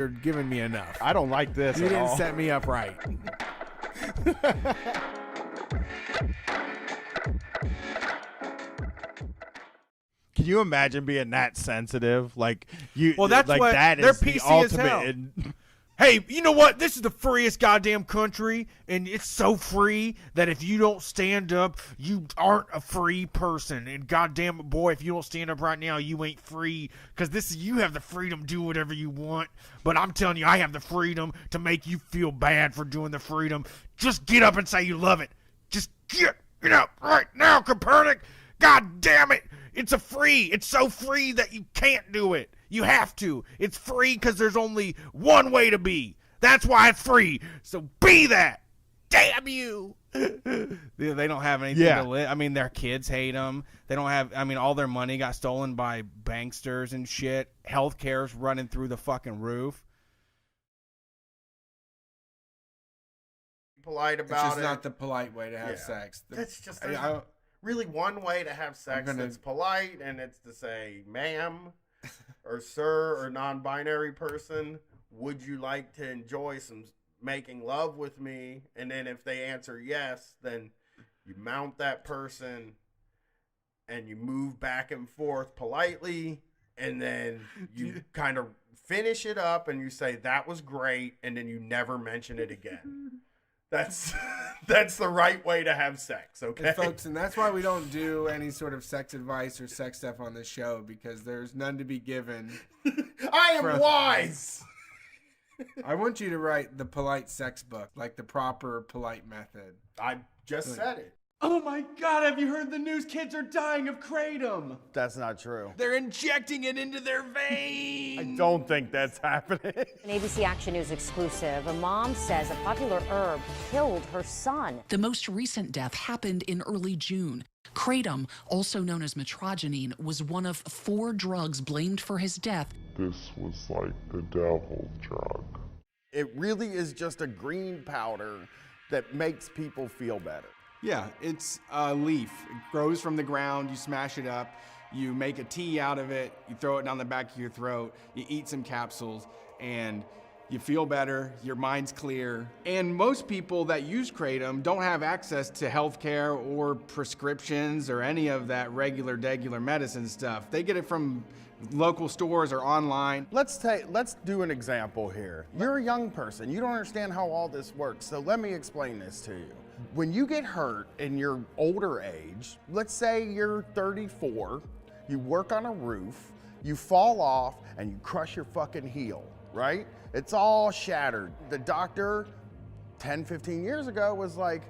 You're giving me enough. I don't like this You at didn't all. set me up right. Can you imagine being that sensitive? Like you. Well, that's like what that they're is the PC as hell. ultimate. Hey, you know what? This is the freest goddamn country, and it's so free that if you don't stand up, you aren't a free person. And goddamn it, boy, if you don't stand up right now, you ain't free. Because you have the freedom to do whatever you want. But I'm telling you, I have the freedom to make you feel bad for doing the freedom. Just get up and say you love it. Just get up right now, Copernic. God damn it. It's so free that you can't do it. You have to. It's free because there's only one way to be. That's why it's free. So be that. Damn you. They don't have anything to live. I mean, their kids hate them. They don't have, all their money got stolen by banksters and shit. Healthcare's running through the fucking roof. Polite about it. It's just not the polite way to have sex. That's just really one way to have sex that's polite, and it's to say, ma'am, or sir, or non-binary person, would you like to enjoy some making love with me? And then if they answer yes, then you mount that person and you move back and forth politely, and then you kind of finish it up and you say, that was great, and then you never mention it again. That's the right way to have sex, okay? And folks, and that's why we don't do any sort of sex advice or sex stuff on this show, because there's none to be given. I am wise! I want you to write the polite sex book, like the proper polite method. I just said it. Oh my God, have you heard the news? Kids are dying of kratom. That's not true. They're injecting it into their veins. I don't think that's happening. An ABC Action News exclusive. A mom says a popular herb killed her son. The most recent death happened in early June. Kratom, also known as metrogenine, was one of 4 drugs blamed for his death. This was like the devil's drug. It really is just a green powder that makes people feel better. Yeah, it's a leaf. It grows from the ground, you smash it up, you make a tea out of it, you throw it down the back of your throat, you eat some capsules, and you feel better, your mind's clear. And most people that use kratom don't have access to healthcare or prescriptions or any of that regular medicine stuff. They get it from local stores or online. Let's do an example here. You're a young person. You don't understand how all this works, so let me explain this to you. When you get hurt in your older age, let's say you're 34, you work on a roof, you fall off, and you crush your fucking heel, right? It's all shattered. The doctor 10, 15 years ago was like,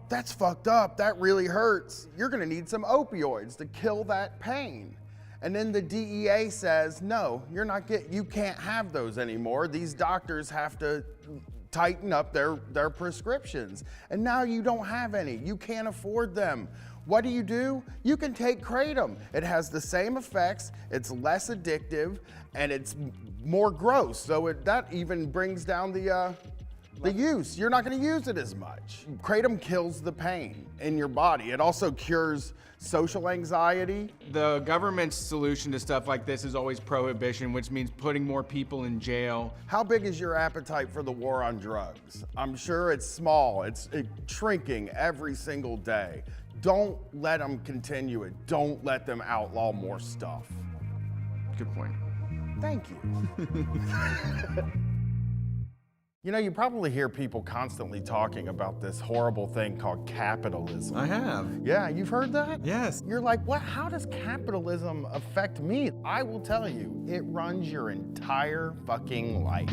that's fucked up, that really hurts. You're gonna need some opioids to kill that pain. And then the DEA says, no, you can't have those anymore. These doctors have to tighten up their prescriptions. And now you don't have any. You can't afford them. What do? You can take kratom. It has the same effects, it's less addictive, and it's more gross. So that even brings down the use. You're not gonna use it as much. Kratom kills the pain in your body. It also cures social anxiety. The government's solution to stuff like this is always prohibition, which means putting more people in jail. How big is your appetite for the war on drugs? I'm sure it's small. It's shrinking every single day. Don't let them continue it. Don't let them outlaw more stuff. Good point. Thank you. You know, you probably hear people constantly talking about this horrible thing called capitalism. I have. Yeah, you've heard that? Yes. You're like, what? How does capitalism affect me? I will tell you, it runs your entire fucking life.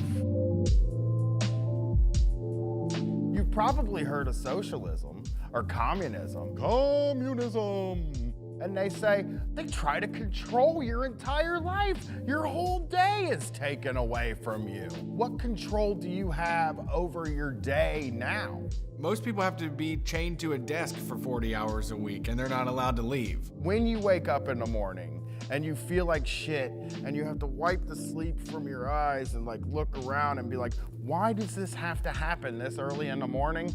You've probably heard of socialism or communism. Communism! And they say, they try to control your entire life. Your whole day is taken away from you. What control do you have over your day now? Most people have to be chained to a desk for 40 hours a week, and they're not allowed to leave. When you wake up in the morning and you feel like shit and you have to wipe the sleep from your eyes and like look around and be like, why does this have to happen this early in the morning?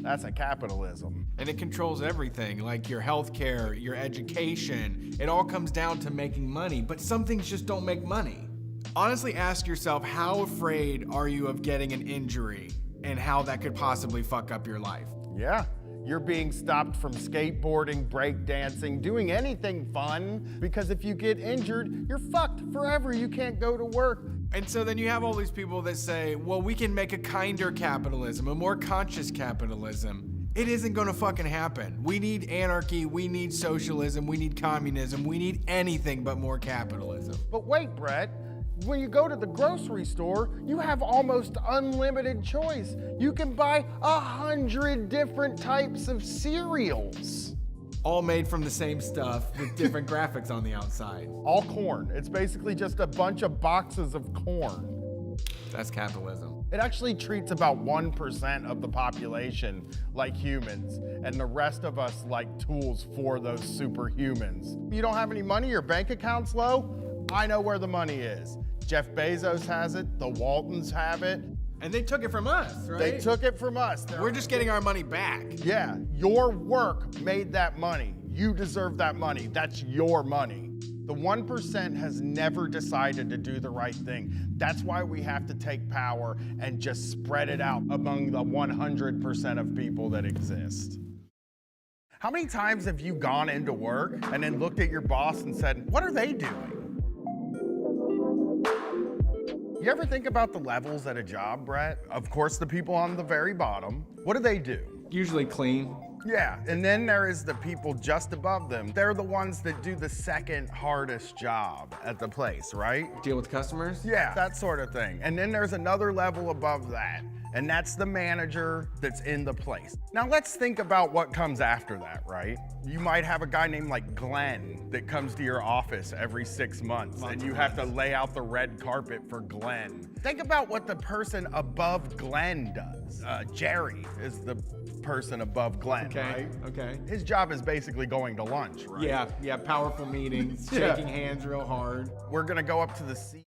That's a capitalism. And it controls everything, like your healthcare, your education. It all comes down to making money, but some things just don't make money. Honestly, ask yourself, how afraid are you of getting an injury and how that could possibly fuck up your life? Yeah. You're being stopped from skateboarding, breakdancing, doing anything fun, because if you get injured, you're fucked forever. You can't go to work. And so then you have all these people that say, well, we can make a kinder capitalism, a more conscious capitalism. It isn't gonna fucking happen. We need anarchy, we need socialism, we need communism, we need anything but more capitalism. But wait, Brett. When you go to the grocery store, you have almost unlimited choice. You can buy 100 different types of cereals. All made from the same stuff with different graphics on the outside. All corn. It's basically just a bunch of boxes of corn. That's capitalism. It actually treats about 1% of the population like humans, and the rest of us like tools for those superhumans. You don't have any money, your bank account's low? I know where the money is. Jeff Bezos has it, the Waltons have it. And they took it from us, right? They took it from us. We're just getting our money back. Yeah, your work made that money. You deserve that money. That's your money. The 1% has never decided to do the right thing. That's why we have to take power and just spread it out among the 100% of people that exist. How many times have you gone into work and then looked at your boss and said, what are they doing? You ever think about the levels at a job, Brett? Of course, the people on the very bottom. What do? Usually clean. Yeah, and then there is the people just above them. They're the ones that do the second hardest job at the place, right? Deal with customers? Yeah, that sort of thing. And then there's another level above that, and that's the manager that's in the place. Now let's think about what comes after that, right? You might have a guy named like Glenn that comes to your office every 6 months, and you have to lay out the red carpet for Glenn. Think about what the person above Glenn does. Jerry is the person above Glenn, right? Okay. His job is basically going to lunch, right? Yeah, powerful meetings, Yeah. shaking hands real hard. We're gonna go up to the C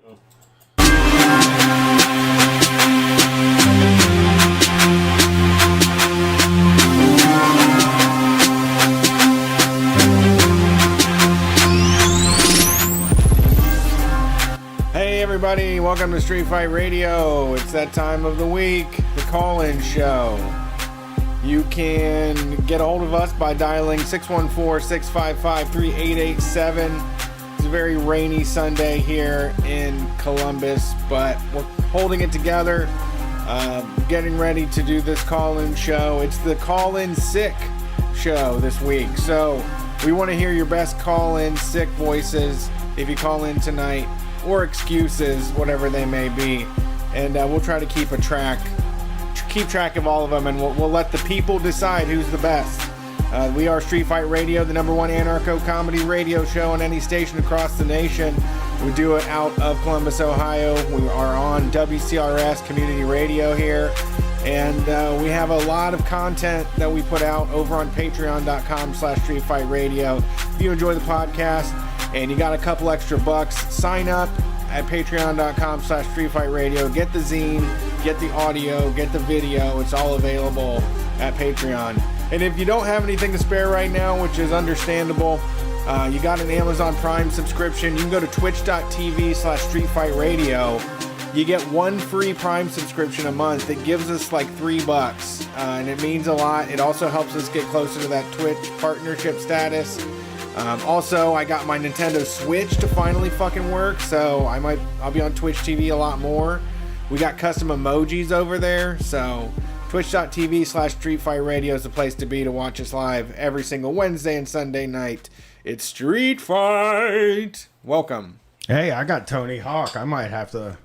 Hey everybody, welcome to Street Fight Radio. It's that time of the week, the call-in show. You can get a hold of us by dialing 614-655-3887. It's a very rainy Sunday here in Columbus, but we're holding it together, getting ready to do this call-in show. It's the call-in sick show this week, so we want to hear your best call-in sick voices if you call in tonight, or excuses, whatever they may be, and we'll try to keep track of all of them, and we'll let the people decide who's the best. We are Street Fight Radio, the #1 anarcho-comedy radio show on any station across the nation. We do it out of Columbus, Ohio. We are on WCRS Community Radio here, and we have a lot of content that we put out over on patreon.com/streetfightradio. If you enjoy the podcast and you got a couple extra bucks, sign up at patreon.com/streetfightradio. Get the zine, get the audio, get the video. It's all available at Patreon. And if you don't have anything to spare right now, which is understandable, you got an Amazon Prime subscription, you can go to twitch.tv/streetfightradio. You get one free Prime subscription a month. It gives us like $3, and it means a lot. It also helps us get closer to that Twitch partnership status. Also, I got my Nintendo Switch to finally fucking work, so I'll be on Twitch TV a lot more. We got custom emojis over there, so twitch.tv/streetfightradio is the place to be to watch us live every single Wednesday and Sunday night. It's Street Fight. Welcome. Hey, I got Tony Hawk. I might have to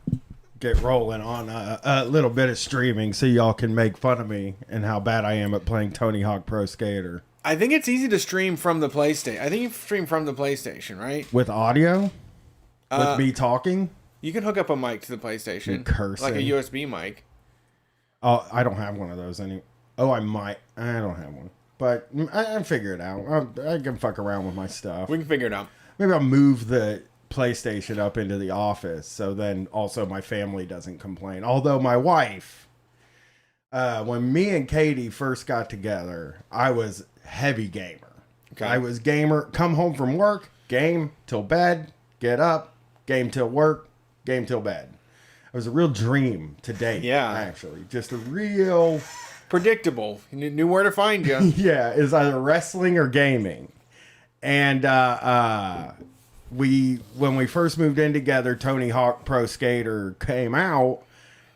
get rolling on a little bit of streaming so y'all can make fun of me and how bad I am at playing Tony Hawk Pro Skater. I think it's easy to stream from the PlayStation. I think you stream from the PlayStation, right? With audio? With me talking? You can hook up a mic to the PlayStation. And cursing. Like a USB mic. Oh, I don't have one of those anymore. Oh, I might. I don't have one. But I figure it out. I can fuck around with my stuff. We can figure it out. Maybe I'll move the PlayStation up into the office so then also my family doesn't complain. Although my wife, when me and Katie first got together, I was heavy gamer. Okay. I was gamer, come home from work, game till bed, get up, game till work, game till bed. It was a real dream to date. Yeah. Actually. Just a real... predictable. You knew where to find you. Yeah. It's either wrestling or gaming. And when we first moved in together, Tony Hawk Pro Skater came out,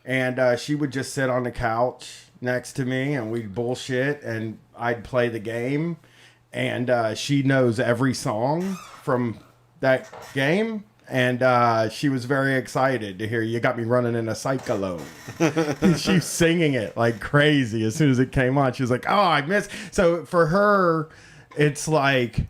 and she would just sit on the couch next to me, and we'd bullshit, and I'd play the game, and she knows every song from that game, and she was very excited to hear "You Got Me Running in a Cyclone." She's singing it like crazy as soon as it came on. She was like, "Oh, I missed." So for her, it's like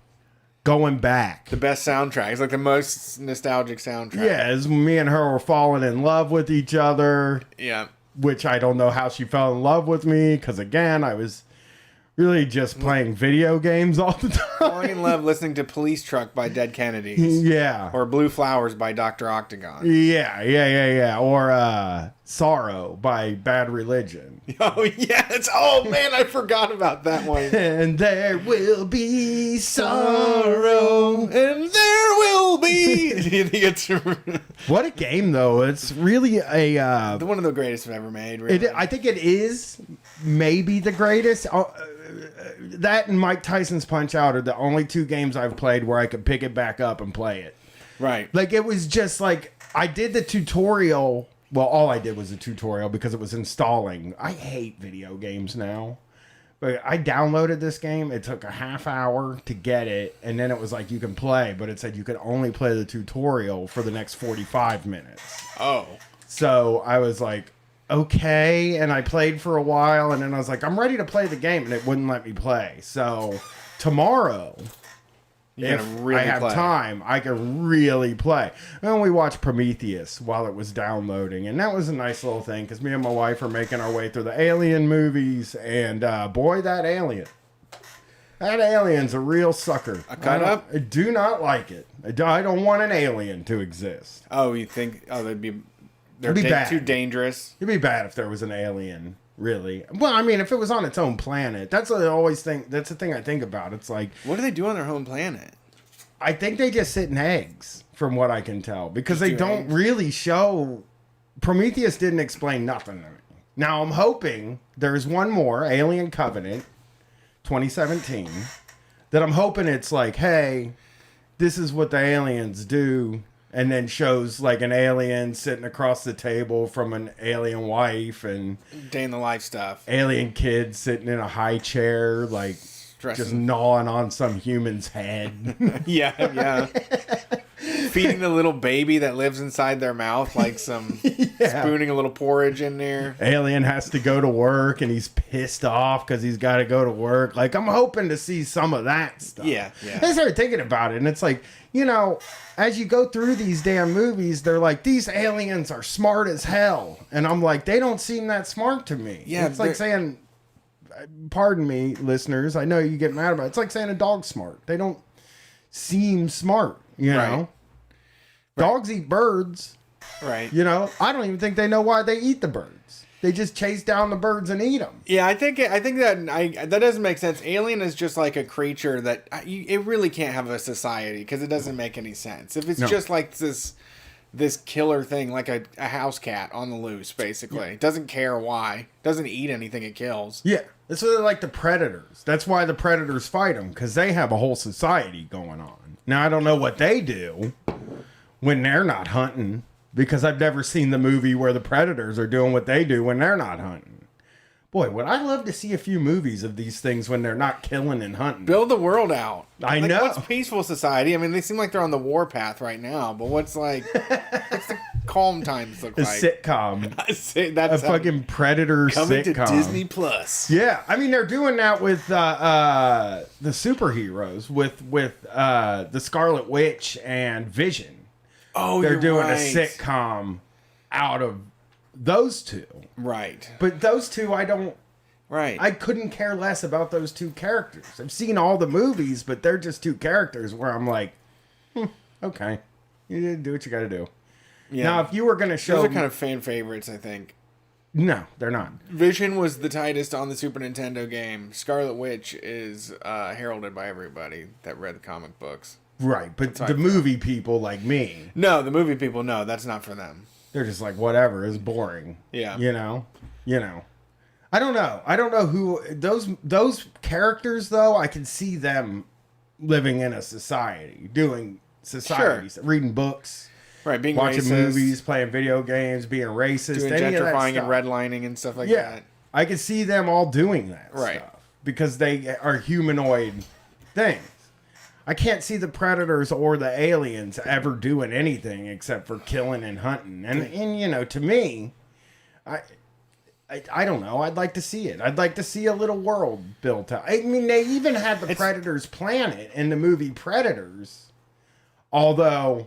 going back. The best soundtrack. It's like the most nostalgic soundtrack. Yeah, as me and her were falling in love with each other. Yeah. Which I don't know how she fell in love with me, because again, I was really just playing video games all the time. Falling in love listening to Police Truck by Dead Kennedys. Yeah. Or Blue Flowers by Dr. Octagon. Yeah. Or Sorrow by Bad Religion. Oh, yes. Oh, man, I forgot about that one. And there will be sorrow. And there will be. It's what a game, though. It's really one of the greatest I've ever made, really. I think it is maybe the greatest. That and Mike Tyson's Punch-Out are the only two games I've played where I could pick it back up and play it. Right. Like, it was just like, I did the tutorial. Well, all I did was a tutorial because it was installing. I hate video games now. But I downloaded this game. It took a half hour to get it. And then it was like, you can play. But it said you could only play the tutorial for the next 45 minutes. Oh. So I was like, okay. And I played for a while. And then I was like, I'm ready to play the game. And it wouldn't let me play. So tomorrow, if I have time, I can really play. And we watched Prometheus while it was downloading. And that was a nice little thing because me and my wife are making our way through the Alien movies. And boy, that alien. That alien's a real sucker. A cut up? I do not like it. I don't want an alien to exist. Oh, you think? Oh, they're It'd be bad. too dangerous. It'd be bad if there was an alien. Really? Well, I mean, if it was on its own planet, that's what I always think. That's the thing I think about. It's like, what do they do on their home planet? I think they just sit in eggs, from what I can tell, because they don't really show. Prometheus didn't explain nothing to me. Now I'm hoping there's one more, Alien Covenant, 2017, that I'm hoping it's like, hey, this is what the aliens do. And then shows like an alien sitting across the table from an alien wife and day in the life stuff. Alien kid sitting in a high chair, like just gnawing on some human's head. yeah. Feeding the little baby that lives inside their mouth, like some spooning a little porridge in there. Alien has to go to work and he's pissed off because he's got to go to work. Like, I'm hoping to see some of that stuff. Yeah. I started thinking about it, and it's like, as you go through these damn movies, they're like, these aliens are smart as hell. And I'm like, they don't seem that smart to me. Yeah, it's like saying, pardon me, listeners, I know you get mad about it. It's like saying a dog's smart. They don't seem smart, you know? Dogs eat birds. Right. I don't even think they know why they eat the birds. They just chase down the birds and eat them. Yeah, I think that doesn't make sense. Alien is just like a creature that it really can't have a society because it doesn't make any sense. If it's just like this killer thing, like a house cat on the loose, basically. It doesn't care why. Doesn't eat anything it kills. Yeah. That's what they're like the predators. That's why the predators fight them, because they have a whole society going on. Now, I don't know what they do when they're not hunting, because I've never seen the movie where the predators are doing what they do when they're not hunting. Boy, would I love to see a few movies of these things when they're not killing and hunting. Build the world out. I know. What's peaceful society? I mean, they seem like they're on the warpath right now, but what's the calm times look like? A sitcom. That's a fucking predator coming sitcom. to Disney Plus. Yeah, I mean, they're doing that with the superheroes, with the Scarlet Witch and Vision. Oh, they're doing right. a sitcom out of those two. Right. But those two, I couldn't care less about those two characters. I've seen all the movies, but they're just two characters where I'm like, okay, you do what you got to do. Yeah. Now, if you were going to show... Those are kind of fan favorites, I think. No, they're not. Vision was the tightest on the Super Nintendo game. Scarlet Witch is heralded by everybody that read the comic books. Right, but the movie people like me... No, the movie people, no, that's not for them. They're just like, whatever, it's boring. Yeah. You know? I don't know. I don't know who... Those characters, though, I can see them living in a society, doing societies, reading books... Right, being watching racist, movies, playing video games, being racist, doing gentrifying and redlining and stuff like that. I can see them all doing that stuff because they are humanoid things. I can't see the predators or the aliens ever doing anything except for killing and hunting. And to me, I don't know. I'd like to see it. I'd like to see a little world built out. I mean, they even had the Predators planet in the movie Predators, although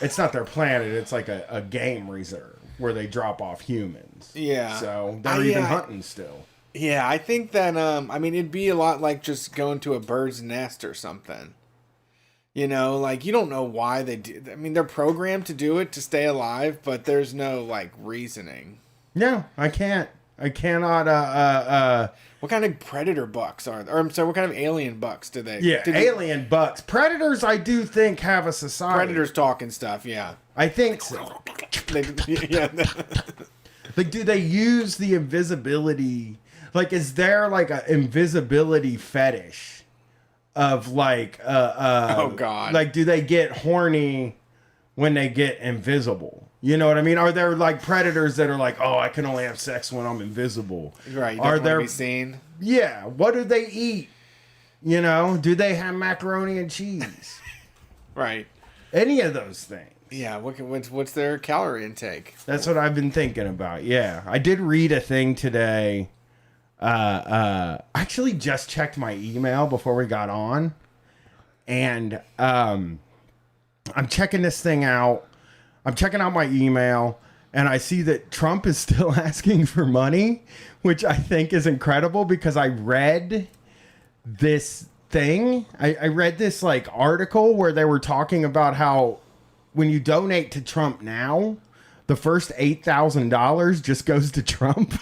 it's not their planet. It's like a game reserve where they drop off humans. Yeah. So they're even hunting still. Yeah, I think that, it'd be a lot like just going to a bird's nest or something. You don't know why they do. I mean, they're programmed to do it to stay alive, but there's no, reasoning. No, I can't. I cannot, What kind of predator bucks are there? Or, I'm sorry, what kind of alien bucks do they... Yeah, alien bucks. Predators, I do think, have a society. Predators talk and stuff, yeah. I think so. Yeah. Do they use the invisibility... is there, an invisibility fetish of, oh, God. Do they get horny when they get invisible? You know what I mean? Are there, predators that are I can only have sex when I'm invisible? Right, are there be seen? Yeah. What do they eat? Do they have macaroni and cheese? Right. Any of those things. Yeah, what's their calorie intake? That's what I've been thinking about, yeah. I did read a thing today... actually just checked my email before we got on, and I'm checking this thing out. I'm checking out my email, and I see that Trump is still asking for money, which I think is incredible because I read this thing. I read this like article where they were talking about how when you donate to Trump now, the first $8,000 just goes to Trump.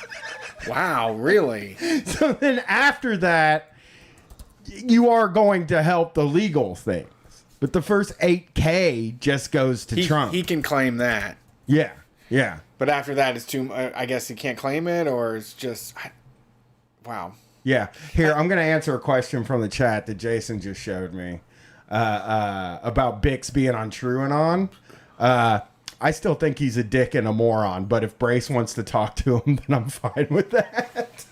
Wow, really? So then after that, you are going to help the legal things. But the first $8K just goes to Trump. He can claim that. Yeah, yeah. But after that, it's too. I guess he can't claim it, or it's just. Wow. Yeah. Here, I'm going to answer a question from the chat that Jason just showed me about Bix being on TrueAnon. I still think he's a dick and a moron, but if Brace wants to talk to him, then I'm fine with that.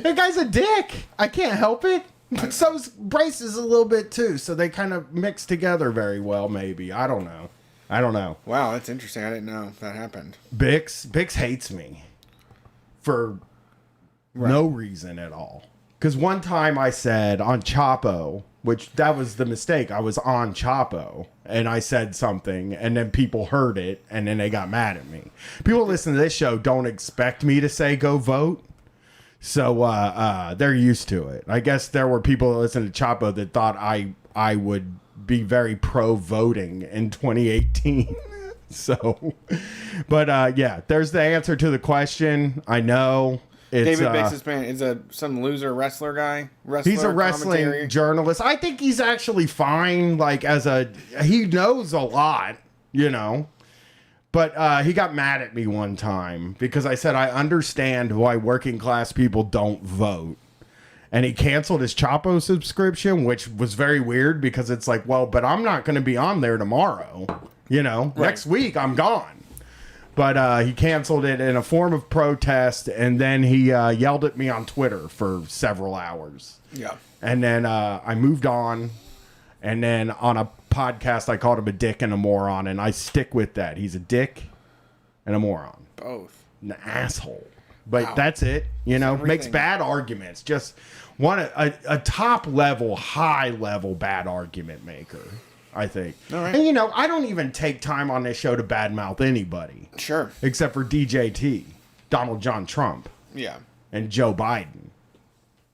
That guy's a dick. I can't help it. But so's Brace is a little bit too, so they kind of mix together very well, maybe. I don't know. Wow, that's interesting. I didn't know that happened. Bix hates me for no reason at all. Because one time I said on Chapo, which that was the mistake. I was on Chapo and I said something and then people heard it and then they got mad at me. People listen to this show don't expect me to say go vote. So they're used to it. I guess there were people that listened to Chapo that thought I would be very pro voting in 2018. So, but yeah, there's the answer to the question. I know. It's, David Bix's is some loser wrestler guy. He's a wrestling journalist. I think he's actually fine. Like he knows a lot, you know. But he got mad at me one time because I said I understand why working class people don't vote, and he canceled his Chapo subscription, which was very weird because it's like, well, but I'm not going to be on there tomorrow. You know, next week I'm gone. But he canceled it in a form of protest, and then he yelled at me on Twitter for several hours. Yeah. And then I moved on, and then on a podcast, I called him a dick and a moron, and I stick with that. He's a dick and a moron. Both. An asshole. But that's it. You know, makes bad arguments. Just a top-level, high-level bad argument maker. I think. All right. And, you know, I don't even take time on this show to badmouth anybody. Sure. Except for DJT, Donald John Trump. Yeah. And Joe Biden.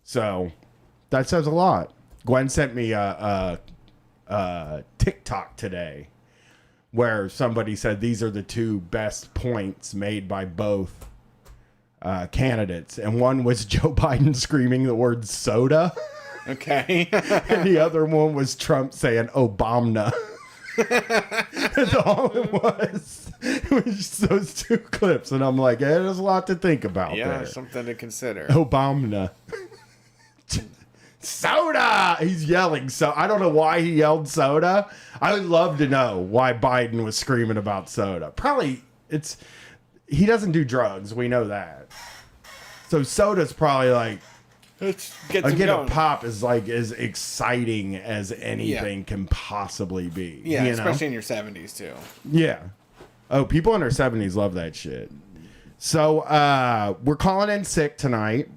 So, that says a lot. Gwen sent me a TikTok today where somebody said these are the two best points made by both candidates. And one was Joe Biden screaming the word soda. Okay. And the other one was Trump saying Obama. That's all it was. It was just those two clips. And I'm like, there's a lot to think about there. Something to consider. Obama. Soda! He's yelling. So I don't know why he yelled soda. I would love to know why Biden was screaming about soda. Probably he doesn't do drugs. We know that. So soda's probably like, Let's get a pop is like as exciting as anything can possibly be. Yeah, you especially know? in your 70s too. Yeah. Oh, people in their 70s love that shit. So we're calling in sick tonight.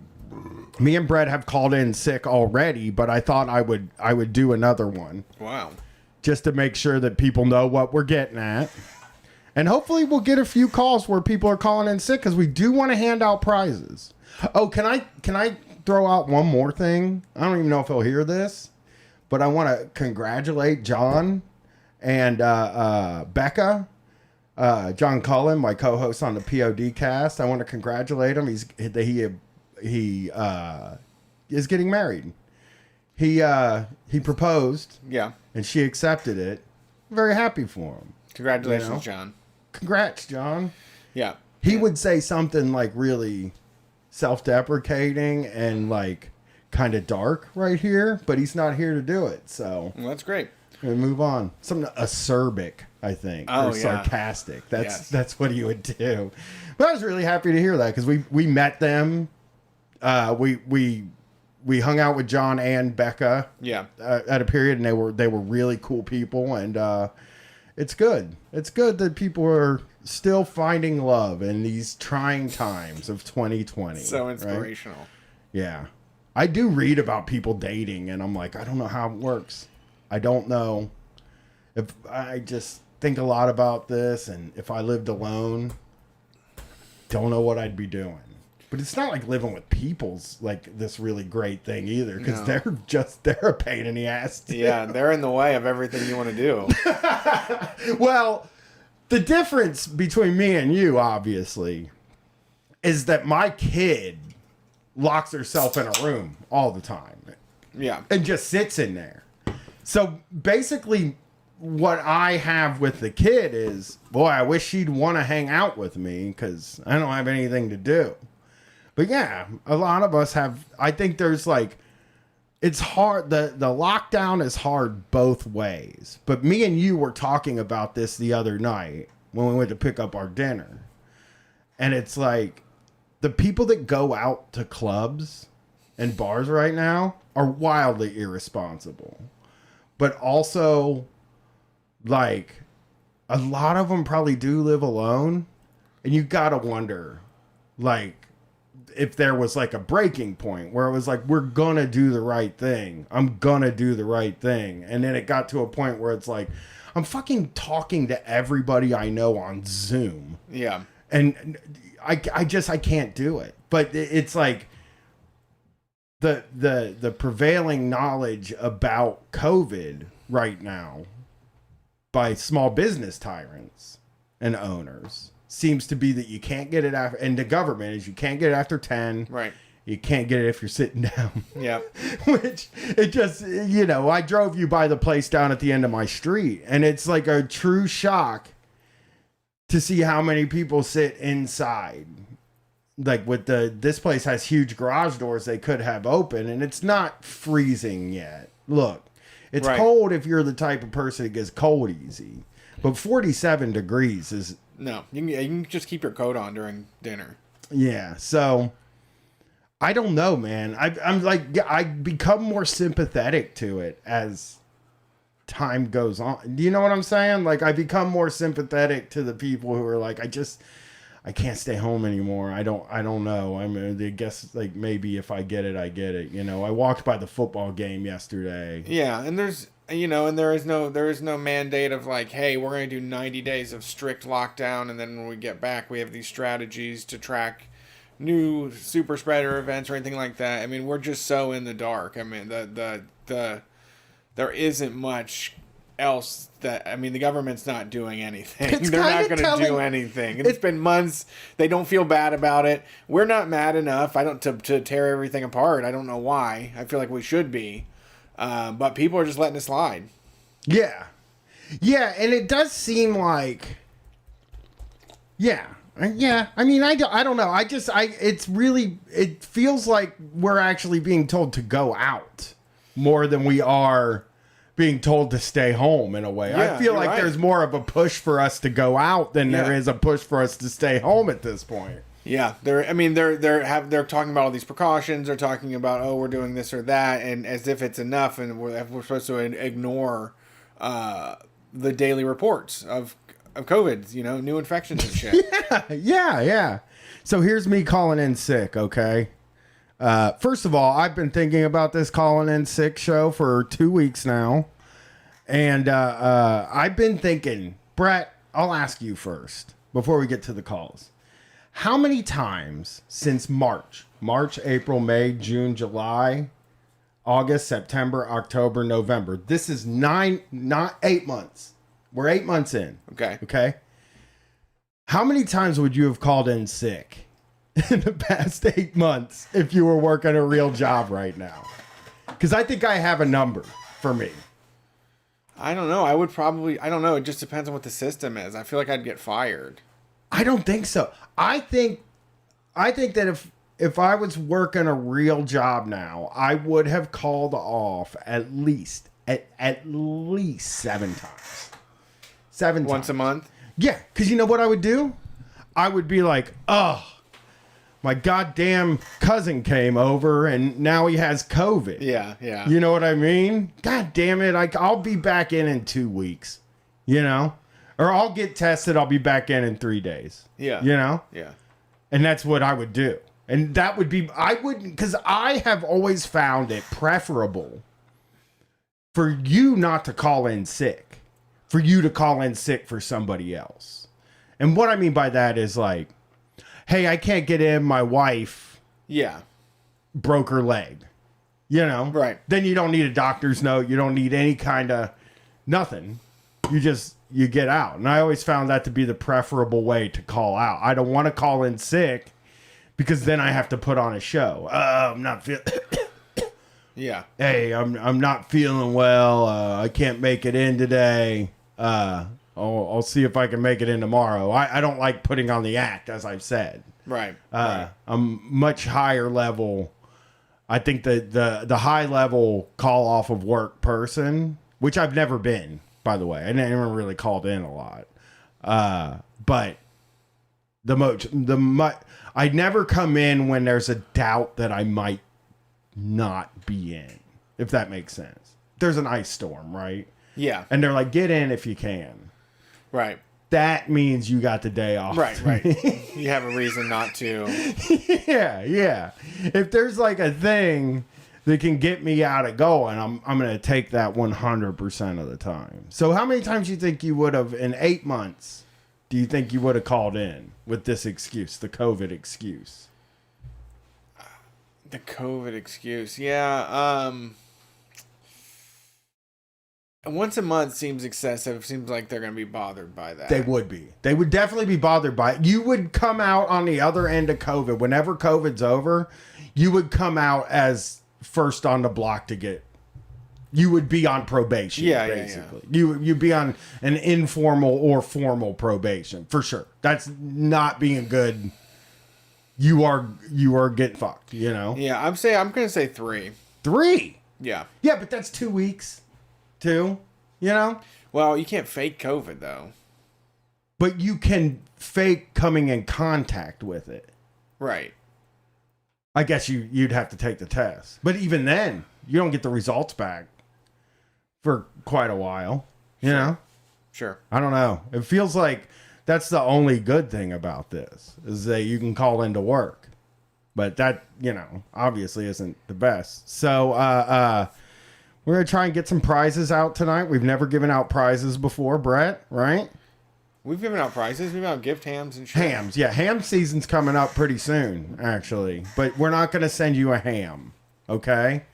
Me and Brett have called in sick already, but I thought I would do another one. Wow. Just to make sure that people know what we're getting at. And hopefully we'll get a few calls where people are calling in sick because we do want to hand out prizes. Oh, can I throw out one more thing? I don't even know if he'll hear this, but I want to congratulate John and Becca. John Cullen, my co-host on the POD cast. I want to congratulate him. He is getting married. He proposed. Yeah. And she accepted it. I'm very happy for him. Congratulations, John. Congrats, John. Yeah. He would say something like really self-deprecating and like kind of dark right here, but he's not here to do it. So well, that's great. We're gonna move on. Something acerbic, I think, or sarcastic. That's what he would do. But I was really happy to hear that because we met them. We hung out with John and Becca. Yeah. At a period, and they were really cool people, and it's good. It's good that people are still finding love in these trying times of 2020. So inspirational. Right? Yeah. I do read about people dating, and I'm like, I don't know how it works. I don't know. If I just think a lot about this, and if I lived alone, don't know what I'd be doing. But it's not like living with people's like this really great thing either, because they're a pain in the ass. Yeah, they're in the way of everything you want to do. Well, the difference between me and you, obviously, is that my kid locks herself in a room all the time. Yeah. And just sits in there. So basically, what I have with the kid is, boy, I wish she'd want to hang out with me because I don't have anything to do. But yeah, a lot of us have, I think there's like, it's hard. The lockdown is hard both ways. But me and you were talking about this the other night when we went to pick up our dinner. And it's like, the people that go out to clubs and bars right now are wildly irresponsible. But also, like, a lot of them probably do live alone. And you gotta wonder, like, if there was like a breaking point where it was like, we're gonna do the right thing. I'm gonna do the right thing. And then it got to a point where it's like, I'm fucking talking to everybody I know on Zoom. Yeah. And I can't do it. But it's like the prevailing knowledge about COVID right now by small business tyrants and owners seems to be that you can't get it after, and the government is you can't get it after 10. Right. You can't get it if you're sitting down. Yeah. Which it just, you know, I drove you by the place down at the end of my street, and it's like a true shock to see how many people sit inside. Like with this place has huge garage doors they could have open, and it's not freezing yet. Look, it's cold if you're the type of person that gets cold easy, but 47 degrees is... No, you can just keep your coat on during dinner. Yeah, so I don't know, man. I'm like, I become more sympathetic to it as time goes on. Do you know what I'm saying? Like, I become more sympathetic to the people who are like, I can't stay home anymore. I don't know. I mean, I guess like maybe if I get it, I get it. You know, I walked by the football game yesterday. Yeah, and there is no mandate of like, hey, we're going to do 90 days of strict lockdown, and then when we get back, we have these strategies to track new super spreader events or anything like that. I mean, we're just so in the dark. I mean, there isn't much else that, I mean, the government's not doing anything. They're not going to do anything. It's been months. They don't feel bad about it. We're not mad enough. To tear everything apart. I don't know why. I feel like we should be. But people are just letting it slide. Yeah. Yeah, and it does seem like... Yeah. Yeah, I mean, I don't know. It feels like we're actually being told to go out more than we are being told to stay home in a way. Yeah, I feel like there's more of a push for us to go out than there is a push for us to stay home at this point. Yeah, they're talking about all these precautions. They're talking about, oh, we're doing this or that, and as if it's enough, and we're supposed to ignore the daily reports of COVID, you know, new infections and shit. Yeah. So here's me calling in sick, okay? First of all, I've been thinking about this calling in sick show for 2 weeks now. And I've been thinking, Brett, I'll ask you first before we get to the calls. How many times since March, April, May, June, July, August, September, October, November. This is 8 months. We're 8 months in. Okay. How many times would you have called in sick in the past 8 months if you were working a real job right now? Because I think I have a number for me. I don't know. I don't know. It just depends on what the system is. I feel like I'd get fired. I don't think so. I think that if I was working a real job now, I would have called off at least 7 times. 7 Once a month? Yeah, because you know what I would do? I would be like, oh, my goddamn cousin came over and now he has COVID. Yeah. You know what I mean? God damn it. I'll be back in 2 weeks, you know? Or I'll get tested. I'll be back in 3 days. Yeah. You know? Yeah. And that's what I would do. And that would be, I wouldn't, because I have always found it preferable for you not to call in sick, for you to call in sick for somebody else. And what I mean by that is like, hey, I can't get in, my wife Yeah. broke her leg. You know? Right. Then you don't need a doctor's note. You don't need any kind of nothing. You get out. And I always found that to be the preferable way to call out. I don't want to call in sick because then I have to put on a show. I'm not feeling... Yeah. Hey, I'm not feeling well. I can't make it in today. I'll see if I can make it in tomorrow. I don't like putting on the act, as I've said. Right. I'm much higher level. I think the high level call off of work person, which I've never been, by the way. I never really called in a lot. But I never come in when there's a doubt that I might not be in, if that makes sense. There's an ice storm, right? Yeah. And they're like, get in if you can. Right. That means you got the day off. Right. You have a reason not to. Yeah. If there's like a thing that can get me out of going, I'm going to take that 100% of the time. So how many times do you think you would have in 8 months? Do you think you would have called in with this excuse, the COVID excuse? The COVID excuse. Yeah. Once a month seems excessive. Seems like they're going to be bothered by that. They would be. They would definitely be bothered by it. You would come out on the other end of COVID. Whenever COVID's over, you would come out as first on the block to get. You would be on probation, basically. Yeah. You'd be on an informal or formal probation, for sure. That's not being good. You are getting fucked, you know? Yeah, I'm going to say 3. 3? Yeah. Yeah, but that's 2 weeks. 2, you know? Well, you can't fake COVID, though. But you can fake coming in contact with it. Right. I guess you'd have to take the test. But even then, you don't get the results back for quite a while, you know? Sure. I don't know. It feels like that's the only good thing about this, is that you can call into work. But that, you know, obviously isn't the best. So, we're going to try and get some prizes out tonight. We've never given out prizes before, Brett, right? We've given out prizes. We've given out gift hams and shit. Hams, yeah. Ham season's coming up pretty soon, actually. But we're not going to send you a ham, okay?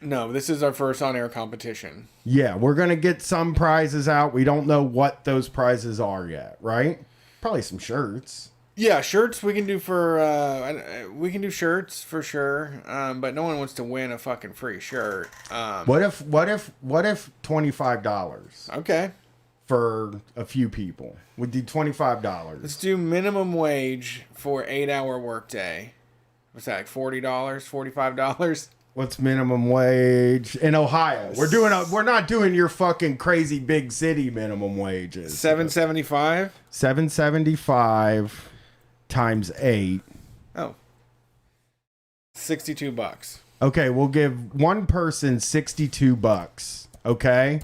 No, this is our first on-air competition. Yeah, we're going to get some prizes out. We don't know what those prizes are yet, right? Probably some shirts. Yeah, shirts we can do we can do shirts for sure. But no one wants to win a fucking free shirt. What if $25? Okay. For a few people. We'd do $25. Let's do minimum wage for 8-hour workday. What's that, like $40, $45? What's minimum wage in Ohio? We're not doing your fucking crazy big city minimum wages. $7.75. $7.75 times 8. Oh. $62. Okay, we'll give one person $62. Okay,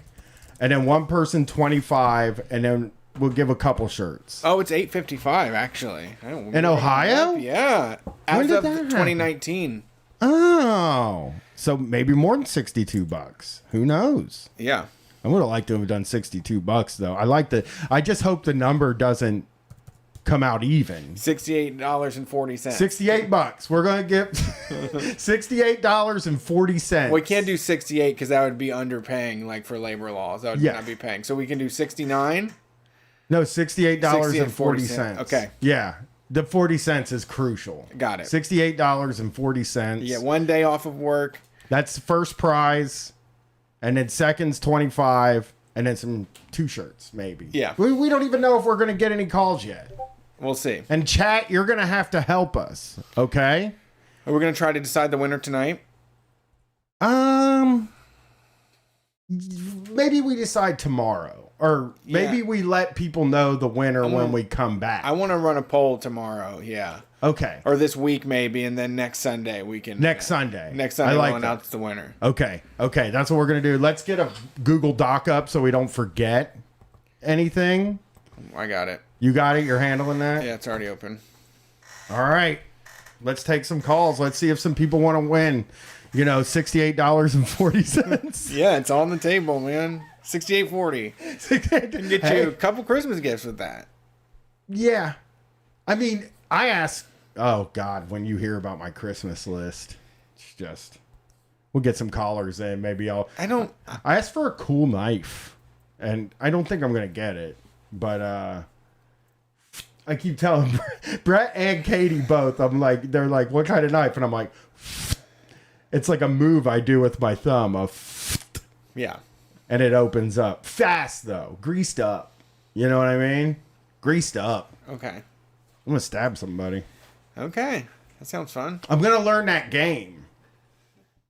and then one person $25, and then we'll give a couple shirts. Oh, it's $8.55 actually. In Ohio? Yeah. As of 2019. Oh, so maybe more than $62. Who knows? Yeah. I would have liked to have done $62 though. I just hope the number doesn't come out even. $68.40. $68. We're gonna give $68.40. We can't do 68 because that would be underpaying, like for labor laws. That would not be paying. So we can do 69. No, $68.40. Okay. Yeah. The 40 cents is crucial. Got it. $68.40. Yeah, 1 day off of work. That's first prize. And then second's 25. And then 2 shirts, maybe. Yeah. We don't even know if we're going to get any calls yet. We'll see. And chat, you're going to have to help us. Okay? Are we going to try to decide the winner tonight? Maybe we decide tomorrow. Or maybe we let people know the winner when we come back. I want to run a poll tomorrow, yeah. Okay. Or this week maybe, and then next Sunday we can... Next Sunday we'll announce the winner. Okay, that's what we're going to do. Let's get a Google Doc up so we don't forget anything. I got it. You got it? You're handling that? Yeah, it's already open. All right. Let's take some calls. Let's see if some people want to win, $68.40. Yeah, it's all on the table, man. $68.40. Can get you a couple Christmas gifts with that. Yeah. I mean, I ask oh God, when you hear about my Christmas list, it's just, we'll get some callers in. Maybe I asked for a cool knife, and I don't think I'm going to get it, but I keep telling Brett and Katie both, they're like, what kind of knife? And I'm like, it's like a move I do with my thumb of, Yeah. and it opens up fast though, greased up. You know what I mean? Greased up. Okay. I'm gonna stab somebody. Okay. That sounds fun. I'm gonna learn that game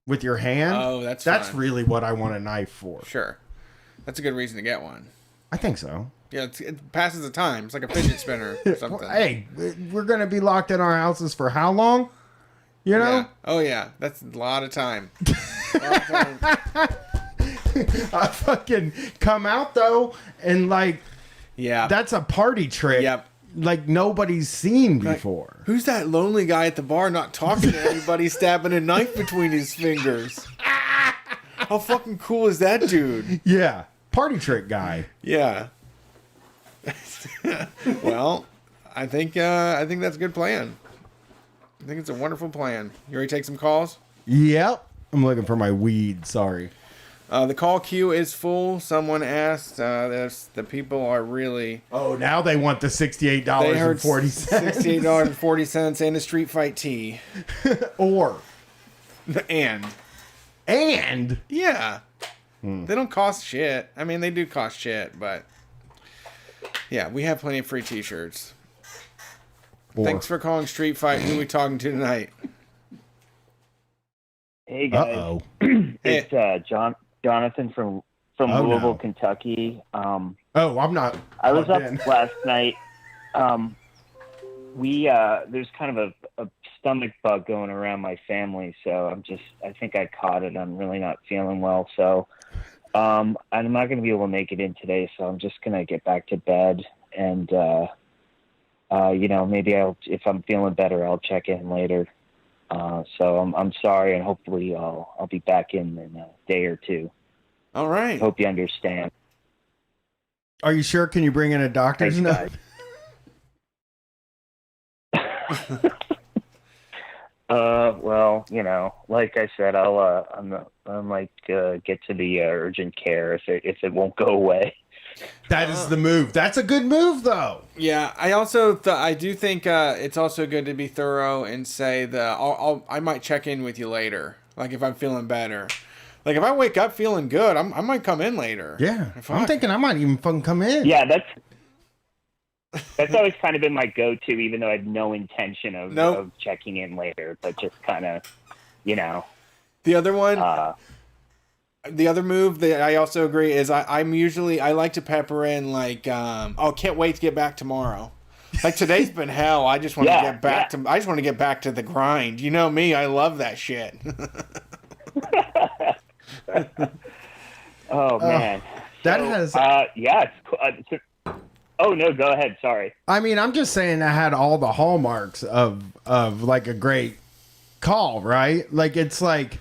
with your hand. Oh, that's fun. really what I want a knife for. Sure. That's a good reason to get one. I think so. Yeah, it passes the time. It's like a fidget spinner or something. Hey, we're gonna be locked in our houses for how long? You know? Yeah. Oh yeah, that's a lot of time. I fucking come out though, and like, yeah, that's a party trick. Yep. Like nobody's seen before. Who's that lonely guy at the bar not talking to anybody, stabbing a knife between his fingers? How fucking cool is that dude? Yeah, party trick guy. Yeah. Well, I think that's a good plan. I think it's a wonderful plan. You ready to take some calls? Yep. I'm looking for my weed. Sorry. The call queue is full. Someone asked. The people are really. Oh, now they want the $68.40. $68.40 and a street fight tee. Or. And. Yeah. They don't cost shit. I mean, they do cost shit, but. Yeah, we have plenty of free t-shirts. Or. Thanks for calling Street Fight. Who are we talking to tonight? Hey guys. Uh-oh. It's Jonathan from Louisville, no. Kentucky. I'm not. I was up in. last night. There's kind of a stomach bug going around my family, so I think I caught it. I'm really not feeling well, so I'm not going to be able to make it in today. So I'm just going to get back to bed, and maybe if I'm feeling better, I'll check in later. So I'm sorry, and hopefully I'll be back in a day or two. All right. Hope you understand. Are you sure? Can you bring in a doctor's note? Well, like I said, get to the urgent care if it won't go away. That is the move. That's a good move, though. Yeah, I also I do think it's also good to be thorough and say I might check in with you later, like if I'm feeling better. Like if I wake up feeling good, I might come in later. Yeah, I'm thinking I might even fucking come in. Yeah, that's always kind of been my go-to, even though I had no intention of checking in later, but just kind of, The other one, the other move that I also agree is I like to pepper in like, can't wait to get back tomorrow. Like today's been hell. I just want to get back I just want to get back to the grind. You know me, I love that shit. Oh man, It's oh no, go ahead. Sorry. I mean, I'm just saying that had all the hallmarks of like a great call, right? Like it's like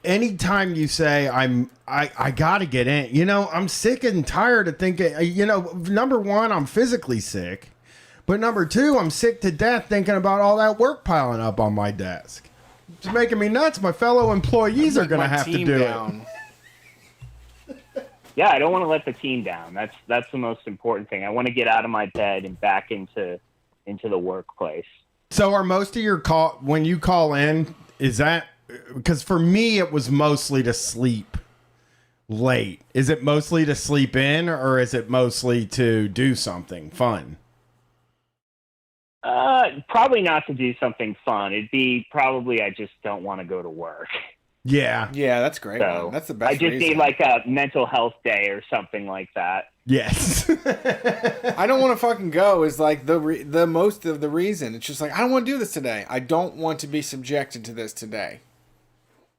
anytime you say I gotta get in, I'm sick and tired of thinking, number one, I'm physically sick, but number two, I'm sick to death thinking about all that work piling up on my desk. It's making me nuts. My fellow employees are gonna have to do it. Yeah, I don't want to let the team down. That's the most important thing. I want to get out of my bed and back into the workplace. So are most of your call when you call in, is that because for me it was mostly to sleep late. Is it mostly to sleep in or is it mostly to do something fun? Probably not to do something fun. It'd be probably I just don't want to go to work. Yeah. Yeah, that's great. So that's the best. I just need like a mental health day or something like that. Yes. I don't want to fucking go is like the most of the reason. It's just like, I don't want to do this today. I don't want to be subjected to this today.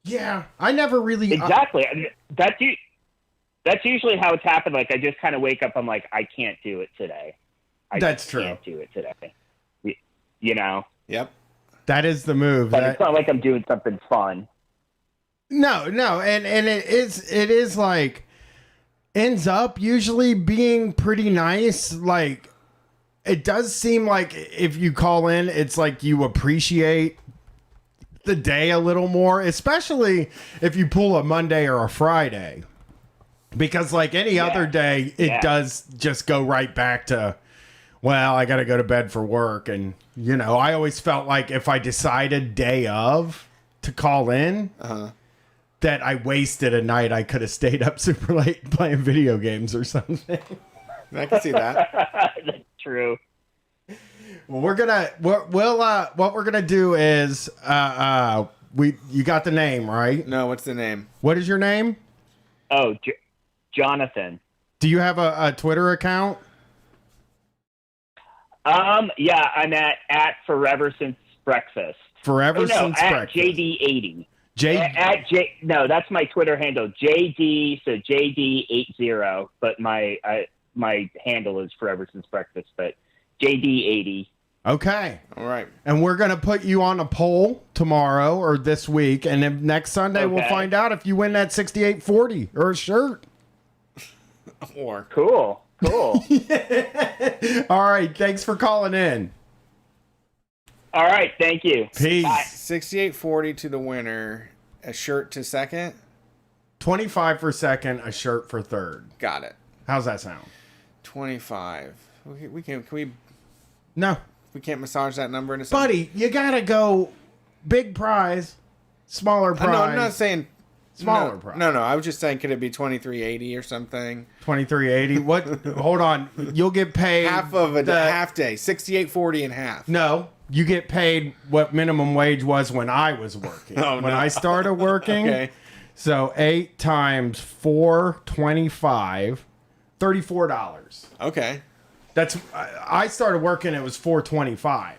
Yeah. I never really. Exactly. That's usually how it's happened. Like I just kind of wake up. I'm like, I can't do it today. That's true. Can't do it today. Yep. That is the move. But it's not like I'm doing something fun. No, and it is like ends up usually being pretty nice. Like it does seem like if you call in, it's like you appreciate the day a little more, especially if you pull a Monday or a Friday. Because like any other day, it does just go right back to, well, I got to go to bed for work. And, you know, I always felt like if I decided day of to call in, that I wasted a night. I could have stayed up super late playing video games or something. I can see that. That's true. Well, what we're gonna do is you got the name right? No, what's the name? What is your name? Oh, Jonathan. Do you have a Twitter account? Yeah, I'm at Forever Since Breakfast. Forever Since at Breakfast. JD80. No, that's my Twitter handle. JD, so JD80, but my handle is Forever Since Breakfast, but JD80. Okay. All right. And we're gonna put you on a poll tomorrow or this week, and then next Sunday we'll find out if you win that 6840 or a shirt. Or Cool. All right. Thanks for calling in. All right, thank you. Peace. Bye. 6840 to the winner. A shirt to second. 25 for second, a shirt for third. Got it. How's that sound? 25. Can we? No, we can't massage that number into something. buddy. You gotta go big prize, smaller prize. No, I'm not saying smaller prize. No, I was just saying, could it be 2380 or something? 2380. What? Hold on. You'll get paid Half of a half day. 6840 and half. No, you get paid what minimum wage was when I was working. When I started working. Okay. So 8 times 4, 25, $34. Okay. That's I started working. It was 425.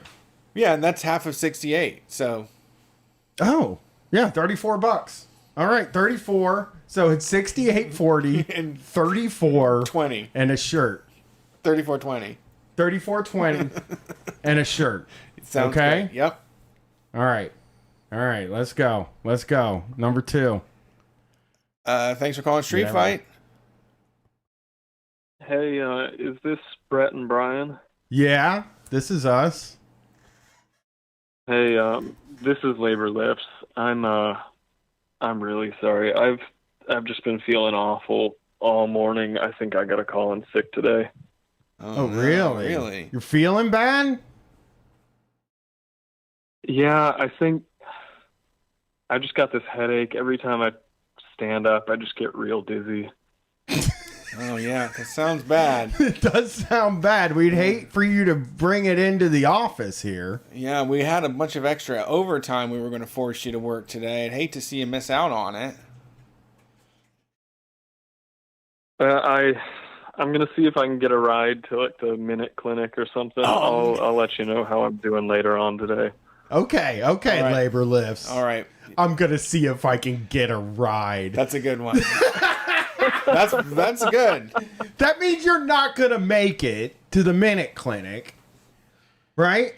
Yeah, and that's half of 68. So. Oh yeah, $34. All right, 34. So it's 68.40 and 34.20 and a shirt. 34.20. 34.20 and a shirt. Sounds okay. Good. Yep. All right. Let's go. Number 2. Thanks for calling Street Fight. Right. Hey, is this Brett and Brian? Yeah, this is us. Hey, this is Labor Lifts. I'm really sorry. I've just been feeling awful all morning. I think I got to call in sick today. Oh, really? Really? You're feeling bad? Yeah, I think I just got this headache. Every time I stand up, I just get real dizzy. Oh, yeah. That sounds bad. It does sound bad. We'd hate for you to bring it into the office here. Yeah, we had a bunch of extra overtime we were going to force you to work today. I'd hate to see you miss out on it. I'm going to see if I can get a ride to like the Minute Clinic or something. Oh. I'll let you know how I'm doing later on today. Okay, All right. Labor Lifts. All right. I'm going to see if I can get a ride. That's a good one. That's good. That means you're not going to make it to the Minute Clinic, right?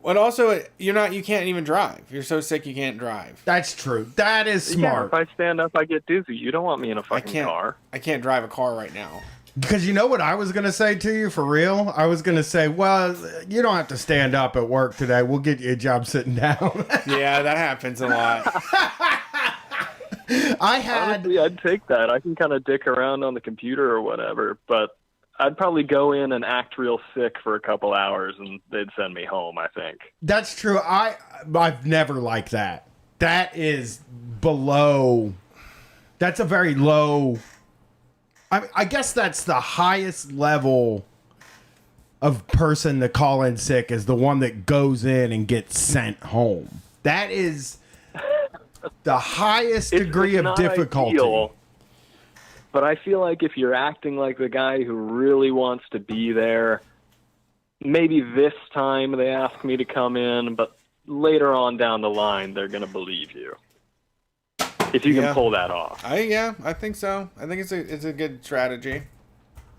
But also, you can't even drive. You're so sick you can't drive. That's true. That is Yeah, smart. if I stand up, I get dizzy. You don't want me in a fucking car. I can't drive a car right now. Because you know what I was going to say to you for real? I was going to say, well, you don't have to stand up at work today. We'll get you a job sitting down. Yeah, that happens a lot. Honestly, I'd take that. I can kind of dick around on the computer or whatever, but I'd probably go in and act real sick for a couple hours and they'd send me home, I think. That's true. I've never liked that. That is below. That's a very low. I guess that's the highest level of person to call in sick is the one that goes in and gets sent home. That is the highest degree of difficulty. Ideal, but I feel like if you're acting like the guy who really wants to be there, maybe this time they ask me to come in, but later on down the line, they're going to believe you. If you can pull that off. I think so. I think it's a good strategy.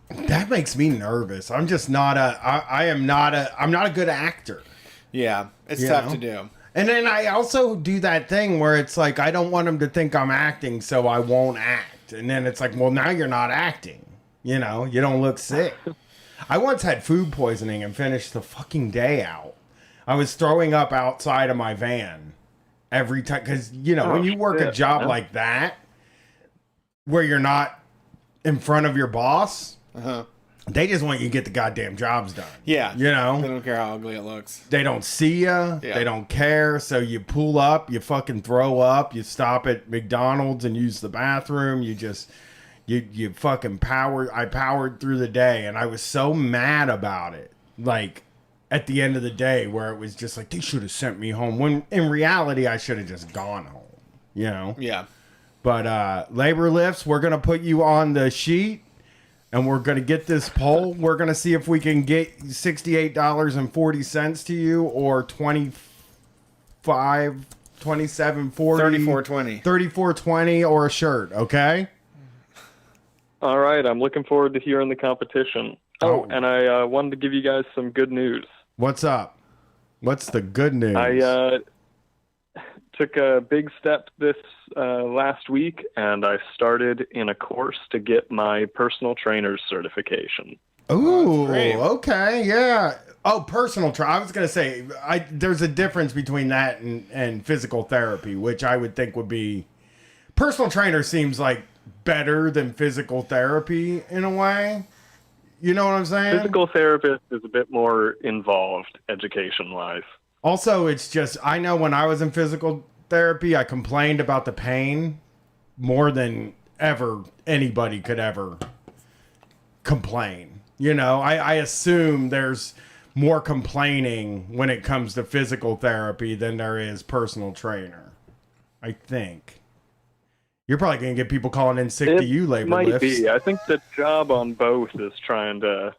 That makes me nervous. I'm just not I'm not a good actor. Yeah, it's tough to do. And then I also do that thing where it's like, I don't want them to think I'm acting, so I won't act. And then it's like, well, now you're not acting. You know, you don't look sick. I once had food poisoning and finished the fucking day out. I was throwing up outside of my van every time. Because, you know, when you work a job like that, where you're not in front of your boss, they just want you to get the goddamn jobs done. Yeah. You know? They don't care how ugly it looks. They don't see you. Yeah. They don't care. So you pull up, you fucking throw up, you stop at McDonald's and use the bathroom. You just, you fucking I powered through the day, and I was so mad about it. Like, at the end of the day, where it was just like, they should have sent me home. When in reality, I should have just gone home. You know? Yeah. But labor lifts, we're going to put you on the sheet. And we're going to get this poll. We're going to see if we can get $68.40 to you or $27.40. $34.20. $34.20 or a shirt, okay? All right, I'm looking forward to hearing the competition. Oh, and I wanted to give you guys some good news. What's up? What's the good news? I took a big step this last week, and I started in a course to get my personal trainer's certification. Ooh, okay, yeah. Oh, personal trainer. I was going to say, there's a difference between that and physical therapy, which I would think would be... Personal trainer seems like better than physical therapy in a way. You know what I'm saying? Physical therapist is a bit more involved education-wise. Also, it's just, I know when I was in physical therapy, I complained about the pain more than ever anybody could ever complain. You know, I assume there's more complaining when it comes to physical therapy than there is personal trainer. I think. You're probably going to get people calling in sick to you, labor might lifts. be. I think the job on both is trying to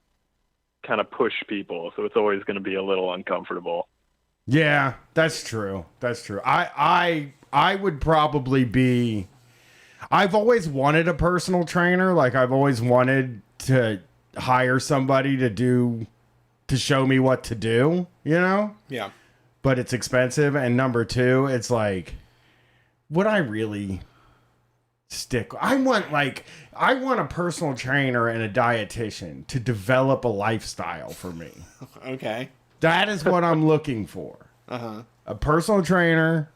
kind of push people, so it's always going to be a little uncomfortable. Yeah, that's true. That's true. I would probably be... I've always wanted a personal trainer. Like, I've always wanted to hire somebody to show me what to do, you know? Yeah. But it's expensive. And number two, it's like, would I really stick? I want a personal trainer and a dietitian to develop a lifestyle for me. Okay. That is what I'm looking for. A personal trainer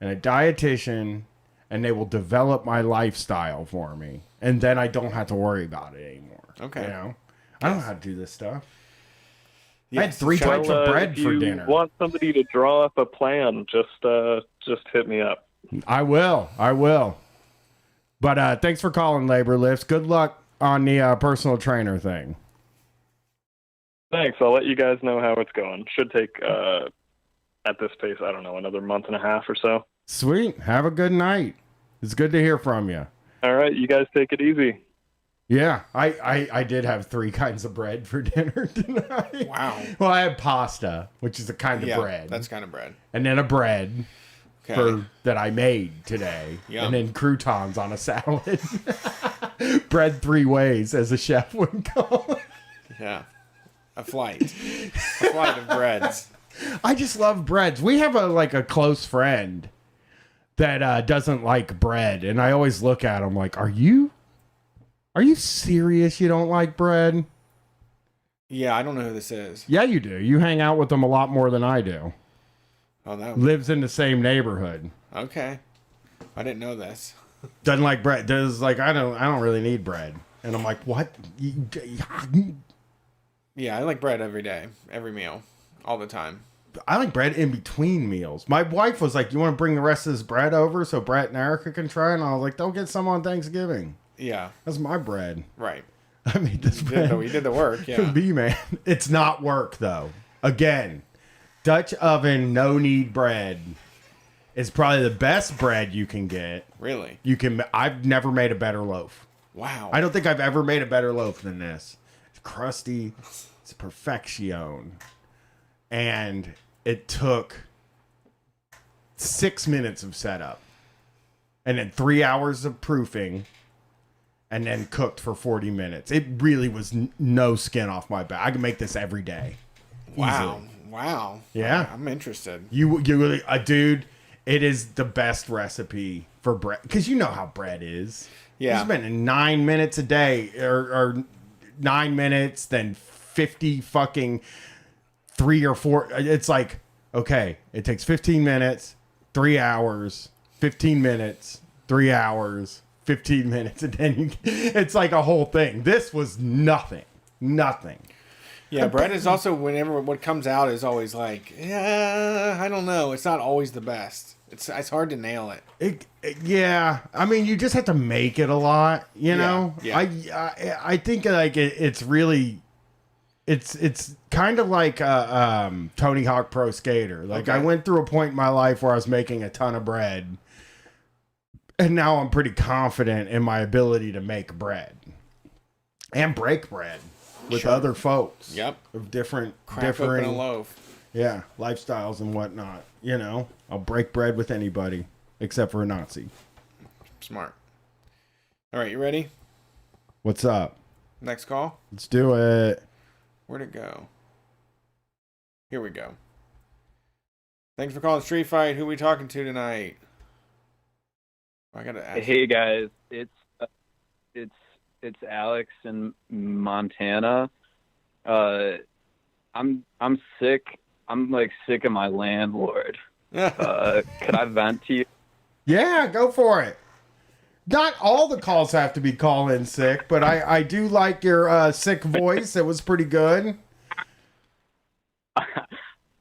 and a dietitian, and they will develop my lifestyle for me. And then I don't have to worry about it anymore. Okay. You know? I don't know how to do this stuff. Yes. I had 3 types of bread for dinner. If you want somebody to draw up a plan, just hit me up. I will. But thanks for calling, Labor Lifts. Good luck on the personal trainer thing. Thanks. I'll let you guys know how it's going. Should take, at this pace, I don't know, another month and a half or so. Sweet. Have a good night. It's good to hear from you. All right. You guys take it easy. Yeah, I did have 3 kinds of bread for dinner tonight. Wow. Well, I had pasta, which is a kind of bread. That's kind of bread. And then a bread that I made today. Yum. And then croutons on a salad. Bread 3 ways, as a chef would call it. Yeah. A flight of breads. I just love breads. We have a close friend that doesn't like bread. And I always look at him like, Are you serious you don't like bread? Yeah, I don't know who this is. Yeah, you do. You hang out with them a lot more than I do. Oh, no. Lives in the same neighborhood. Okay. I didn't know this. Doesn't like bread. Does like I don't really need bread. And I'm like, what? Yeah, I like bread every day, every meal, all the time. I like bread in between meals. My wife was like, you want to bring the rest of this bread over so Brett and Erica can try it? And I was like, they'll get some on Thanksgiving. Yeah. That's my bread. Right. I made this bread. We did the work, yeah. For me, man. It's not work, though. Again, Dutch oven, no knead bread is probably the best bread you can get. Really? I've never made a better loaf. Wow. I don't think I've ever made a better loaf than this. It's crusty. It's perfection. And it took 6 minutes of setup. And then 3 hours of proofing. And then cooked for 40 minutes. It really was no skin off my back. I can make this every day. Wow. Easily. Wow. Yeah. I'm interested. You really, dude, it is the best recipe for bread. Because you know how bread is. Yeah. You're spending 9 minutes a day or 9 minutes, then 50 fucking 3 or 4. It's like, okay, it takes 15 minutes, 3 hours, 15 minutes, 3 hours, 15 minutes, and then it's like a whole thing. This was nothing. Yeah, bread is also, whenever what comes out is always like, yeah, I don't know. It's not always the best. It's hard to nail it. Yeah, I mean, you just have to make it a lot, you know. Yeah. I think like it's really, it's kind of like Tony Hawk Pro Skater. Like I went through a point in my life where I was making a ton of bread, and now I'm pretty confident in my ability to make bread and break bread with other folks. Yep. Of different Open a loaf. Yeah, lifestyles and whatnot. You know, I'll break bread with anybody except for a Nazi. Smart. All right, you ready? What's up? Next call? Let's do it. Where'd it go? Here we go. Thanks for calling Street Fight. Who we talking to tonight? I gotta ask. Hey guys, it's Alex in Montana. I'm sick. I'm like sick of my landlord. Could I vent to you? Yeah, go for it. Not all the calls have to be call in sick, but I do like your sick voice. It was pretty good.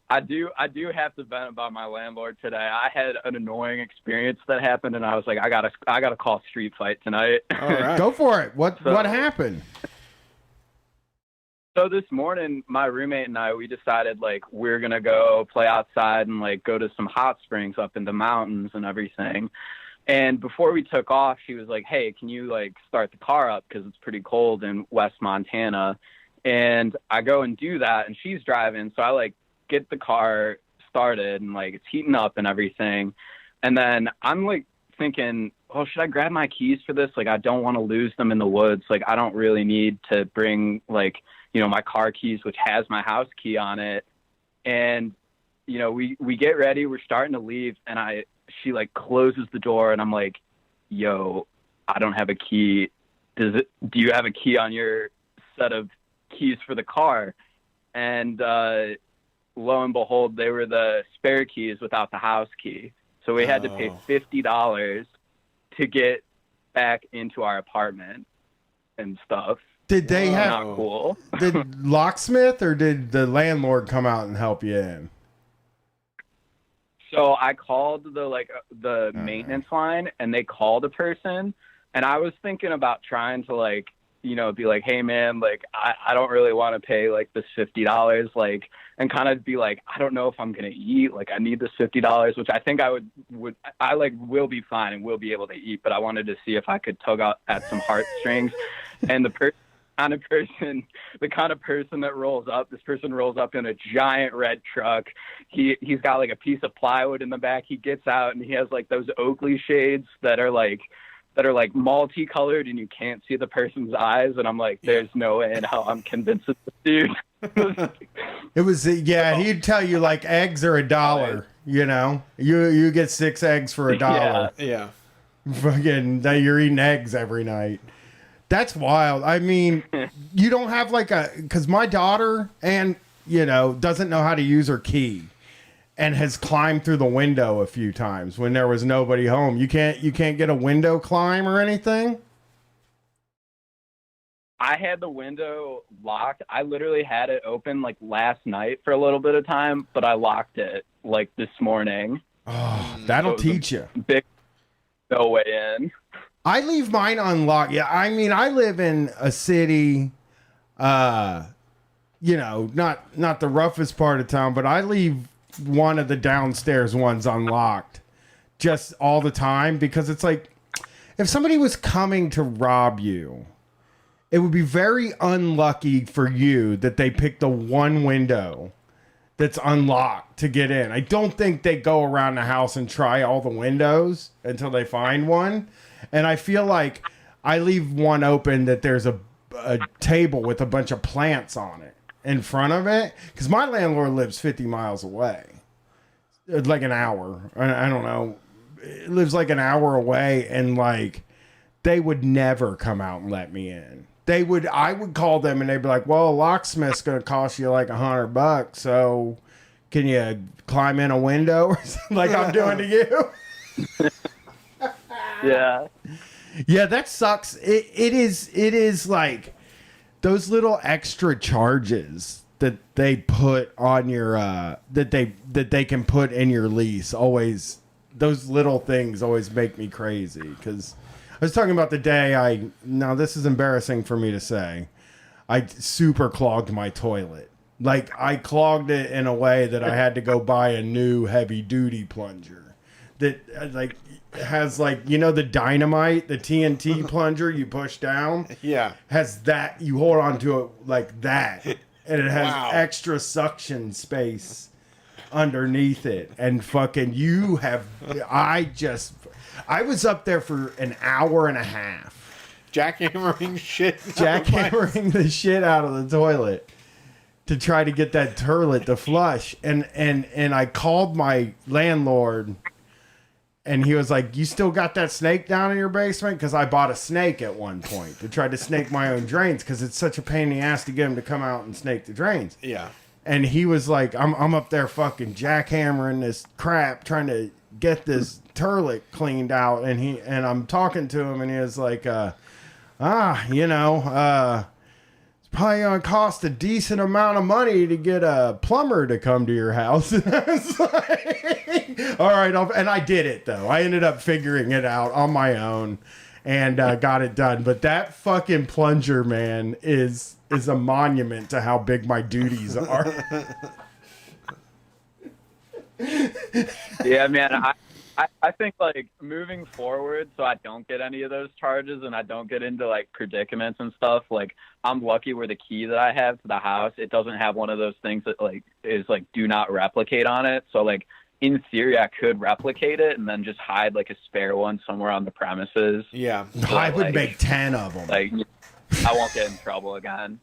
I do have to vent about my landlord today. I had an annoying experience that happened, and I was like, I gotta call Street Fight tonight. All right, go for it. What happened? So this morning, my roommate and I, we decided like we're gonna go play outside and like go to some hot springs up in the mountains and everything. And before we took off, she was like, "Hey, can you like start the car up because it's pretty cold in West Montana?" And I go and do that, and she's driving, so I like get the car started and like it's heating up and everything. And then I'm like thinking, oh, should I grab my keys for this? Like, I don't want to lose them in the woods. Like, I don't really need to bring like, you know, my car keys, which has my house key on it. And, you know, we get ready, we're starting to leave, and she like closes the door, and I'm like, yo, I don't have a key. Do you have a key on your set of keys for the car? And lo and behold, they were the spare keys without the house key. So we had to pay $50 to get back into our apartment and stuff. Did they have not cool? Did locksmith or did the landlord come out and help you in? So I called the maintenance line, and they called a person, and I was thinking about trying to like, you know, be like, hey man, like I don't really want to pay like this $50, like, and kind of be like, I don't know if I'm gonna eat, like I need this $50, which I think I will be fine and will be able to eat, but I wanted to see if I could tug out at some heartstrings. And the kind of person that rolls up, this person rolls up in a giant red truck. He's got like a piece of plywood in the back. He gets out and he has like those Oakley shades that are like multicolored and you can't see the person's eyes. And I'm like, there's no way in hell I'm convinced of this dude. It was, he'd tell you like eggs are $1, you know, you get 6 eggs for $1. Yeah. Fucking, you're eating eggs every night. That's wild. I mean, you don't have like because my daughter doesn't know how to use her key and has climbed through the window a few times when there was nobody home. You can't get a window climb or anything? I had the window locked. I literally had it open like last night for a little bit of time, but I locked it like this morning. Oh, that'll teach you. Big no way in. I leave mine unlocked. Yeah, I mean, I live in a city, not the roughest part of town, but I leave one of the downstairs ones unlocked just all the time because it's like if somebody was coming to rob you, it would be very unlucky for you that they picked the one window that's unlocked to get in. I don't think they go around the house and try all the windows until they find one. And I feel like I leave one open that there's a table with a bunch of plants on it in front of it. Because my landlord lives 50 miles away. Like an hour. I don't know. It lives like an hour away. And like they would never come out and let me in. I would call them and they'd be like, well, a locksmith's going to cost you like $100. So can you climb in a window or something like I'm doing to you? Yeah. Yeah, that sucks. It is like those little extra charges that they put on your that they can put in your lease. Always, those little things always make me crazy because I was talking about the day now this is embarrassing for me to say, I super clogged my toilet. Like I clogged it in a way that I had to go buy a new heavy duty plunger that like has like, you know, the dynamite, the TNT plunger you push down. Yeah. Has that, you hold on to it like that. And it has extra suction space underneath it. And fucking I was up there for an hour and a half. Jackhammering shit. Jackhammering the shit out of the toilet to try to get that toilet to flush. And I called my landlord and he was like, you still got that snake down in your basement? Because I bought a snake at one point to try to snake my own drains because it's such a pain in the ass to get him to come out and snake the drains. Yeah. And he was like, I'm up there fucking jackhammering this crap trying to get this toilet cleaned out. And I'm talking to him and he was like, it's probably going to cost a decent amount of money to get a plumber to come to your house. And I was like, all right. And I did it, though. I ended up figuring it out on my own and got it done. But that fucking plunger, man, is a monument to how big my duties are. Yeah, man. I think like moving forward, so I don't get any of those charges and I don't get into like predicaments and stuff. Like I'm lucky where the key that I have to the house, it doesn't have one of those things that like is like do not replicate on it. So like in theory, I could replicate it and then just hide like a spare one somewhere on the premises. Yeah, so, I would make 10 of them. Like I won't get in trouble again.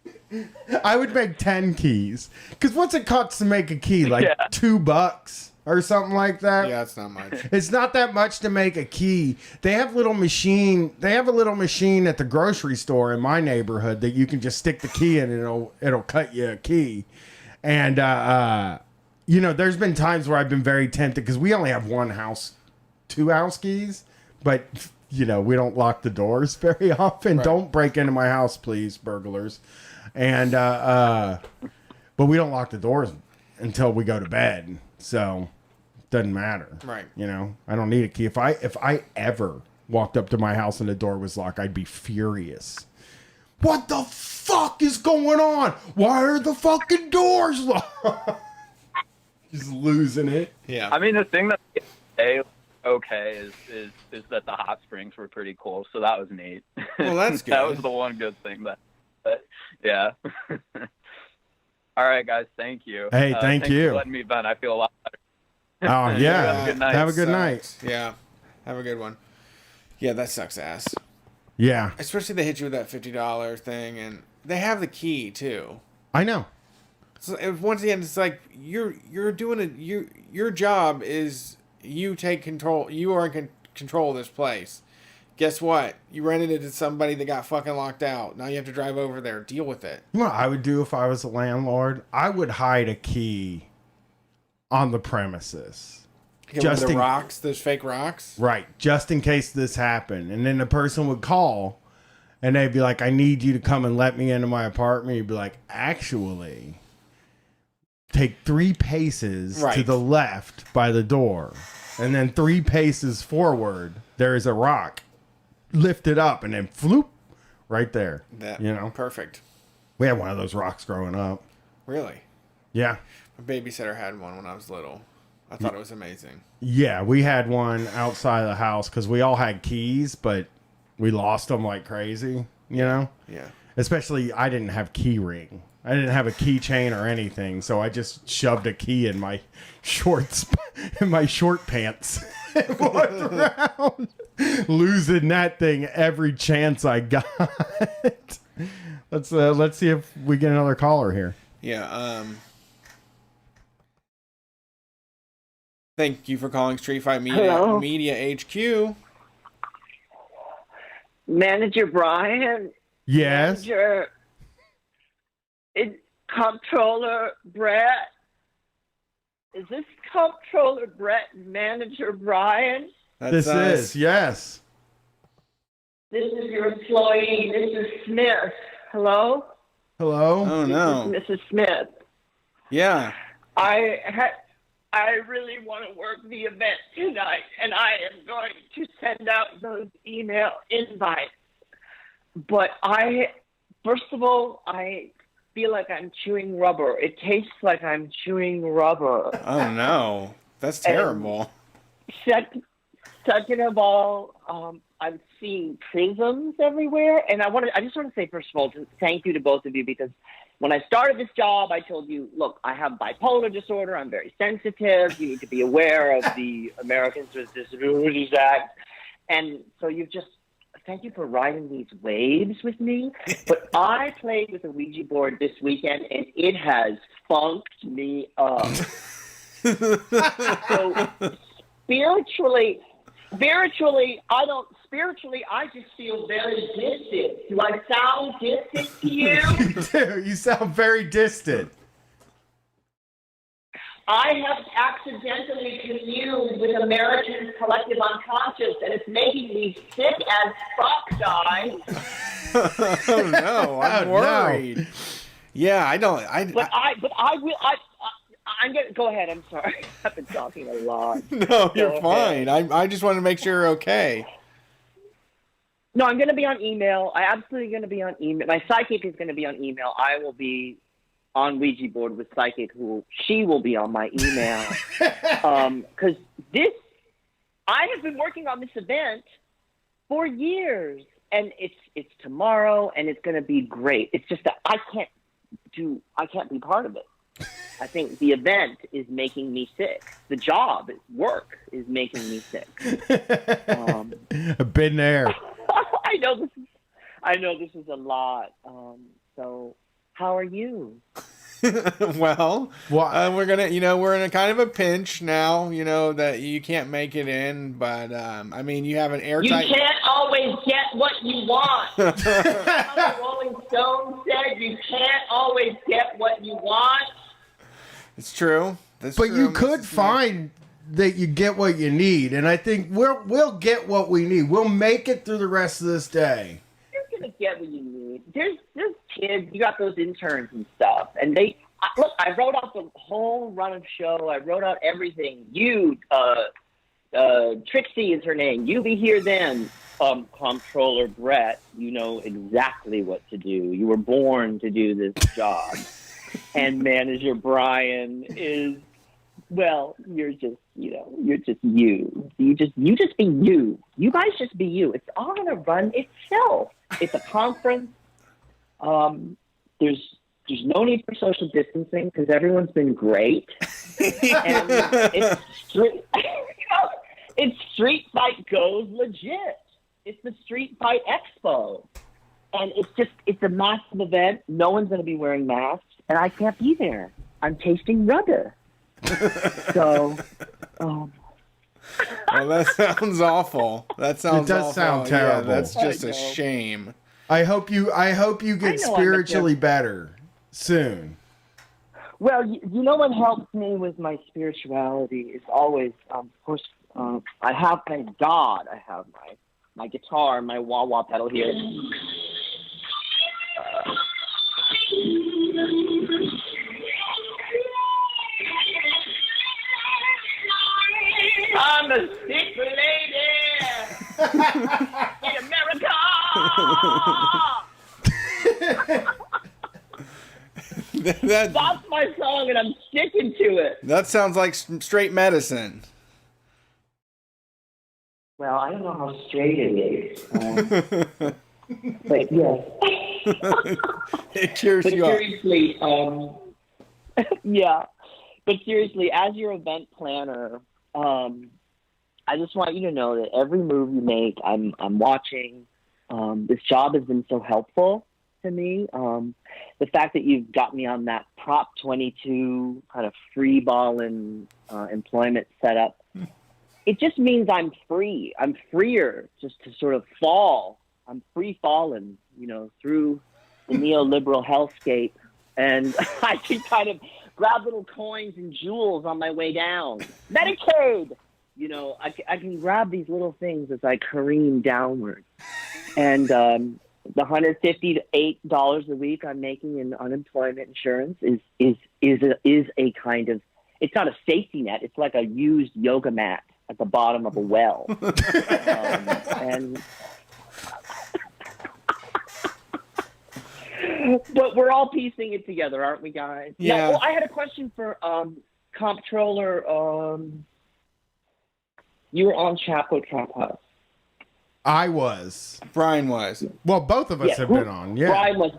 I would make 10 keys because what's it cost to make a key? Like $2 or something like that. Yeah, it's not much. It's not that much to make a key. They have a little machine at the grocery store in my neighborhood that you can just stick the key in and it'll cut you a key. And there's been times where I've been very tempted because we only have two house keys, but we don't lock the doors very often. Right. Don't break into my house, please, burglars. And but we don't lock the doors until we go to bed. So it doesn't matter. Right. I don't need a key. If I ever walked up to my house and the door was locked, I'd be furious. What the fuck is going on? Why are the fucking doors locked? Just losing it. Yeah. I mean, the thing that okay is that the hot springs were pretty cool, so that was neat. Well, that's good. That was the one good thing but yeah. All right, guys. Thank you. Hey, thank you for letting me vent. I feel a lot better. Oh yeah. Have a good night. Have a good night. Yeah. Have a good one. Yeah, that sucks ass. Yeah. Especially they hit you with that $50 thing, and they have the key too. I know. So once again, it's like you're doing it. Your job is you take control. You are in control of this place. Guess what? You rented it to somebody that got fucking locked out. Now you have to drive over there. Deal with it. You know what I would do if I was a landlord? I would hide a key on the premises. Just the rocks, those fake rocks? Right. Just in case this happened. And then the person would call and they'd be like, I need you to come and let me into my apartment. You'd be like, actually, take 3 paces to the left by the door. And then 3 paces forward, there is a rock. Lift it up and then floop right there. Perfect. We had one of those rocks growing up. Really? Yeah. My babysitter had one when I was little. I thought it was amazing. Yeah, we had one outside of the house because we all had keys, but we lost them like crazy, Yeah. Especially I didn't have key ring. I didn't have a keychain or anything, so I just shoved a key in my shorts, in my short pants, and walked around, losing that thing every chance I got. Let's see if we get another caller here. Yeah. Thank you for calling Street Fight Media HQ. Manager Brian, Yes. Manager, is Comptroller Brett? Is this Comptroller Brett Manager Brian? This is, yes. This is your employee, Mrs. Smith. Hello? Hello? Oh, no. This is Mrs. Smith. Yeah. I really want to work the event tonight, and I am going to send out those email invites. But first of all, I feel like I'm chewing rubber. It tastes like I'm chewing rubber. Oh, no. That's terrible. Second of all, I'm seeing prisms everywhere, and I just want to say, first of all, thank you to both of you, because when I started this job, I told you, look, I have bipolar disorder. I'm very sensitive. You need to be aware of the Americans with Disabilities Act. And so thank you for riding these waves with me. But I played with a Ouija board this weekend, and it has funked me up. So spiritually, I just feel very distant. Do I sound distant to you? You do. You sound very distant. I have accidentally communed with Americans' collective unconscious, and it's making me sick as fuck, guys. Oh, no. I'm worried. No. Yeah, I'm going to go ahead. I'm sorry. I've been talking a lot. No, you're Go fine. ahead. I just want to make sure you're okay. No, I'm going to be on email. I'm absolutely going to be on email. My psychic is going to be on email. I will be on Ouija board with psychic, she will be on my email. Because I have been working on this event for years, and it's tomorrow, and it's going to be great. It's just that I can't be part of it. I think the event is making me sick. The job, work, is making me sick. I've been there. I know this is a lot. So how are you? Well, we're gonna, we're in a kind of a pinch now, that you can't make it in, but I mean, you have an airtight. You can't always get what you want. The Rolling Stones said you can't always get what you want. It's true. That's but true, you could Mrs. find that you get what you need, and I think we'll get what we need. We'll make it through the rest of this day. You're gonna get what you need. There's kids. You got those interns and stuff, and look. I wrote out the whole run of show. I wrote out everything. You, Trixie is her name. You be here then. Comptroller Brett, you know exactly what to do. You were born to do this job. And Manager Brian is, well, you're just you. You just be you. You guys just be you. It's all gonna run itself. It's a conference. There's no need for social distancing because everyone's been great. And it's Street Fight Goes legit. It's the Street Fight Expo. And it's a massive event. No one's going to be wearing masks, and I can't be there. I'm tasting rubber. So, well, that sounds awful. That sounds It does awful. sound terrible. Yeah, that's just a shame. I hope you get spiritually better soon. Well, you know what helps me with my spirituality is always, of course, I have, thank God, I have my guitar, my wah-wah pedal here. I'm a sick lady in America. That's my song, and I'm sticking to it. That sounds like straight medicine. Well, I don't know how straight it is. But yes. It cures you up. Seriously, yeah. But seriously, as your event planner, I just want you to know that every move you make, I'm watching. This job has been so helpful to me. The fact that you've got me on that Prop 22 kind of free balling employment setup, it just means I'm free. I'm freer just to sort of fall. I'm free falling through the neoliberal hellscape, and I can kind of grab little coins and jewels on my way down. Medicaid! I can grab these little things as I careen downward. And the $158 a week I'm making in unemployment insurance is a kind of, it's not a safety net. It's like a used yoga mat at the bottom of a well. But we're all piecing it together, aren't we, guys? Yeah. Now, I had a question for Comptroller. You were on Chapo Trap House. I was. Brian was. Well, both of us have been on. Yeah. Brian was.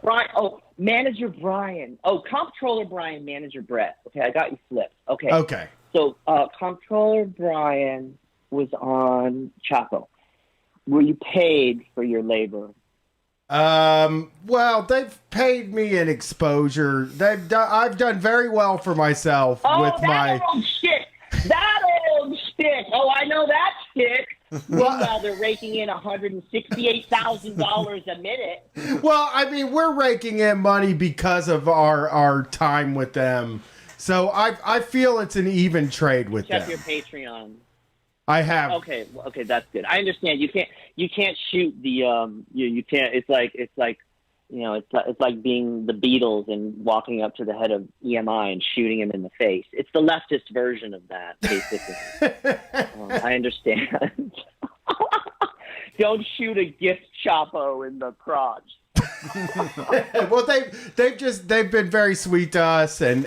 Manager Brian. Comptroller Brian, Manager Brett. Okay, I got you flipped. Okay. Okay. So, Comptroller Brian was on Chapo. Were you paid for your labor? Well, they've paid me an exposure. I've done very well for myself with my. Old shit. That old shit. Oh, I know that shit. Meanwhile, they're raking in $168,000 a minute. Well, I mean, we're raking in money because of our time with them. So I feel it's an even trade with Check them. your Patreon. I have. Okay, that's good. I understand. You can't shoot the you can't. It's like it's like being the Beatles and walking up to the head of EMI and shooting him in the face. It's the leftist version of that, basically. I understand. Don't shoot a gift Chapo in the crotch. Well, they've been very sweet to us and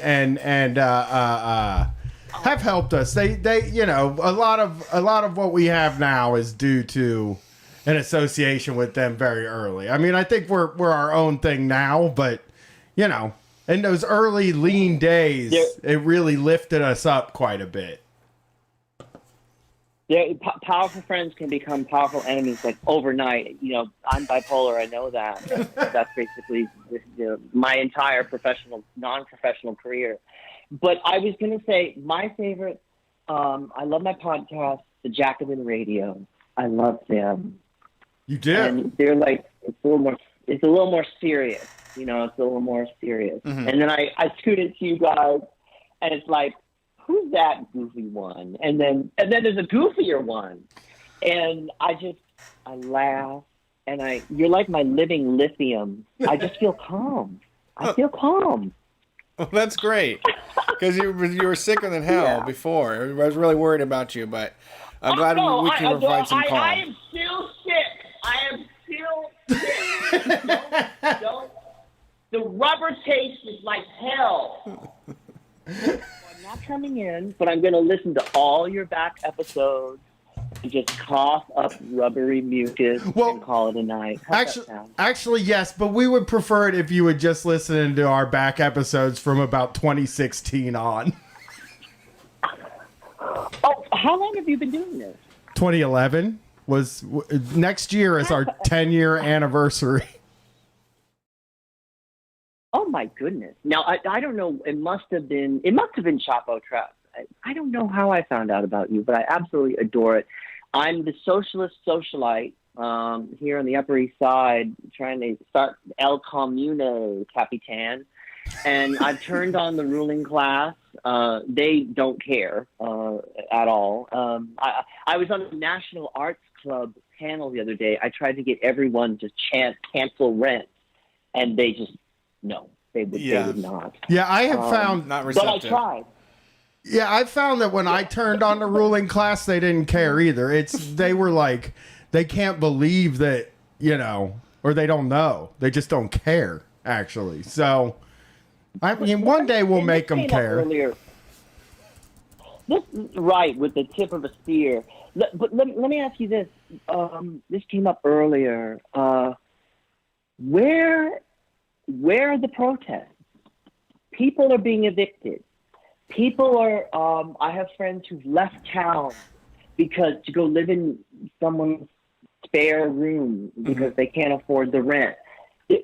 have helped us. They a lot of what we have now is due to an association with them very early. I mean, I think we're our own thing now, but in those early lean days, it really lifted us up quite a bit. Yeah, powerful friends can become powerful enemies like overnight. I'm bipolar. I know that. That's basically my entire non-professional career. But I was going to say my favorite. I love my podcast, The Jacobin Radio. I love them. You do. And they're like it's a little more serious. It's a little more serious. Mm-hmm. And then I tune into you guys, and it's like, who's that goofy one? And then there's a goofier one, and I laugh, and you're like my living lithium. I just feel calm. I feel calm. Well, that's great, because you were sicker than hell before. I was really worried about you, but I'm glad we can provide some calm. I am still sick. The rubber taste is like hell. I'm not coming in, but I'm going to listen to all your back episodes and just cough up rubbery mucus and call it a night. Actually, yes, but we would prefer it if you would just listen to our back episodes from about 2016 on. Oh, how long have you been doing this? 2011 was next year is our 10-year anniversary. Oh my goodness! Now I don't know. It must have been Chapo Trap. I don't know how I found out about you, but I absolutely adore it. I'm the socialist socialite here on the Upper East Side, trying to start El Comune, Capitan, and I've turned on the ruling class. They don't care at all. I was on the National Arts Club panel the other day. I tried to get everyone to chant cancel rent, and they just no, they would not. Yeah, I have found not receptive. But I tried. Yeah, I found that when I turned on the ruling class, they didn't care either. They were like, they can't believe that, or they don't know. They just don't care, actually. So, I mean, one day we'll make them care. Right, with the tip of a spear. But let me ask you this. This came up earlier. Where are the protests? People are being evicted. People are, I have friends who've left town to go live in someone's spare room because they can't afford the rent. The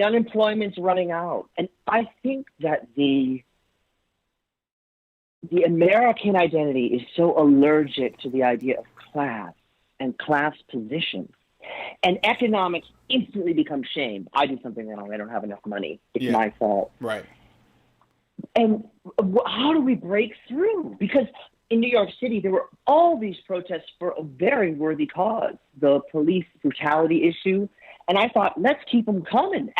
unemployment's running out. And I think that the American identity is so allergic to the idea of class and class position And economics instantly becomes shame. I did something wrong. I don't have enough money. It's my fault. Right. And how do we break through? Because in New York City, there were all these protests for a very worthy cause, the police brutality issue. And I thought, let's keep them coming.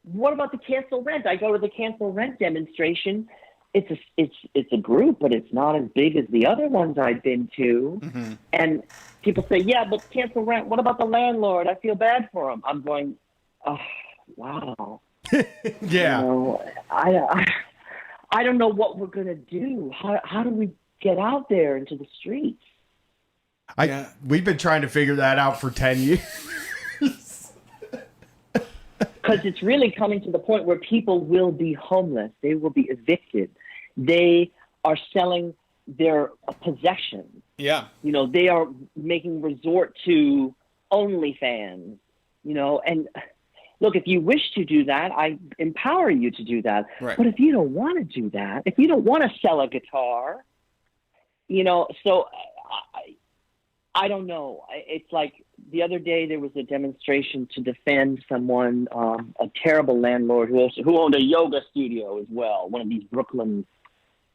What about the cancel rent? I go to the cancel rent demonstration. It's a group, but it's not as big as the other ones I've been to. Mm-hmm. And people say, yeah, but cancel rent. What about the landlord? I feel bad for him. I'm going, oh, wow. Yeah. You know, I don't know what we're going to do. How do we get out there into the streets? We've been trying to figure that out for 10 years. Because it's really coming to the point where people will be homeless. They will be evicted. They are selling their possessions. Yeah. You know, they are making resort to OnlyFans, you know, and look, if you wish to do that, I empower you to do that. Right. But if you don't want to do that, if you don't want to sell a guitar, you know, so I don't know. It's like the other day there was a demonstration to defend someone, a terrible landlord who owned a yoga studio as well, one of these Brooklyn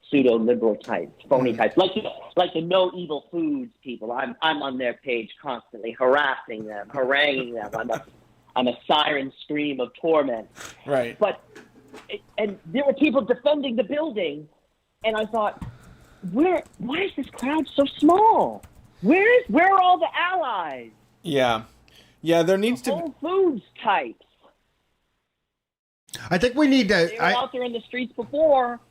pseudo-liberal types, phony types, like the No Evil Foods people. I'm on their page constantly, harassing them, haranguing them. I'm a siren scream of torment. Right. And there were people defending the building, and I thought, why is this crowd so small? Where are all the allies? Yeah. Yeah, there needs to be Whole Foods types. I think we need to. They were out there in the streets before.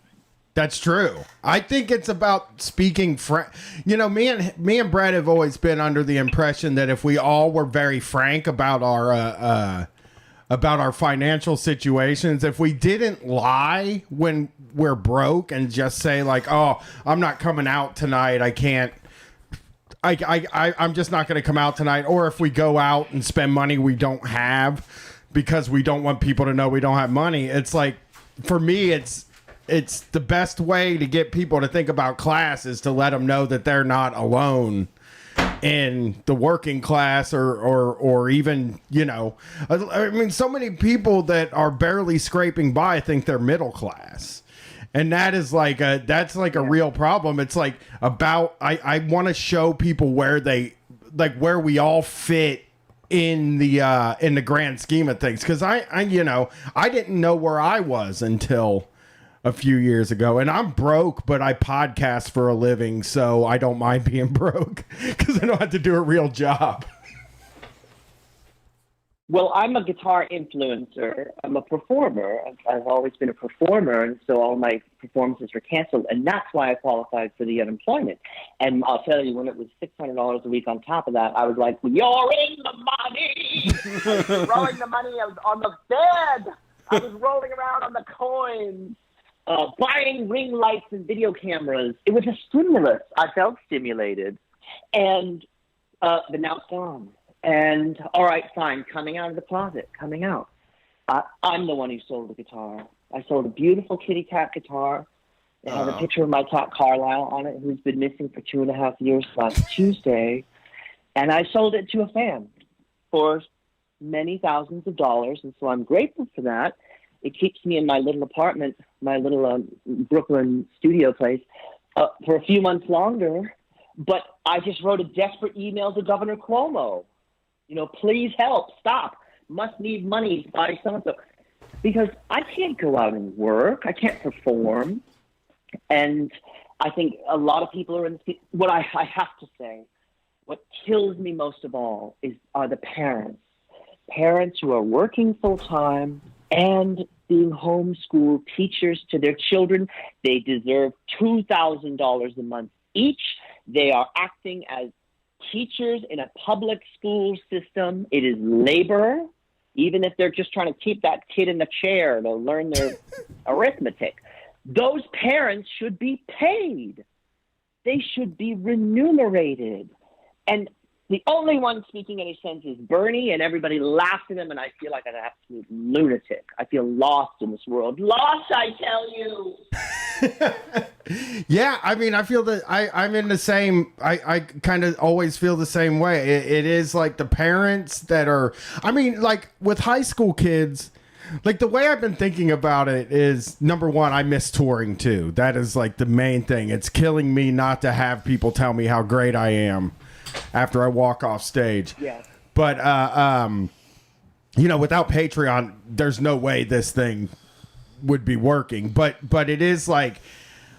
That's true. I think it's about speaking You know, me and Brett have always been under the impression that if we all were very frank about our financial situations, if we didn't lie when we're broke and just say like, "Oh, I'm not coming out tonight. I can't. I'm just not going to come out tonight," or if we go out and spend money we don't have because we don't want people to know we don't have money. It's like, for me, it's the best way to get people to think about class is to let them know that they're not alone in the working class or even, you know, I mean, so many people that are barely scraping by think they're middle class. And that is like a real problem. It's like I want to show people where we all fit in the grand scheme of things. Cause I didn't know where I was until a few years ago, and I'm broke, but I podcast for a living. So I don't mind being broke cause I don't have to do a real job. Well, I'm a guitar influencer. I'm a performer. I've always been a performer, and so all my performances were canceled, and that's why I qualified for the unemployment. And I'll tell you, when it was $600 a week on top of that, I was like, "You're in the money!" I was throwing the money. I was on the bed. I was rolling around on the coins, buying ring lights and video cameras. It was a stimulus. I felt stimulated, and but now it's gone. And all right, fine, coming out of the closet, coming out. I'm the one who sold the guitar. I sold a beautiful kitty cat guitar. It had a picture of my cat Carlisle on it, who's been missing for 2.5 years last Tuesday. And I sold it to a fan for many thousands of dollars. And so I'm grateful for that. It keeps me in my little apartment, my little Brooklyn studio place, for a few months longer. But I just wrote a desperate email to Governor Cuomo. You know, please help, stop, must need money by so-and-so. Because I can't go out and work. I can't perform. And I think a lot of people are in this. What I have to say, what kills me most of all are the parents. Parents who are working full-time and being homeschool teachers to their children. They deserve $2,000 a month each. They are acting as teachers in a public school system. It is labor, even if they're just trying to keep that kid in the chair to learn their arithmetic. Those parents should be paid. They should be remunerated. And The only one speaking any sense is Bernie, and everybody laughs at him, and I feel like an absolute lunatic. I feel lost in this world. Lost, I tell you. Yeah, I mean, I feel that I'm in the same. I kind of always feel the same way. It is like the parents that are. I mean, like with high school kids. Like the way I've been thinking about it is, number one, I miss touring too. That is like the main thing. It's killing me not to have people tell me how great I am after I walk off stage. Yeah. But without Patreon, there's no way this thing would be working. But it is like,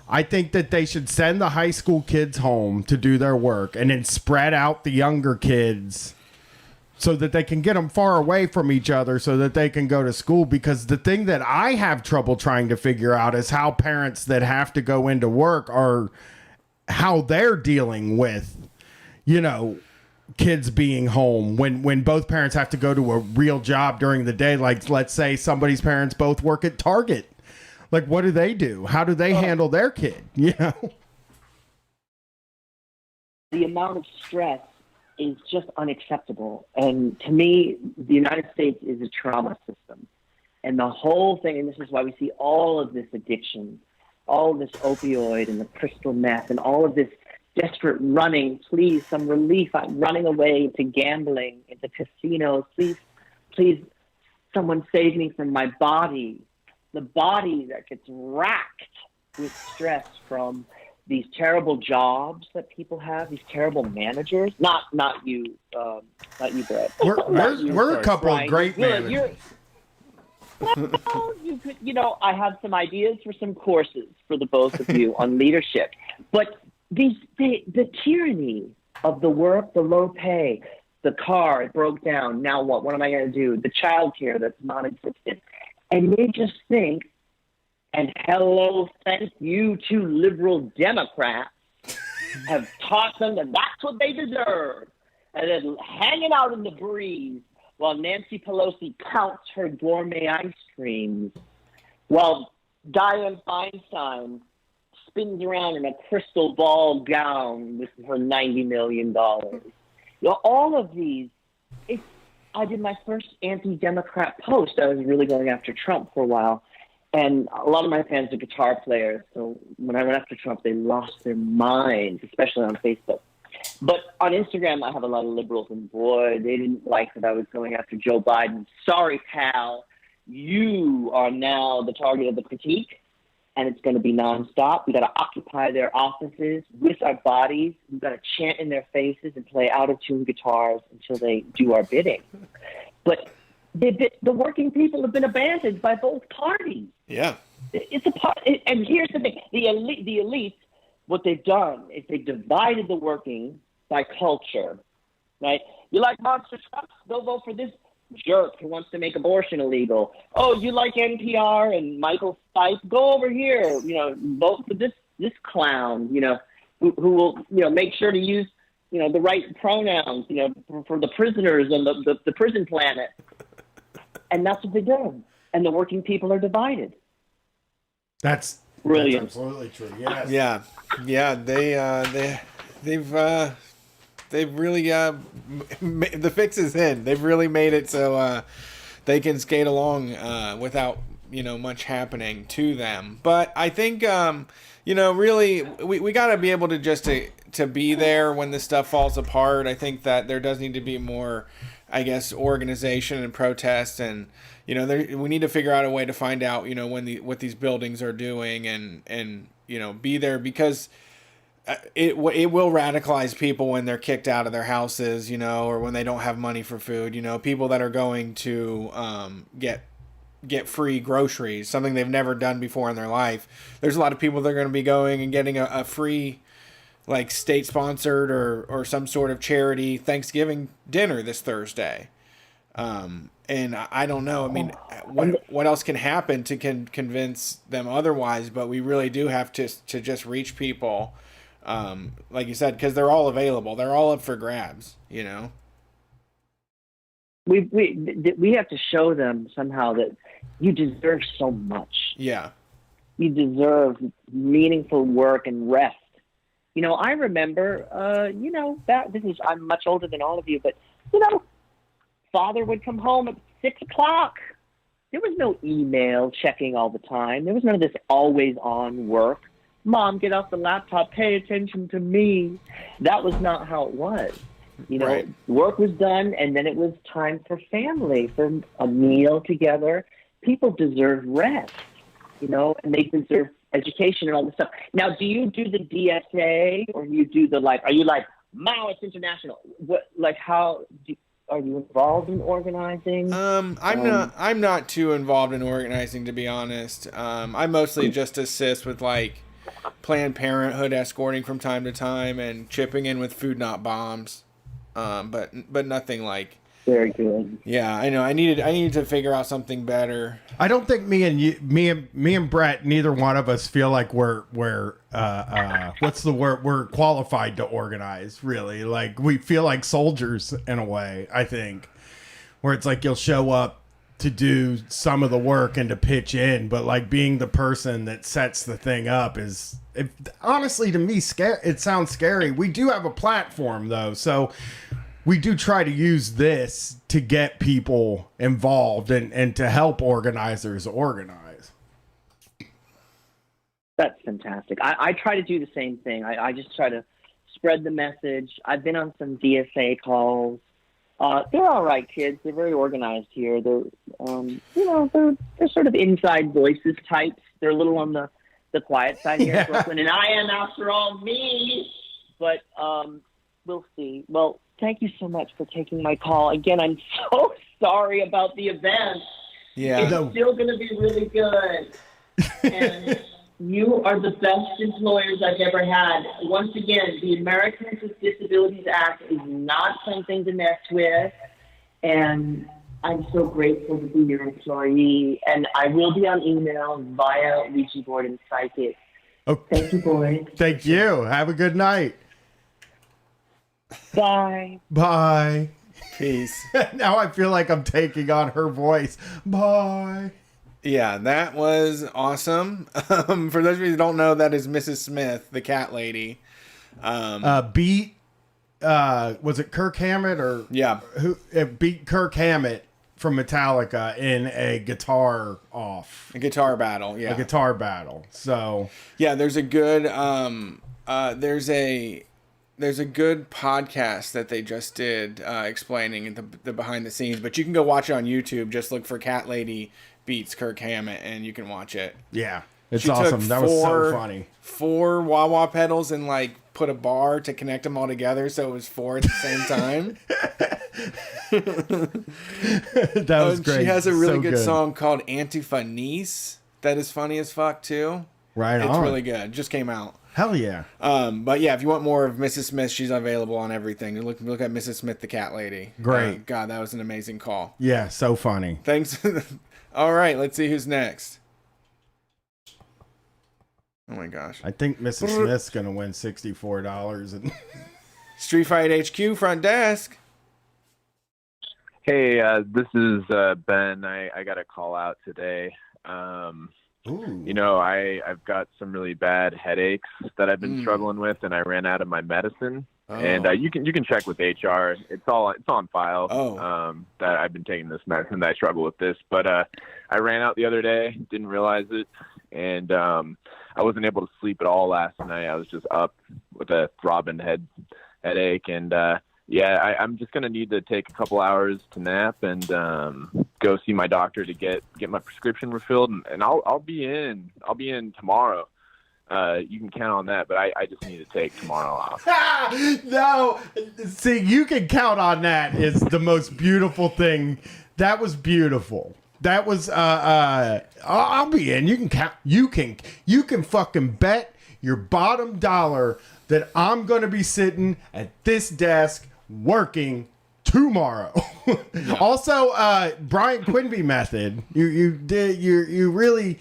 I think that they should send the high school kids home to do their work and then spread out the younger kids so that they can get them far away from each other so that they can go to school. Because the thing that I have trouble trying to figure out is how parents that have to go into work are, how they're dealing with, kids being home when both parents have to go to a real job during the day. Like, let's say somebody's parents both work at Target. Like, what do they do? How do they handle their kid? The amount of stress is just unacceptable. And to me, the United States is a trauma system. And the whole thing, and this is why we see all of this addiction, all of this opioid and the crystal meth and all of this desperate running, please, some relief. I'm running away to gambling, into casinos. Please, someone save me from my body. The body that gets racked with stress from these terrible jobs that people have, these terrible managers. Not you, Brett. We're a couple of great managers. Well, I have some ideas for some courses for the both of you on leadership. But the tyranny of the work, the low pay, the car, it broke down. Now what? What am I going to do? The child care that's non-existent. And they just think, and hello, thank you to liberal Democrats, have taught them that that's what they deserve. And then hanging out in the breeze while Nancy Pelosi counts her gourmet ice creams, while Dianne Feinstein spins around in a crystal ball gown with her $90 million. All of these, I did my first anti-Democrat post. I was really going after Trump for a while. And a lot of my fans are guitar players. So when I went after Trump, they lost their minds, especially on Facebook. But on Instagram, I have a lot of liberals, and boy, they didn't like that I was going after Joe Biden. Sorry, pal. You are now the target of the critique, and it's going to be nonstop. We got to occupy their offices with our bodies. We've got to chant in their faces and play out-of-tune guitars until they do our bidding. But the working people have been abandoned by both parties. Yeah. It's a part, and here's the thing: the elite, what they've done is they divided the working by culture. Right? You like monster trucks? Go vote for this jerk who wants to make abortion illegal. Oh, you like NPR and Michael Stipe? Go over here. Vote for this clown. Who will make sure to use the right pronouns. For the prisoners on the prison planet. And that's what they do. And the working people are divided. That's brilliant. That's absolutely true. Yes. Yeah. They've really the fix is in. They've really made it so they can skate along without much happening to them. But I think really we got to be able to just to be there when this stuff falls apart. I think that there does need to be more, I guess, organization and protest, and we need to figure out a way to find out what these buildings are doing and be there, because it will radicalize people when they're kicked out of their houses, or when they don't have money for food. People that are going to get free groceries, something they've never done before in their life. There's a lot of people that are going to be going and getting a free, like, state-sponsored or some sort of charity Thanksgiving dinner this Thursday. And I don't know. I mean, what else can happen to convince them otherwise? But we really do have to just reach people, like you said, because they're all available. They're all up for grabs, We have to show them somehow that you deserve so much. Yeah. You deserve meaningful work and rest. I remember, I'm much older than all of you, but, father would come home at 6 o'clock. There was no email checking all the time. There was none of this always on work. Mom, get off the laptop, pay attention to me. That was not how it was. Right. Work was done, and then it was time for family, for a meal together. People deserve rest, and they deserve education and all this stuff. Now, do you do the DSA, or you do are you like, Maoist International? Are you involved in organizing? I'm not too involved in organizing, to be honest. I mostly just assist with Planned Parenthood escorting from time to time and chipping in with Food Not Bombs. But nothing very good. Yeah, I know. I needed to figure out something better. I don't think me and Brett, neither one of us feel like we're what's the word? We're qualified to organize, really. We feel like soldiers in a way, I think, where it's you'll show up to do some of the work and to pitch in, but being the person that sets the thing up honestly, to me, it sounds scary. We do have a platform though, so we do try to use this to get people involved and to help organizers organize. That's fantastic. I try to do the same thing. I just try to spread the message. I've been on some DSA calls. They're all right kids. They're very organized here. They're, they're sort of inside voices types. They're a little on the quiet side here in Brooklyn, and I am, after all, me. But we'll see. Well, thank you so much for taking my call. Again, I'm so sorry about the event. Yeah. It's still going to be really good. And you are the best employers I've ever had. Once again, the Americans with Disabilities Act is not something to mess with. And I'm so grateful to be your employee. And I will be on email via Ouija board and Psychic. Okay. Thank you, boys. Thank you. Have a good night. Bye. Bye. Peace. Now I feel like I'm taking on her voice. Bye. Yeah, that was awesome. For those of you who don't know, that is Mrs. Smith, the cat lady. Beat, was it Kirk Hammett or who beat Kirk Hammett from Metallica in a guitar battle. Yeah, a guitar battle. So yeah, there's a good there's a good podcast that they just did explaining the behind the scenes. But you can go watch it on YouTube. Just look for Cat Lady beats Kirk Hammett, and you can watch it. Yeah, it's awesome. That was so funny. 4 wah-wah pedals and put a bar to connect them all together, so it was 4 at the same time. That was great. She has a really good song called Antifa Niece that is funny as fuck too. Right on. It's really good. Just came out. Hell yeah. But yeah, if you want more of Mrs. Smith, she's available on everything. Look at Mrs. Smith, the cat lady. Great. God, that was an amazing call. Yeah, so funny. Thanks. All right, let's see who's next. Oh my gosh. I think Mrs. Smith's gonna win $64 and Street Fight HQ front desk. Hey, this is Ben. I got a call out today. I've got some really bad headaches that I've been struggling with, and I ran out of my medicine. Oh. And you can check with HR. It's on file. That I've been taking this medicine, that I struggle with this. But I ran out the other day, didn't realize it, and I wasn't able to sleep at all last night. I was just up with a throbbing headache, and I'm just gonna need to take a couple hours to nap and go see my doctor to get my prescription refilled, and I'll be in tomorrow. You can count on that, but I just need to take tomorrow off. No, see, you can count on that. Is the most beautiful thing. That was beautiful. That was I'll be in. You can count. You can fucking bet your bottom dollar that I'm gonna be sitting at this desk working tomorrow. Also, Brian Quinby method. You really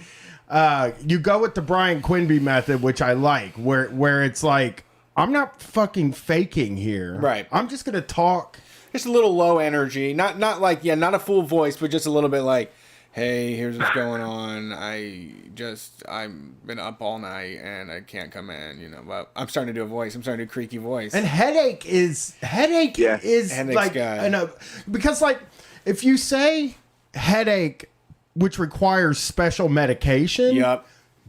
you go with the Brian Quinby method, which I like, where it's like, I'm not fucking faking here. Right. I'm just gonna talk. Just a little low energy, not a full voice, but just a little bit like, hey, here's what's going on. I've been up all night and I can't come in, you know. But I'm starting to do a voice. I'm starting to do a creaky voice. And headache is Headache's like good. because like if you say headache, which requires special medication, Yep,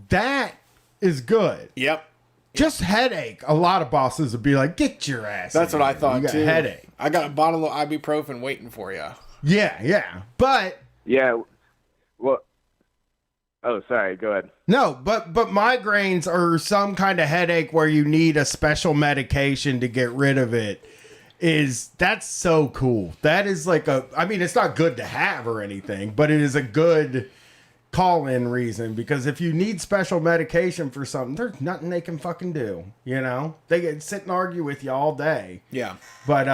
that is good. Yep. Just headache. A lot of bosses would be like, "Get your ass." That's in what I here. thought You got too. headache. I got a bottle of ibuprofen waiting for you. Yeah. But Yeah. Well. Oh, sorry. Go ahead. no, but migraines are some kind of headache where you need a special medication to get rid of it. That's so cool. That is like I mean, it's not good to have or anything, but it is a good call-in reason, because if you need special medication for something, there's nothing they can fucking do. You know, they can sit and argue with you all day. Yeah. But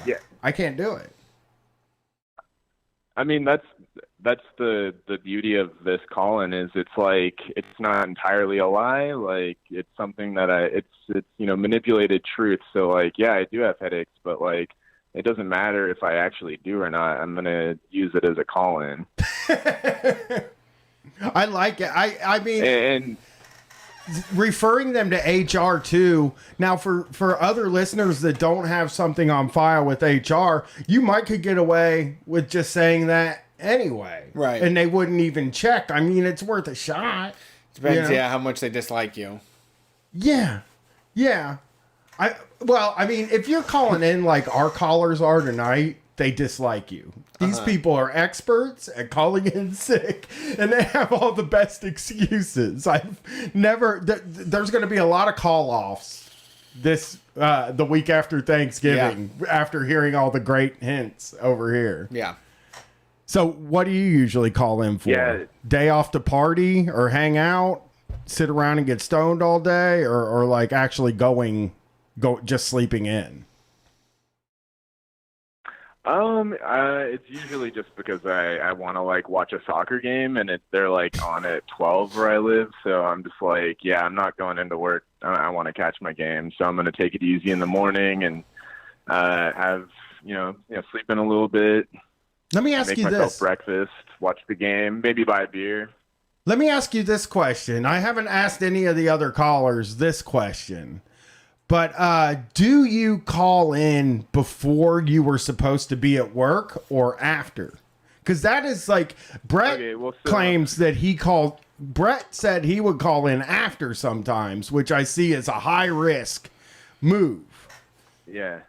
Yeah. I can't do it. I mean, that's the beauty of this call-in is it's like it's not entirely a lie. Like it's something that it's manipulated truth. So like, yeah, I do have headaches, but like it doesn't matter if I actually do or not. I'm gonna use it as a call-in. I like it. I mean, and referring them to HR too. Now, for other listeners that don't have something on file with HR, you might could get away with just saying that anyway, right? And they wouldn't even check. I mean, it's worth a shot. Depends, how much they dislike you. Yeah. I mean, if you're calling in like our callers are tonight, they dislike you. These people are experts at calling in sick, and they have all the best excuses. I've never. There's going to be a lot of call-offs this the week after Thanksgiving after hearing all the great hints over here. Yeah. So, what do you usually call in for? Yeah. Day off to party or hang out, sit around and get stoned all day, or like actually just sleeping in? It's usually just because I want to like watch a soccer game and they're like on at 12 where I live. So I'm just like, yeah, I'm not going into work. I want to catch my game. So I'm going to take it easy in the morning and, have, sleep in a little bit. Let me ask make you myself this. breakfast, watch the game, maybe buy a beer. Let me ask you this question. I haven't asked any of the other callers this question, but do you call in before you were supposed to be at work or after? Because that is like Brett claims that Brett said he would call in after sometimes, which I see as a high risk move. Yeah.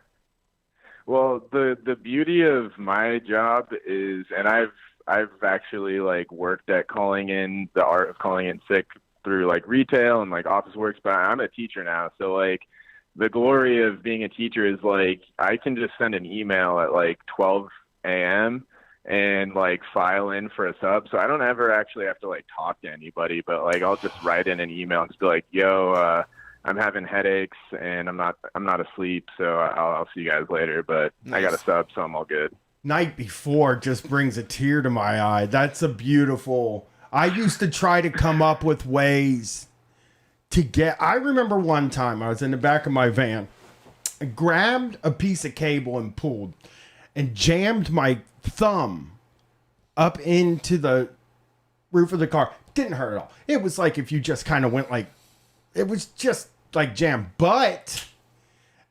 Well, the beauty of my job is, and I've actually like worked at calling in, the art of calling in sick through like retail and like office works, but I'm a teacher now. So like the glory of being a teacher is like I can just send an email at like 12 a.m. and like file in for a sub. So I don't ever actually have to like talk to anybody, but like I'll just write in an email and just be like, yo, I'm having headaches and I'm not asleep. So I'll see you guys later, but nice. I got a sub, so I'm all good. Night before just brings a tear to my eye. That's a beautiful. I used to try to come up with ways to get. I remember one time I was in the back of my van, I grabbed a piece of cable and pulled and jammed my thumb up into the roof of the car. Didn't hurt at all. It was like if you just kind of went like, it was just like jammed, but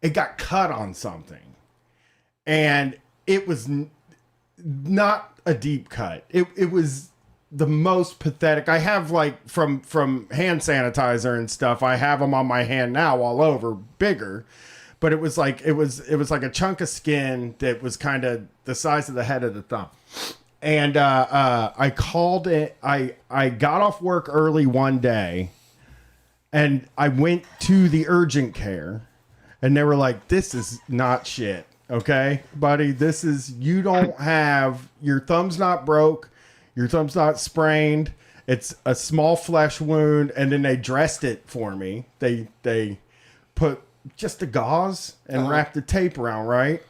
it got cut on something. And it was not a deep cut. It was the most pathetic. I have like from hand sanitizer and stuff. I have them on my hand now all over, bigger. But it was like like a chunk of skin that was kind of the size of the head of the thumb. And I called it. I got off work early one day, and I went to the urgent care, and they were like, "This is not shit. Okay, buddy, you don't have, your thumb's not broke, your thumb's not sprained, it's a small flesh wound," and then they dressed it for me. They put just the gauze and wrapped the tape around, right?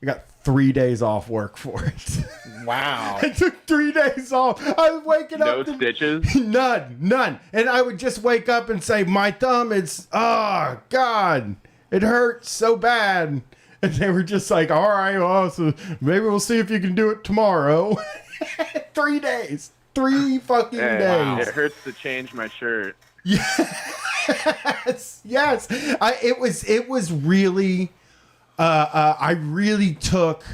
I got 3 days off work for it. Wow. I took 3 days off. I was waking up. No stitches? None. And I would just wake up and say, my thumb, oh, God, it hurts so bad. And they were just like, all right, well, so maybe we'll see if you can do it tomorrow. 3 days. 3 fucking days. It hurts to change my shirt. Yes. It was really. I really took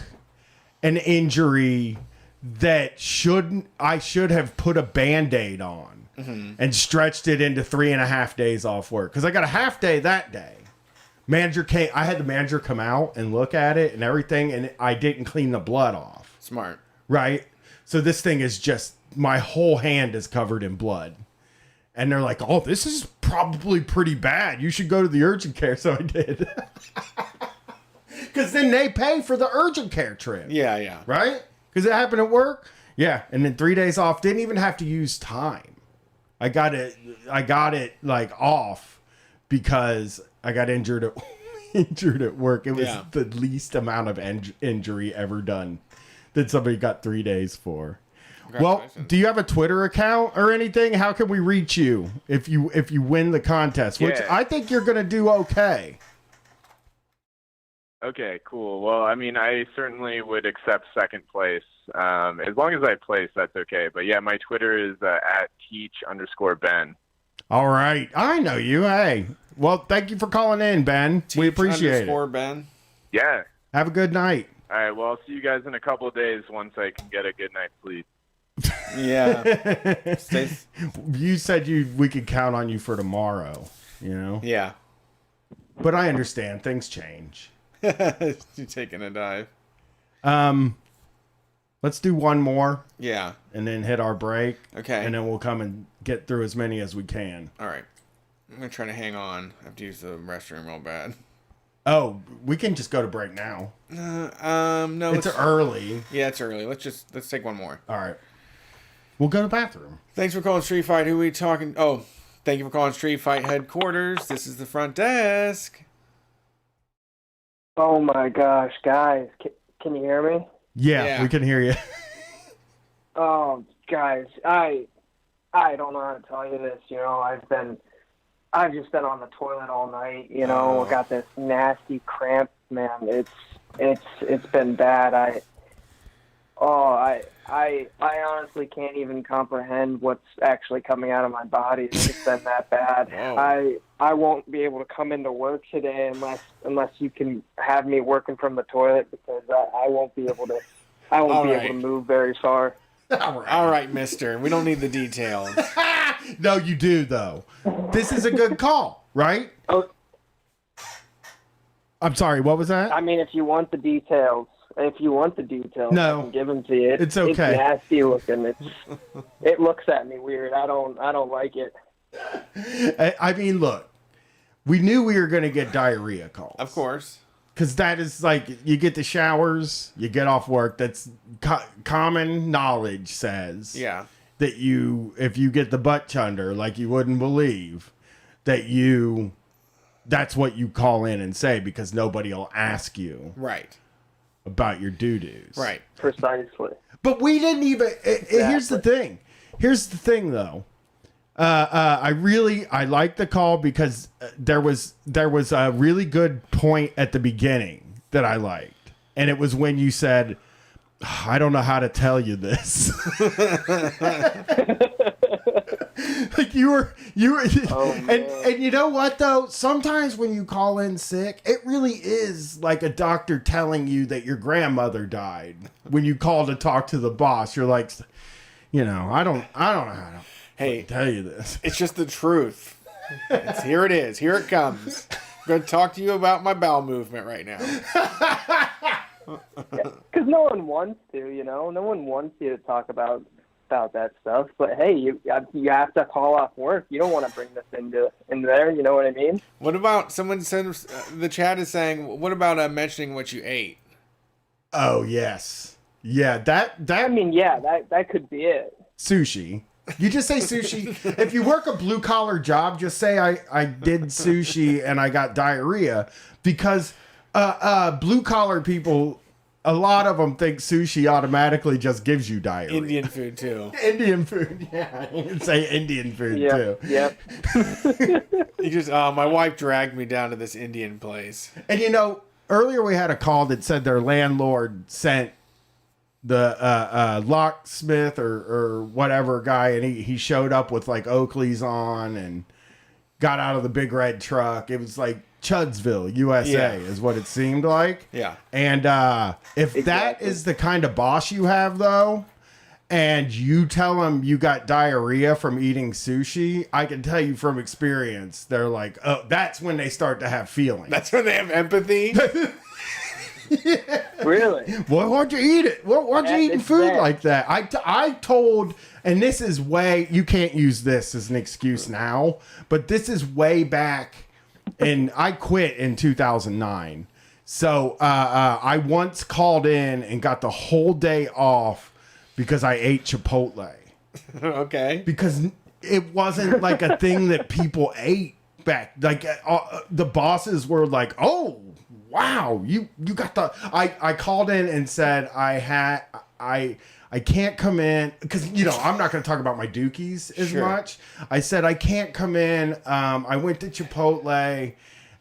an injury that I should have put a Band-Aid on and stretched it into 3.5 days off work because I got a half day that day. I had the manager come out and look at it and everything, and I didn't clean the blood off. Smart. Right? So this thing is just, my whole hand is covered in blood. And they're like, oh, this is probably pretty bad. You should go to the urgent care. So I did. Because then they pay for the urgent care trip. Yeah. Right? Because it happened at work. Yeah. And then 3 days off. Didn't even have to use time. I got it like off because I got injured at work. It was the least amount of injury ever done that somebody got 3 days for. Well, do you have a Twitter account or anything? How can we reach you if you win the contest? Which I think you're going to do okay. Okay, cool. Well, I mean, I certainly would accept second place. As long as I place, that's okay. But yeah, my Twitter is at @teach_Ben. All right. I know you. Hey. Well, thank you for calling in, Ben. We appreciate it. Ben. Yeah. Have a good night. All right. Well, I'll see you guys in a couple of days once I can get a good night's sleep. Yeah. You said we could count on you for tomorrow, you know? Yeah. But I understand. Things change. You're taking a dive. Let's do one more. Yeah. And then hit our break. Okay. And then we'll come and get through as many as we can. All right. I'm going to try to hang on. I have to use the restroom real bad. Oh, we can just go to break now. No. It's early. Yeah, it's early. Let's take one more. All right. We'll go to the bathroom. Thanks for calling Street Fight. Who are we talking? Oh, thank you for calling Street Fight headquarters. This is the front desk. Oh my gosh, guys. Can you hear me? Yeah, we can hear you. Oh, guys, I don't know how to tell you this. You know, I've just been on the toilet all night. You know, got this nasty cramp, man. It's been bad. I honestly can't even comprehend what's actually coming out of my body. It's just been that bad. I won't be able to come into work today unless you can have me working from the toilet because I won't be able to. I won't be able to move very far. All right, mister. We don't need the details. No, you do, though. This is a good call, right? Oh. I'm sorry, what was that? I mean, if you want the details, no. I can give them to you. It's okay. It's nasty looking. It looks at me weird. I don't like it. I mean, look, we knew we were going to get diarrhea calls. Of course. Because that is like, you get the showers, you get off work. That's common knowledge says that if you get the butt chunder, like you wouldn't believe, that's what you call in and say because nobody will ask you. Right. About your doo-doos. Right. Precisely. But we didn't even... Here's the thing. Here's the thing, though. I like the call because there was a really good point at the beginning that I liked. And it was when you said, I don't know how to tell you this. Like you were and you know what though? Sometimes when you call in sick, it really is like a doctor telling you that your grandmother died. When you call to talk to the boss, you're like, you know, I don't know how to tell you this. It's just the truth. Here it is. Here it comes. I'm going to talk to you about my bowel movement right now. Because no one wants to, you know. No one wants you to talk about that stuff. But hey, you have to call off work. You don't want to bring this into there. You know what I mean? What about someone said the chat is saying? What about mentioning what you ate? Oh yes, yeah. That I mean, yeah. That could be it. Sushi. You just say sushi. If you work a blue collar job, just say I did sushi and I got diarrhea because blue collar people. A lot of them think sushi automatically just gives you diarrhea. Indian food, too. Indian food, yeah. You can say Indian food, too. Yep. You just, my wife dragged me down to this Indian place. And, you know, earlier we had a call that said their landlord sent locksmith or whatever guy, and he showed up with like Oakley's on and got out of the big red truck. It was like Chudsville, USA, is what it seemed like. Yeah. And if that is the kind of boss you have, though, and you tell them you got diarrhea from eating sushi, I can tell you from experience, they're like, oh, that's when they start to have feelings. That's when they have empathy. Really? Well, why'd you eat it? Why'd you eating food like that? I told, and this is way, you can't use this as an excuse now, but this is way back, and I quit in 2009. So I once called in and got the whole day off because I ate Chipotle. Okay. Because it wasn't like a thing that people ate back. Like the bosses were like, oh, wow, you got the... I called in and said I can't come in because, I'm not going to talk about my dookies as much. I said I can't come in. I went to Chipotle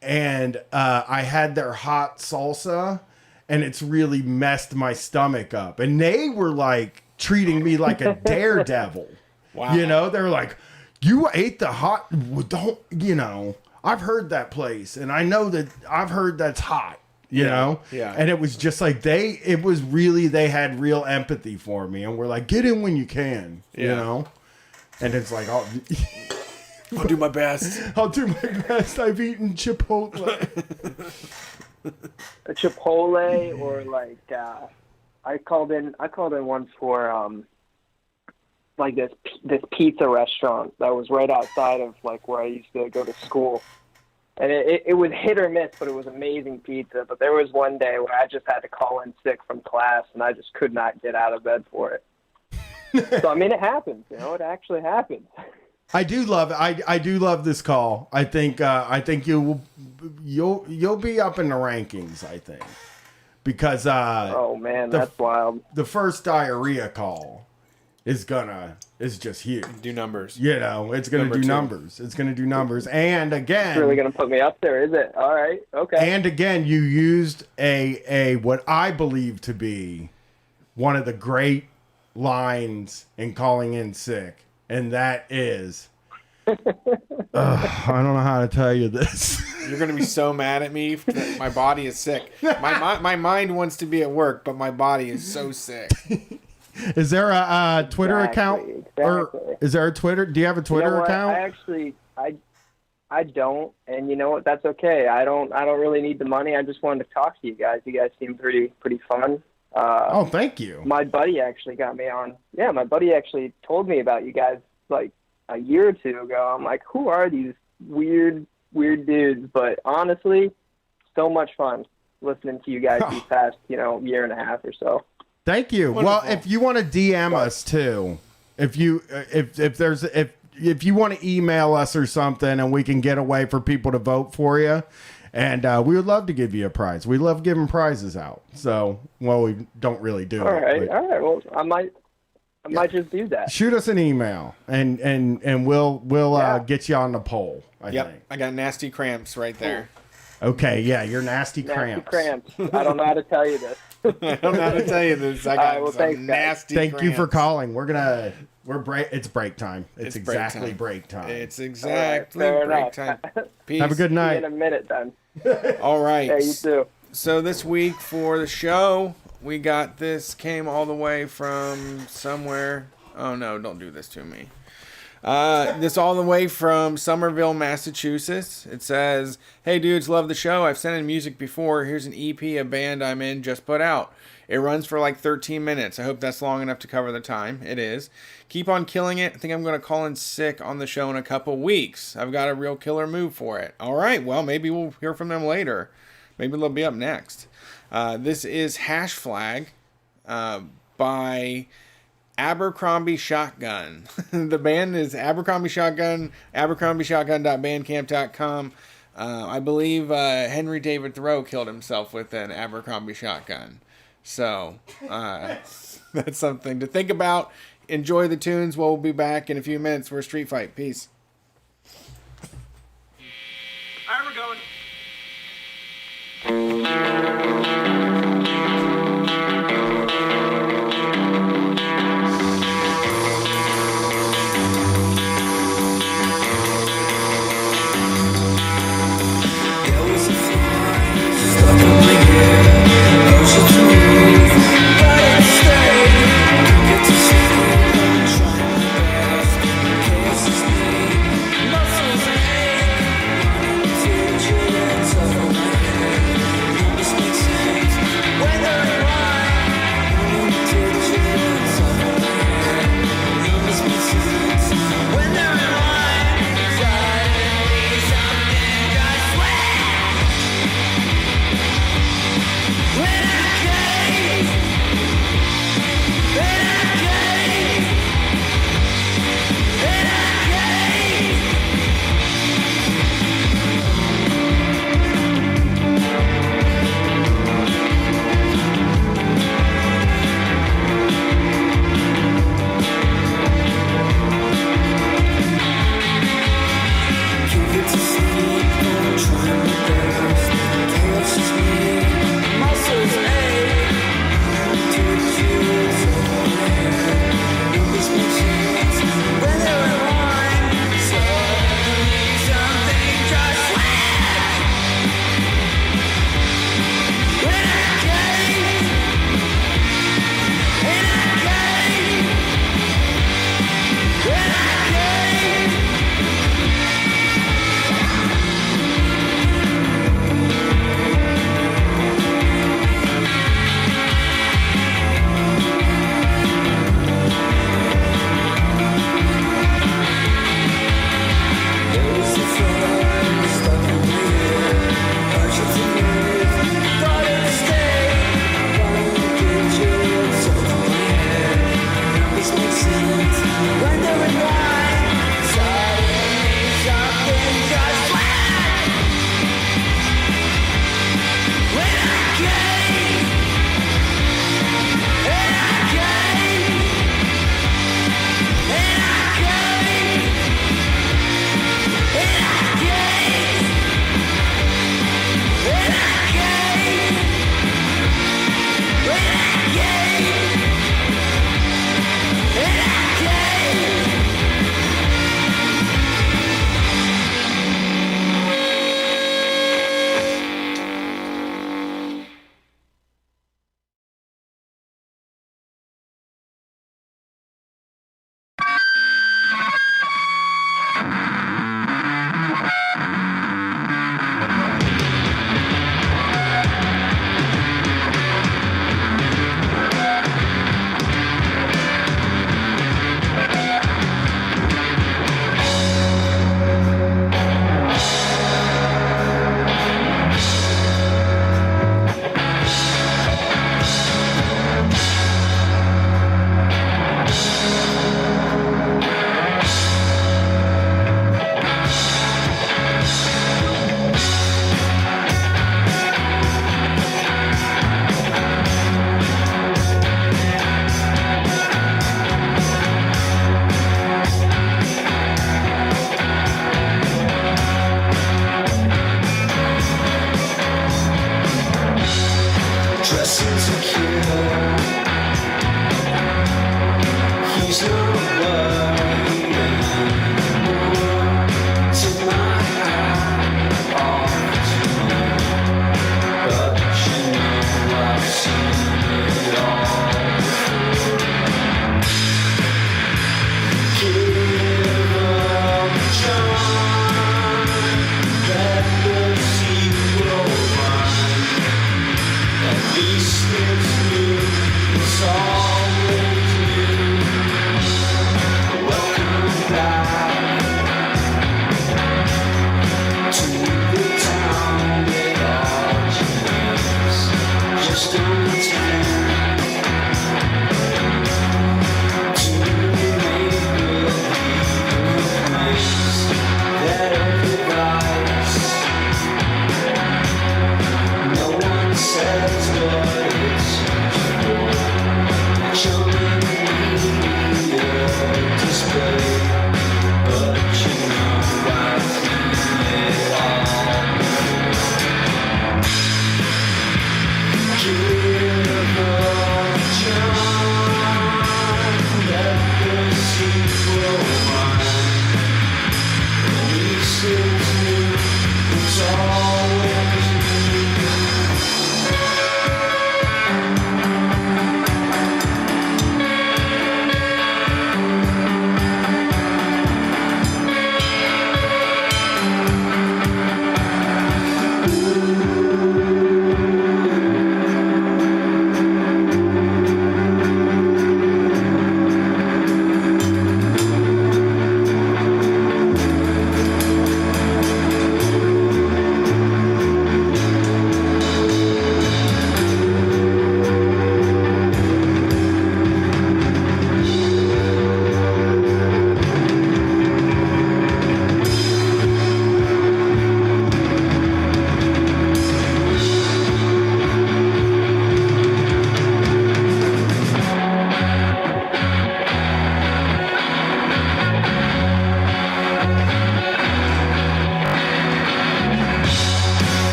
and I had their hot salsa and it's really messed my stomach up. And they were like treating me like a daredevil. Wow. They're like, you ate the hot... I've heard that place, and I know that I've heard that's hot, you know? Yeah. And it was just like they had real empathy for me, and we're like, get in when you can, you know? And it's like, I'll do my best. I'll do my best. I've eaten Chipotle. A Chipotle or like, I called in once for, like this pizza restaurant that was right outside of like where I used to go to school, and it was hit or miss, but it was amazing pizza. But there was one day where I just had to call in sick from class, and I just could not get out of bed for it. So I mean, it happens, it actually happens. I do love it. I do love this call. I think you'll be up in the rankings. I think because oh man, that's wild. The first diarrhea call is just huge. Do numbers. It's gonna do numbers. It's gonna do numbers. And again, it's really gonna put me up there, is it? All right, okay. And again, you used a what I believe to be one of the great lines in calling in sick, and that is, I don't know how to tell you this. You're gonna be so mad at me. My body is sick. My mind wants to be at work, but my body is so sick. Is there a Twitter account? Or is there a Twitter? Do you have a Twitter account? I don't, and you know what? That's okay. I don't really need the money. I just wanted to talk to you guys. You guys seem pretty fun. Oh, thank you. My buddy actually got me on. Yeah, my buddy actually told me about you guys like a year or two ago. I'm like, who are these weird dudes? But honestly, so much fun listening to you guys these past year and a half or so. Thank you. Wonderful. Well, if you want to DM us too, if you want to email us or something, and we can get a way for people to vote for you, and we would love to give you a prize. We love giving prizes out. So, well, we don't really do all it. Right. Well, I might just do that. Shoot us an email, and we'll get you on the poll. I think. I got nasty cramps right there. Okay, yeah, you're nasty cramps. I don't know how to tell you this. I don't know how to tell you this. I got some nasty Thank cramps. you for calling. It's break time. It's exactly break time. It's exactly Fair break enough. time. Peace. Have a good night. See you in a minute then. All right. Yeah, you too. So this week for the show, we got this came all the way from somewhere. Oh no, don't do this to me. This all the way from Somerville, Massachusetts. It says, "Hey dudes, love the show. I've sent in music before. Here's an EP a band I'm in just put out. It runs for like 13 minutes. I hope that's long enough to cover the time. It is. Keep on killing it. I think I'm going to call in sick on the show in a couple weeks. I've got a real killer move for it." All right, well, maybe we'll hear from them later. Maybe they'll be up next. This is Hash Flag by Abercrombie Shotgun. The band is Abercrombie Shotgun, abercrombie.bandcamp.com. I believe Henry David Thoreau killed himself with an Abercrombie shotgun. So that's something to think about. Enjoy the tunes. We'll be back in a few minutes for a street fight. Peace. All right, we're going.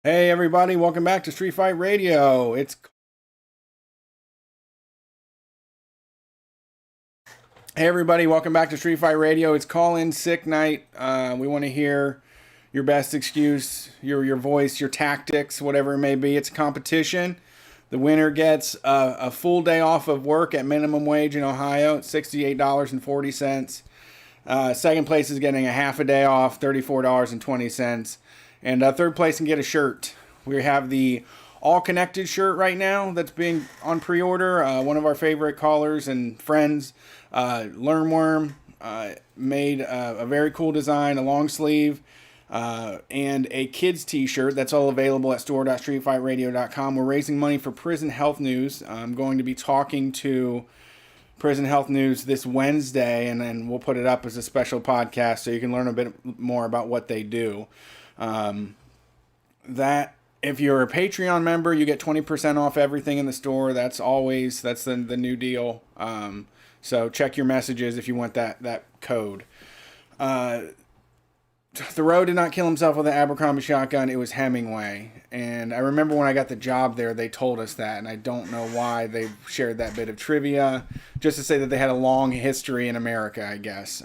Hey everybody, welcome back to Street Fight Radio. Hey everybody, welcome back to Street Fight Radio. It's call-in sick night. We want to hear your best excuse, your voice, your tactics, whatever it may be. It's a competition. The winner gets a full day off of work at minimum wage in Ohio, at $68.40. Second place is getting a half a day off, $34.20. And third place can get a shirt. We have the All Connected shirt right now that's being on pre-order. One of our favorite callers and friends, Learnworm, made a very cool design, a long sleeve, and a kids t-shirt that's all available at store.streetfightradio.com. We're raising money for Prison Health News. I'm going to be talking to Prison Health News this Wednesday, and then we'll put it up as a special podcast so you can learn a bit more about what they do. That if you're a Patreon member, you get 20% off everything in the store. That's the new deal. So check your messages if you want that code. Thoreau did not kill himself with an Abercrombie shotgun. It was Hemingway. And I remember when I got the job there, they told us that. And I don't know why they shared that bit of trivia. Just to say that they had a long history in America, I guess.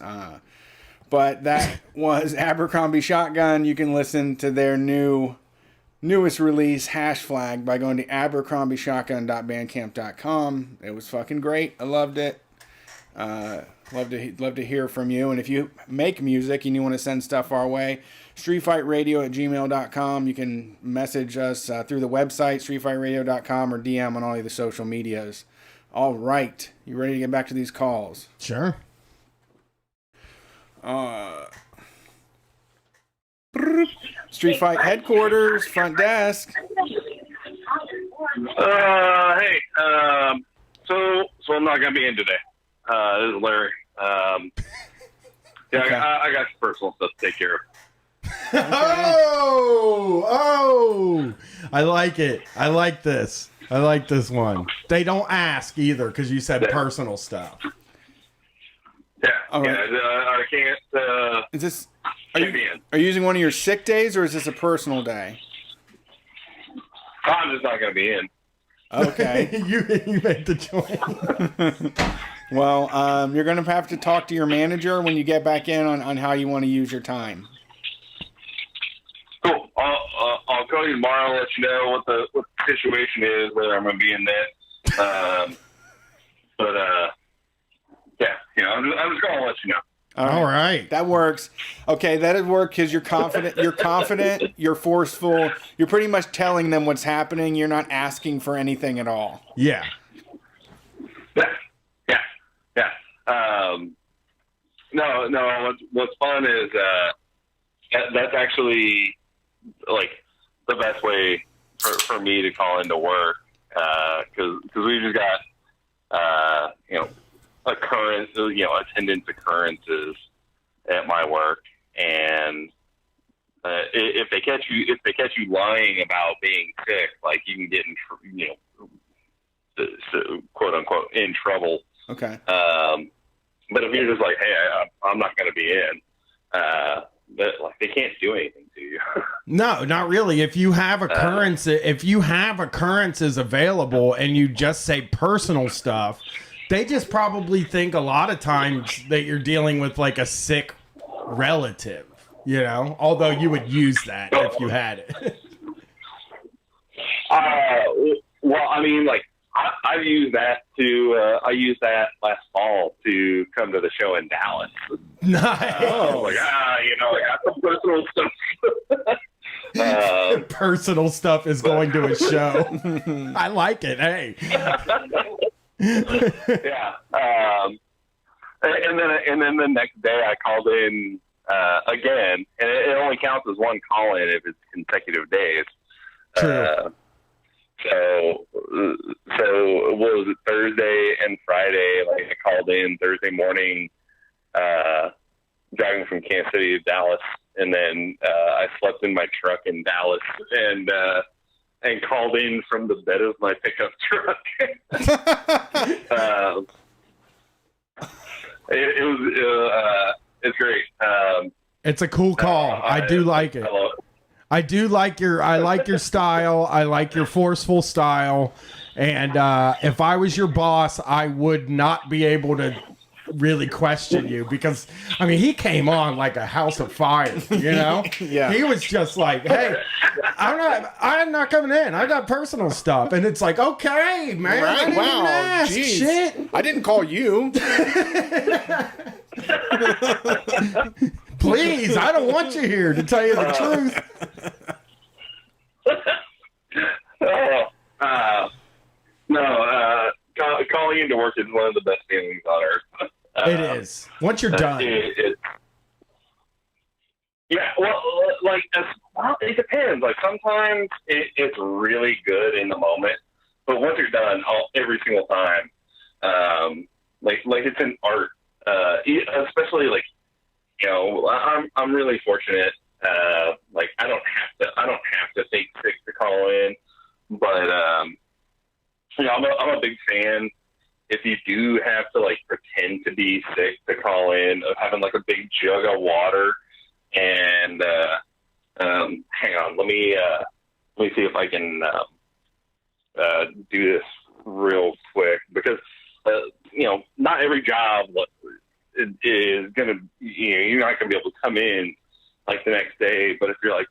But that was Abercrombie Shotgun. You can listen to their newest release, Hash Flag, by going to abercrombie.bandcamp.com. It was fucking great. I loved it. Love to hear from you. And if you make music and you want to send stuff our way, streetfightradio@gmail.com. You can message us through the website, streetfightradio.com, or DM on all of the social medias. All right. You ready to get back to these calls? Sure. Street Fight headquarters, front desk. Hey, so I'm not gonna be in today. This is Larry. Yeah, okay. I got some personal stuff to take care of. Oh, I like it. I like this. I like this one. They don't ask either because you said personal stuff. Yeah, All right. I can't. Is this? Are you using one of your sick days, or is this a personal day? I'm just not going to be in. Okay. you made the choice. Well, you're going to have to talk to your manager when you get back in on how you want to use your time. Cool. I'll call you tomorrow and let you know what the situation is, whether I'm going to be in that. Yeah, I'm just going to let you know. All right. That works. Okay, that'd work because you're confident. You're forceful. You're pretty much telling them what's happening. You're not asking for anything at all. Yeah. Yeah. No. What's fun is that's actually like the best way for me to call into work because we just got attendance occurrences at my work, and if they catch you lying about being sick, like you can get in quote unquote in trouble. Okay. But if you're just like, hey, I'm not going to be in, they can't do anything to you. No, not really. If you have occurrences available and you just say personal stuff, they just probably think a lot of times that you're dealing with like a sick relative, although you would use that if you had it. Well, I mean, like, I've used that I used that last fall to come to the show in Dallas. Nice. I got some personal stuff. Personal stuff is going to a show. I like it. Hey. Yeah. And then the next day I called in again, and it only counts as one call in if it's consecutive days. True. So what was it, Thursday and Friday? Like I called in Thursday morning, driving from Kansas City to Dallas, and then I slept in my truck in Dallas and called in from the bed of my pickup truck. It's great. It's a cool call. I do like it. I like your style. I like your forceful style. And if I was your boss, I would not be able to really question you because, I mean, he came on like a house of fire, Yeah. He was just like, hey, I'm not coming in. I got personal stuff. And it's like, okay, man. Right, I didn't even ask. Geez. Shit. I didn't call you. Please, I don't want you here to tell you the truth. Calling into work is one of the best feelings on earth. It is. Once you're done. Yeah, well, it depends. Like, sometimes it's really good in the moment, but once you're done, every single time, like it's an art. Especially, like, I'm really fortunate. Like, I don't have to fake sick to call in, but I'm a big fan. If you do have to like pretend to be sick to call in, of having like a big jug of water And hang on, let me see if I can do this real quick, because not every job is gonna, you're not gonna be able to come in like the next day. But if you're like,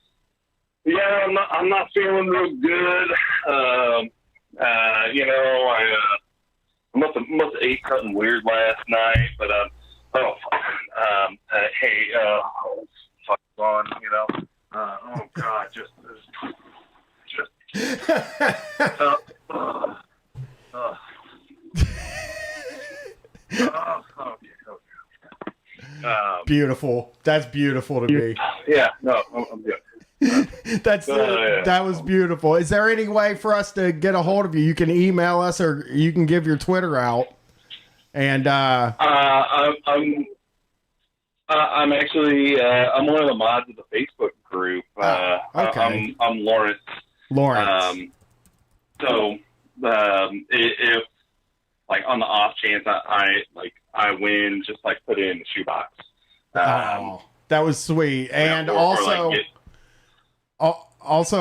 yeah, I'm not feeling real good. I must have ate something weird last night, but hey, fuck on, oh God, just. Beautiful. That's beautiful to me. Yeah, no, I'm good. That was beautiful. Is there any way for us to get a hold of you? You can email us, or you can give your Twitter out. And I'm actually I'm one of the mods of the Facebook group. Okay. I'm Lawrence. Lawrence. If like on the off chance I win, just like put it in the shoebox. That was sweet. And also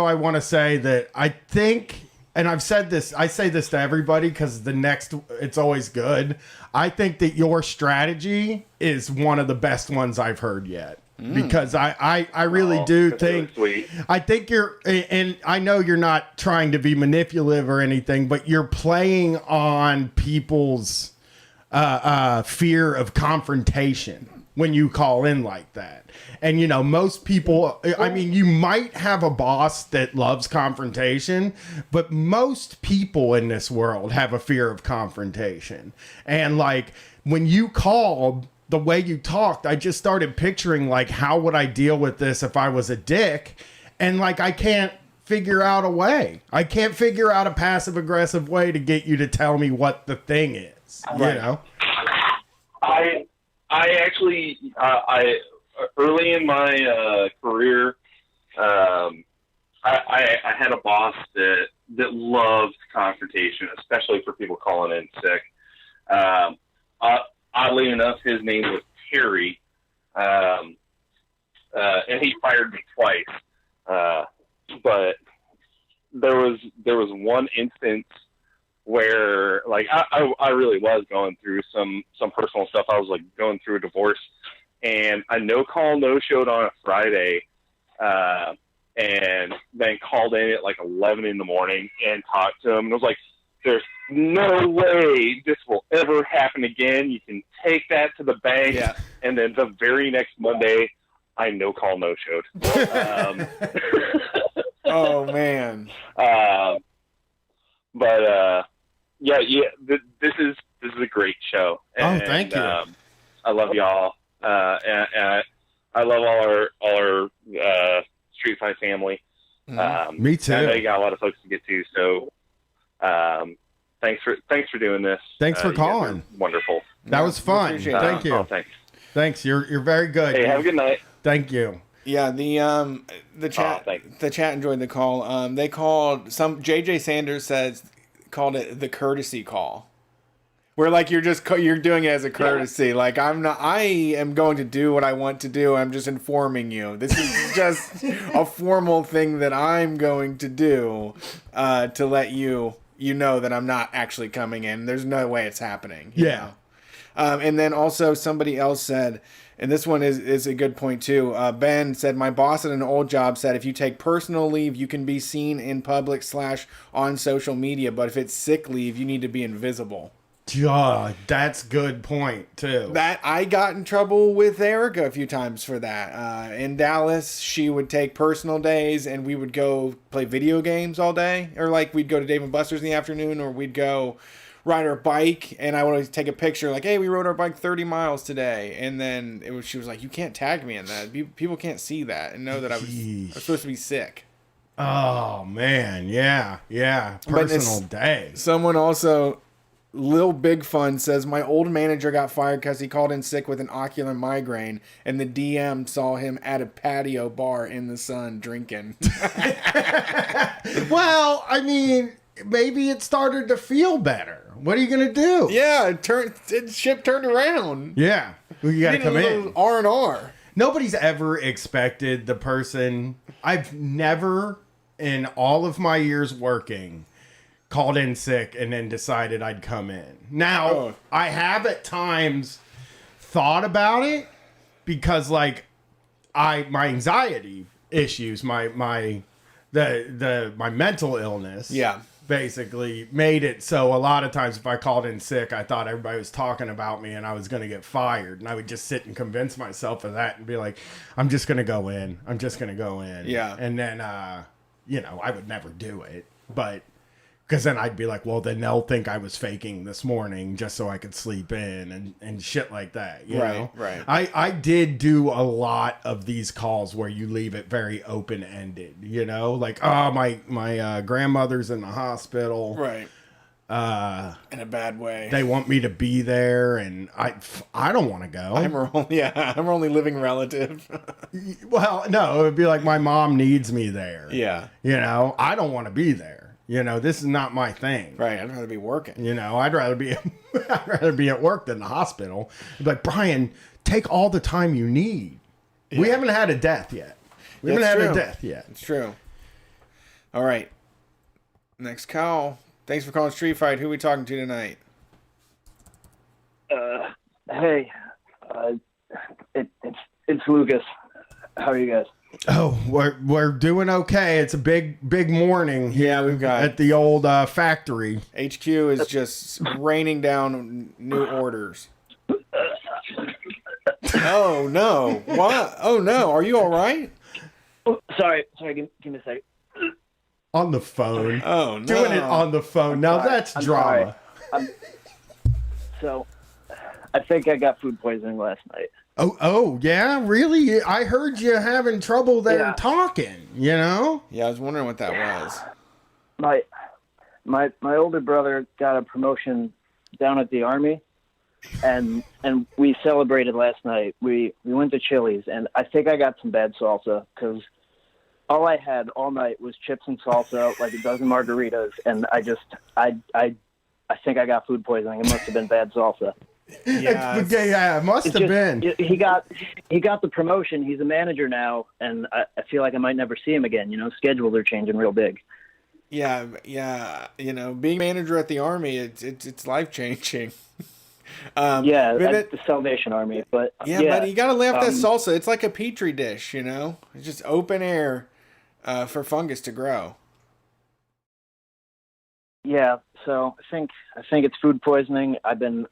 I want to say that I think, and I say this to everybody because it's always good. I think that your strategy is one of the best ones I've heard yet. Because I really do think, really I think and I know you're not trying to be manipulative or anything, but you're playing on people's fear of confrontation when you call in like that. And, most people, I mean, you might have a boss that loves confrontation, but most people in this world have a fear of confrontation. And like when you called, the way you talked, I just started picturing like, how would I deal with this if I was a dick? And like, I can't figure out a way. I can't figure out a passive aggressive way to get you to tell me what the thing is. Right. I actually, early in my career, I had a boss that loved confrontation, especially for people calling in sick. Oddly enough, his name was Terry, and he fired me twice. But there was one instance where, like, I really was going through some personal stuff. I was like going through a divorce, and I no-showed on a Friday, and then called in at like 11 in the morning and talked to him. And I was like, there's no way this will ever happen again. You can take that to the bank. Yeah. And then the very next Monday, I no-showed. Oh man. This is a great show. And, thank you. I love y'all. And I love all our Street Fight family. Me too. I know you got a lot of folks to get to, so thanks for doing this. Thanks for calling. Wonderful. That was fun. Thank you. Thanks. Thanks. You're very good. Hey, have a good night. Thank you. Yeah, the chat enjoyed the call. They called JJ Sanders called it the courtesy call. Where like you're doing it as a courtesy. Yeah. Like I am going to do what I want to do. I'm just informing you. This is just a formal thing that I'm going to do to let you know that I'm not actually coming in. There's no way it's happening. Yeah. And then also somebody else said, and this one is a good point too. Ben said, my boss at an old job said, if you take personal leave, you can be seen in public / on social media. But if it's sick leave, you need to be invisible. That's good point too. That I got in trouble with Erica a few times for that. In Dallas, she would take personal days and we would go play video games all day. Or like we'd go to Dave & Buster's in the afternoon, or we'd go ride our bike, and I would always take a picture like, hey, we rode our bike 30 miles today. And then she was like, you can't tag me in that. People can't see that and know that I was supposed to be sick. Oh man, yeah. Personal day. Someone also, Lil Big Fun says, my old manager got fired because he called in sick with an ocular migraine, and the DM saw him at a patio bar in the sun drinking. Well, I mean, maybe it started to feel better. What are you gonna do? Yeah, ship turned around. Yeah, you gotta come in. R&R. nobody's ever expected the person. I've never, in all of my years working, called in sick and then decided I'd come in. Now, I have at times thought about it because, like, my anxiety issues, my mental illness, basically made it so a lot of times if I called in sick, I thought everybody was talking about me and I was going to get fired, and I would just sit and convince myself of that and be like, I'm just going to go in. I'm just going to go in. Yeah. And then, you know, I would never do it, but because then I'd be like, well, then they'll think I was faking this morning just so I could sleep in and shit like that. You know? Right. I did do a lot of these calls where you leave it very open ended. You know, like, oh, my grandmother's in the hospital. Right. In a bad way. They want me to be there, and I don't want to go. I'm her only living relative. Well, no, it would be like my mom needs me there. Yeah. You know, I don't want to be there. You know, this is not my thing. Right, I'd rather be working. You know, I'd rather be at work than the hospital. Like, Brian, take all the time you need. Yeah. We haven't had a death yet. It's true. All right. Next call. Thanks for calling Street Fight. Who are we talking to tonight? Hey, it's Lucas. How are you guys? Oh, we're doing okay. It's a big morning. Yeah, we've got at the old factory. HQ is just raining down new orders. Oh no! What? Oh no! Are you all right? Oh, sorry. Give me a second. On the phone. Oh no! Doing it on the phone. Now that's drama. So, I think I got food poisoning last night. Oh, yeah, really? I heard you having trouble there talking, you know? Yeah, I was wondering what that was. My older brother got a promotion down at the Army, and we celebrated last night. We went to Chili's, and I think I got some bad salsa, because all I had all night was chips and salsa, like a dozen margaritas, and I think I got food poisoning. It must have been bad salsa. Yeah, it must have been. He got the promotion. He's a manager now, and I feel like I might never see him again. You know, schedules are changing real big. Yeah. You know, being manager at the Army, it's life changing. At the Salvation Army, but but you gotta lay off that salsa. It's like a petri dish, you know. It's just open air for fungus to grow. Yeah, so I think it's food poisoning. I've been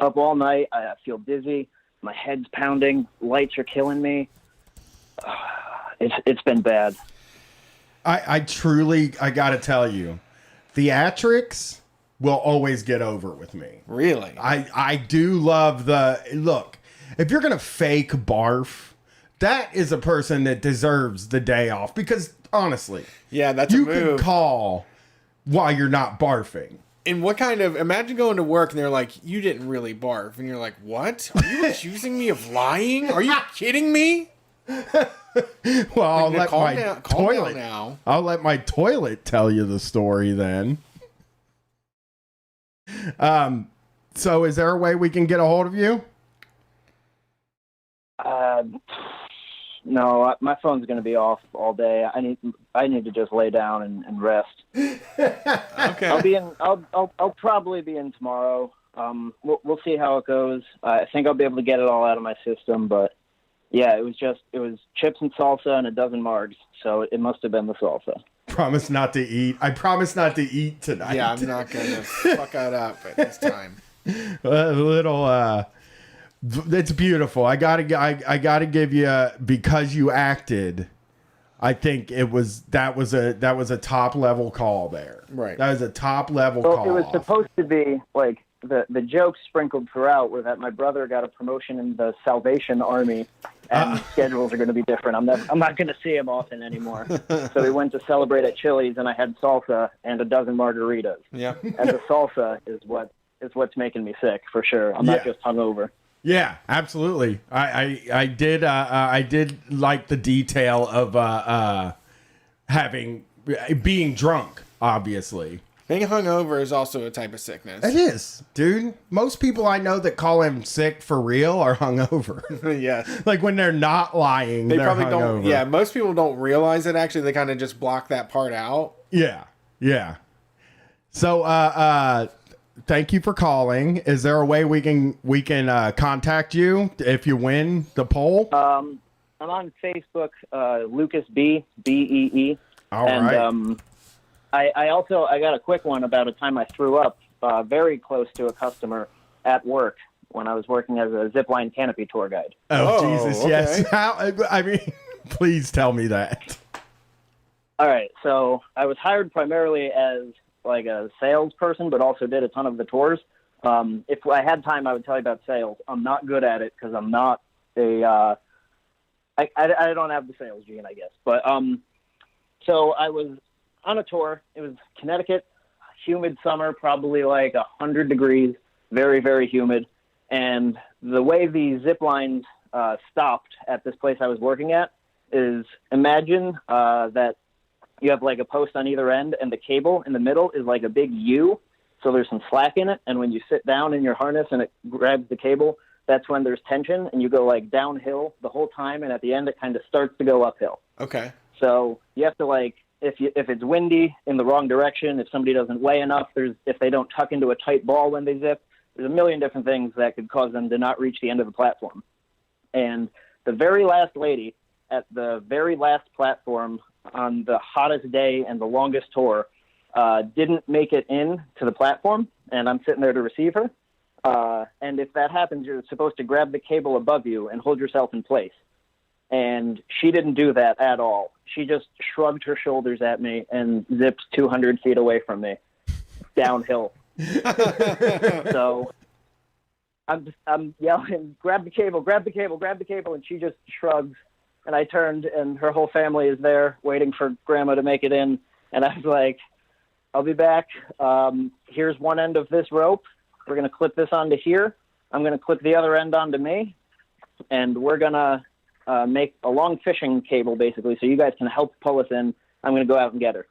up all night. I feel dizzy. My head's pounding. Lights are killing me. It's been bad. I gotta tell you, theatrics will always get over with me. Really? I do love look, if you're gonna fake barf, that is a person that deserves the day off, because honestly, that's you a move. can call while you're not barfing. And what kind of, imagine going to work and they're like, you didn't really barf. And you're like, what? Are you accusing me of lying? Are you kidding me? Well, I'll let my toilet now. I'll let my toilet tell you the story then. So is there a way we can get a hold of you? No, my phone's going to be off all day. I need to just lay down and rest. Okay. I'll probably be in tomorrow. We'll see how it goes. I think I'll be able to get it all out of my system, but yeah, it was chips and salsa and a dozen margs, so it must have been the salsa. Promise not to eat. I promise not to eat tonight. Yeah, I'm not going to fuck that up at this time. It's beautiful. I gotta give you, because you acted. I think that was a top level call there. Right. That was a top level call. It was supposed to be like the jokes sprinkled throughout were that my brother got a promotion in the Salvation Army, and schedules are going to be different. I'm not going to see him often anymore. So we went to celebrate at Chili's, and I had salsa and a dozen margaritas. Yeah. And the salsa is what's making me sick for sure. I'm not just hungover. Yeah, absolutely. I did like the detail of being drunk, obviously. Being hungover is also a type of sickness. It is, dude. Most people I know that call him sick for real are hungover. Yeah. Like when they're not lying, They they're probably hungover. don't. Yeah, most people don't realize it. Actually, they kind of just block that part out. Yeah. Yeah. So, thank you for calling. Is there a way we can contact you if you win the poll? I'm on Facebook, Lucas B, B-E-E. All right. I also got a quick one about a time I threw up very close to a customer at work when I was working as a zipline canopy tour guide. Oh, Jesus, okay. Yes. I mean, please tell me that. All right, so I was hired primarily as like a salesperson, but also did a ton of the tours. If I had time, I would tell you about sales. I'm not good at it because I'm not I don't have the sales gene, I guess. But so I was on a tour. It was Connecticut, humid summer, probably like 100 degrees, very, very humid. And the way the zip lines stopped at this place I was working at is imagine that you have like a post on either end and the cable in the middle is like a big U. So there's some slack in it. And when you sit down in your harness and it grabs the cable, that's when there's tension and you go like downhill the whole time. And at the end, it kind of starts to go uphill. Okay. So you have to like, if it's windy in the wrong direction, if somebody doesn't weigh enough, if they don't tuck into a tight ball when they zip, there's a million different things that could cause them to not reach the end of the platform. And the very last lady at the very last platform on the hottest day and the longest tour didn't make it in to the platform, and I'm sitting there to receive her. And if that happens, you're supposed to grab the cable above you and hold yourself in place. And she didn't do that at all. She just shrugged her shoulders at me and zipped 200 feet away from me downhill. So I'm yelling, grab the cable, grab the cable, grab the cable. And she just shrugs. And I turned and her whole family is there waiting for grandma to make it in. And I was like, I'll be back. Here's one end of this rope. We're going to clip this onto here. I'm going to clip the other end onto me. And we're going to make a long fishing cable, basically, so you guys can help pull us in. I'm going to go out and get her.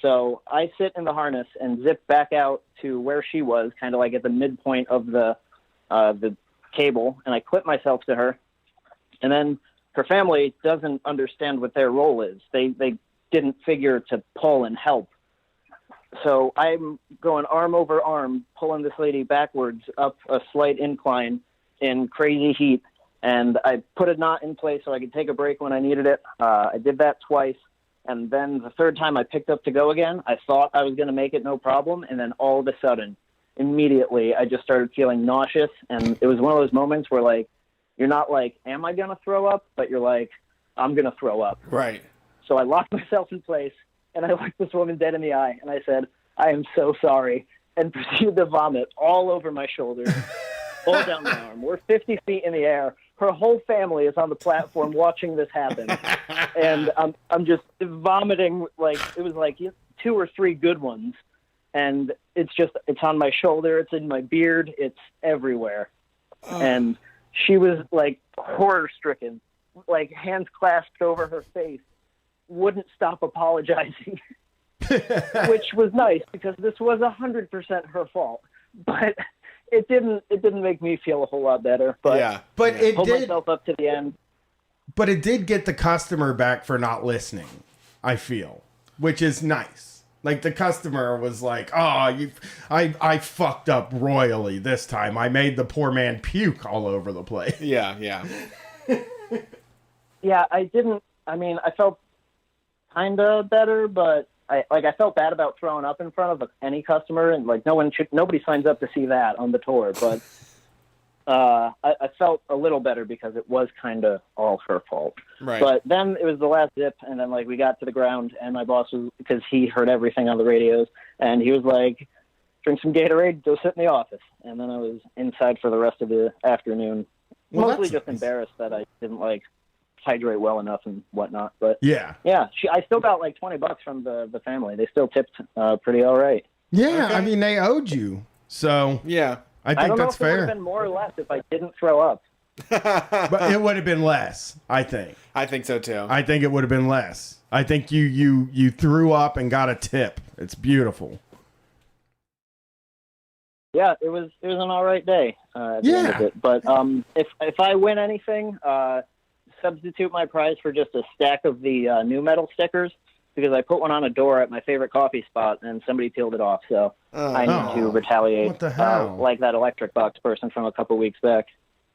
So I sit in the harness and zip back out to where she was, kind of like at the midpoint of the cable, and I clip myself to her. And then her family doesn't understand what their role is. They didn't figure to pull and help. So I'm going arm over arm, pulling this lady backwards up a slight incline in crazy heat. And I put a knot in place so I could take a break when I needed it. I did that twice. And then the third time I picked up to go again, I thought I was going to make it no problem. And then all of a sudden, immediately, I just started feeling nauseous. And it was one of those moments where, like, you're not like, am I going to throw up? But you're like, I'm going to throw up. Right. So I locked myself in place, and I looked this woman dead in the eye. And I said, I am so sorry. And proceeded to vomit all over my shoulders, all down my arm. We're 50 feet in the air. Her whole family is on the platform watching this happen. And I'm just vomiting, like, it was like 2 or 3 good ones. And it's on my shoulder, it's in my beard, it's everywhere. And she was, like, horror-stricken, like, hands clasped over her face, wouldn't stop apologizing, which was nice because this was 100% her fault. But it didn't make me feel a whole lot better. But it pulled did myself up to the end. But it did get the customer back for not listening, I feel, which is nice. Like the customer was like, "Oh, I fucked up royally this time. I made the poor man puke all over the place." Yeah, yeah. Yeah, I didn't. I mean, I felt kind of better, but I felt bad about throwing up in front of any customer, and like nobody signs up to see that on the tour. But I felt a little better because it was kind of all her fault. Right. But then it was the last zip, and then like we got to the ground, and my boss was, because he heard everything on the radios, and he was like, "Drink some Gatorade, go sit in the office." And then I was inside for the rest of the afternoon, mostly just embarrassed that I didn't like hydrate well enough and whatnot. But yeah, I still got like $20 from the family. They still tipped pretty all right. Yeah, okay. I mean they owed you, so yeah, I think don't know that's if it would fair. have been more or less if I didn't throw up. But it would have been less, I think. I think so too. I think it would have been less. I think you threw up and got a tip. It's beautiful. Yeah, it was an all right day at the end of it. But if I win anything, substitute my prize for just a stack of the new metal stickers, because I put one on a door at my favorite coffee spot and somebody peeled it off. So I need to retaliate. What the hell? Like that electric box person from a couple weeks back.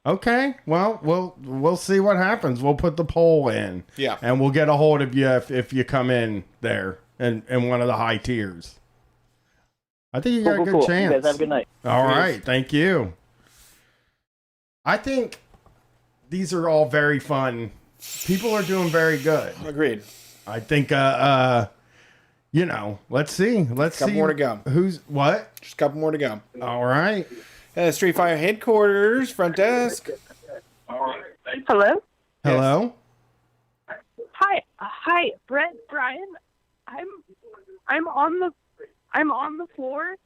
Okay, well, we'll see what happens. We'll put the poll in. Yeah. And we'll get a hold of you if you come in there in one of the high tiers. I think you got a good chance. You guys have a good night. All right, thank you. I think these are all very fun. People are doing very good. Agreed. I think you know, let's see. Let's Couple see more to go. Who's what? Just a couple more to go. All right. Street Fire headquarters, front desk. Hello? Hello? Hi, Brett, Brian. I'm on the floor,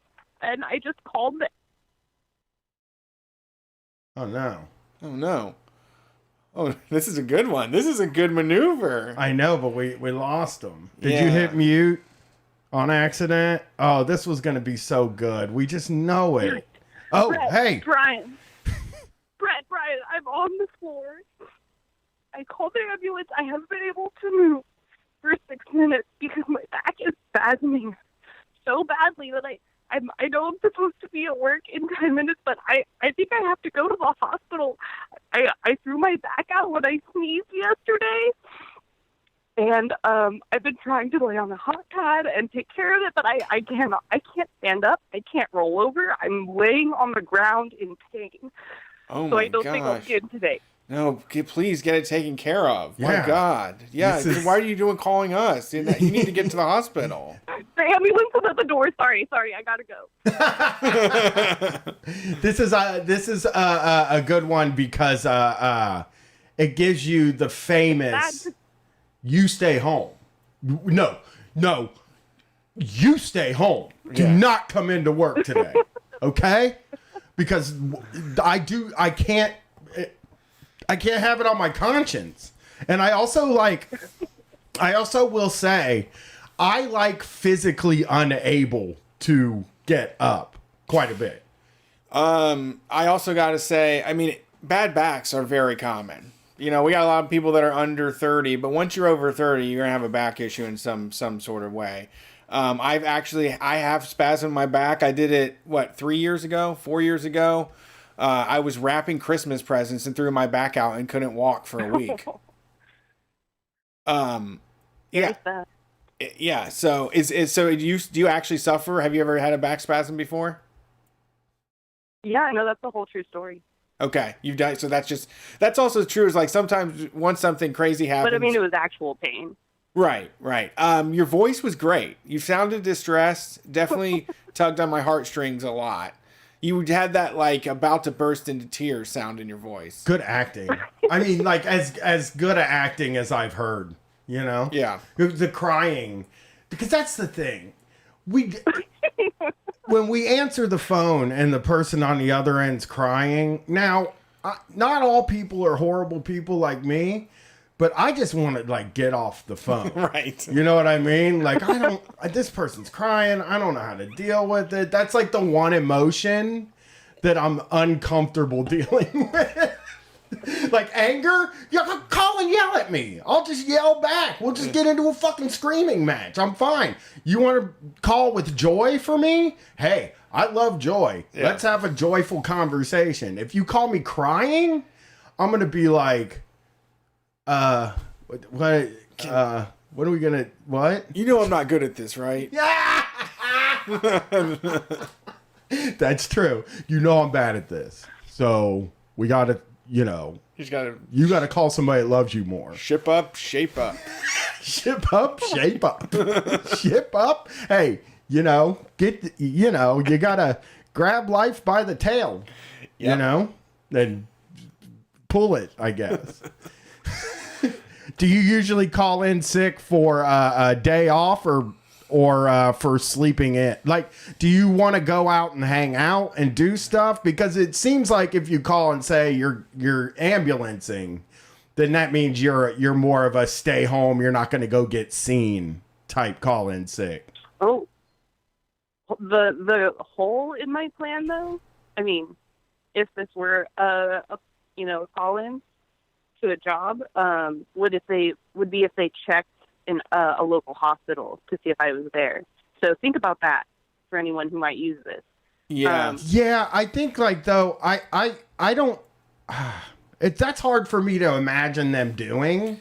and I just called the. Oh no. Oh no. Oh, this is a good one. This is a good maneuver. I know, but we lost him. Did Yeah. you hit mute on accident? Oh, this was going to be so good. We just know it. Oh, Brett, hey. Brian. Brett, Brian, I'm on the floor. I called the ambulance. I haven't been able to move for 6 minutes because my back is spasming so badly that I know I'm supposed to be at work in 10 minutes, but I think I have to go to the hospital. I threw my back out when I sneezed yesterday, and I've been trying to lay on the hot pad and take care of it, but I can't stand up. I can't roll over. I'm laying on the ground in pain. Oh so my I don't think I'll gosh. get today. No, please get it taken care of. Yeah. My God. Yeah. This is- Why are you calling us? You need to get to the hospital. The ambulance is at the door. Sorry, I gotta go. This is a good one because it gives you the famous you stay home. No. You stay home. Do not come into work today. Okay? Because I can't have it on my conscience. And I also will say I like physically unable to get up quite a bit. I also got to say, I mean, bad backs are very common. You know, we got a lot of people that are under 30, but once you're over 30, you're going to have a back issue in some sort of way. I have spasm in my back. I did it, 4 years ago? I was wrapping Christmas presents and threw my back out and couldn't walk for a week. Yeah. Yeah. So do you actually suffer? Have you ever had a back spasm before? Yeah, I know, that's the whole true story. Okay, you've done. So that's also true. Is like sometimes once something crazy happens. But I mean, it was actual pain. Right. Your voice was great. You sounded distressed. Definitely tugged on my heartstrings a lot. You had that about to burst into tears sound in your voice. Good acting. I mean, as good at acting as I've heard. You know. Yeah. The crying, because that's the thing. When we answer the phone and the person on the other end's crying, now, not all people are horrible people like me, but I just want to get off the phone. Right. You know what I mean? This person's crying. I don't know how to deal with it. That's the one emotion that I'm uncomfortable dealing with. Anger, you call and yell at me. I'll just yell back. We'll just get into a fucking screaming match. I'm fine. You want to call with joy for me? Hey, I love joy. Yeah. Let's have a joyful conversation. If you call me crying, I'm gonna be like, what are we gonna, what? You know I'm not good at this, right? That's true. You know I'm bad at this. So we gotta, you gotta call somebody that loves you more. Ship up, shape up. Ship up, shape up. Ship up. Hey, you gotta grab life by the tail. Yep. And pull it, I guess. Do you usually call in sick for a day off or for sleeping in? Do you want to go out and hang out and do stuff? Because it seems like if you call and say you're ambulancing, then that means you're more of a stay home, you're not going to go get seen type call in sick. Oh, The hole in my plan, though, I mean, if this were a call in to a job, would be if they checked in a local hospital to see if I was there. So think about that for anyone who might use this. Yeah, I think like though I don't. That's hard for me to imagine them doing,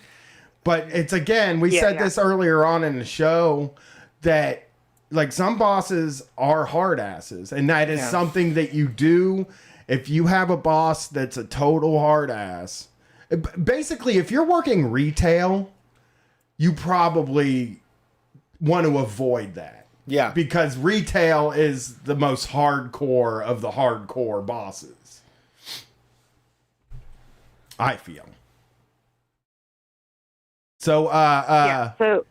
but it's again we said this earlier on in the show that like some bosses are hard asses, and that is something that you do if you have a boss that's a total hard ass. Basically, if you're working retail, you probably want to avoid that. Yeah. Because retail is the most hardcore of the hardcore bosses. I feel. So, so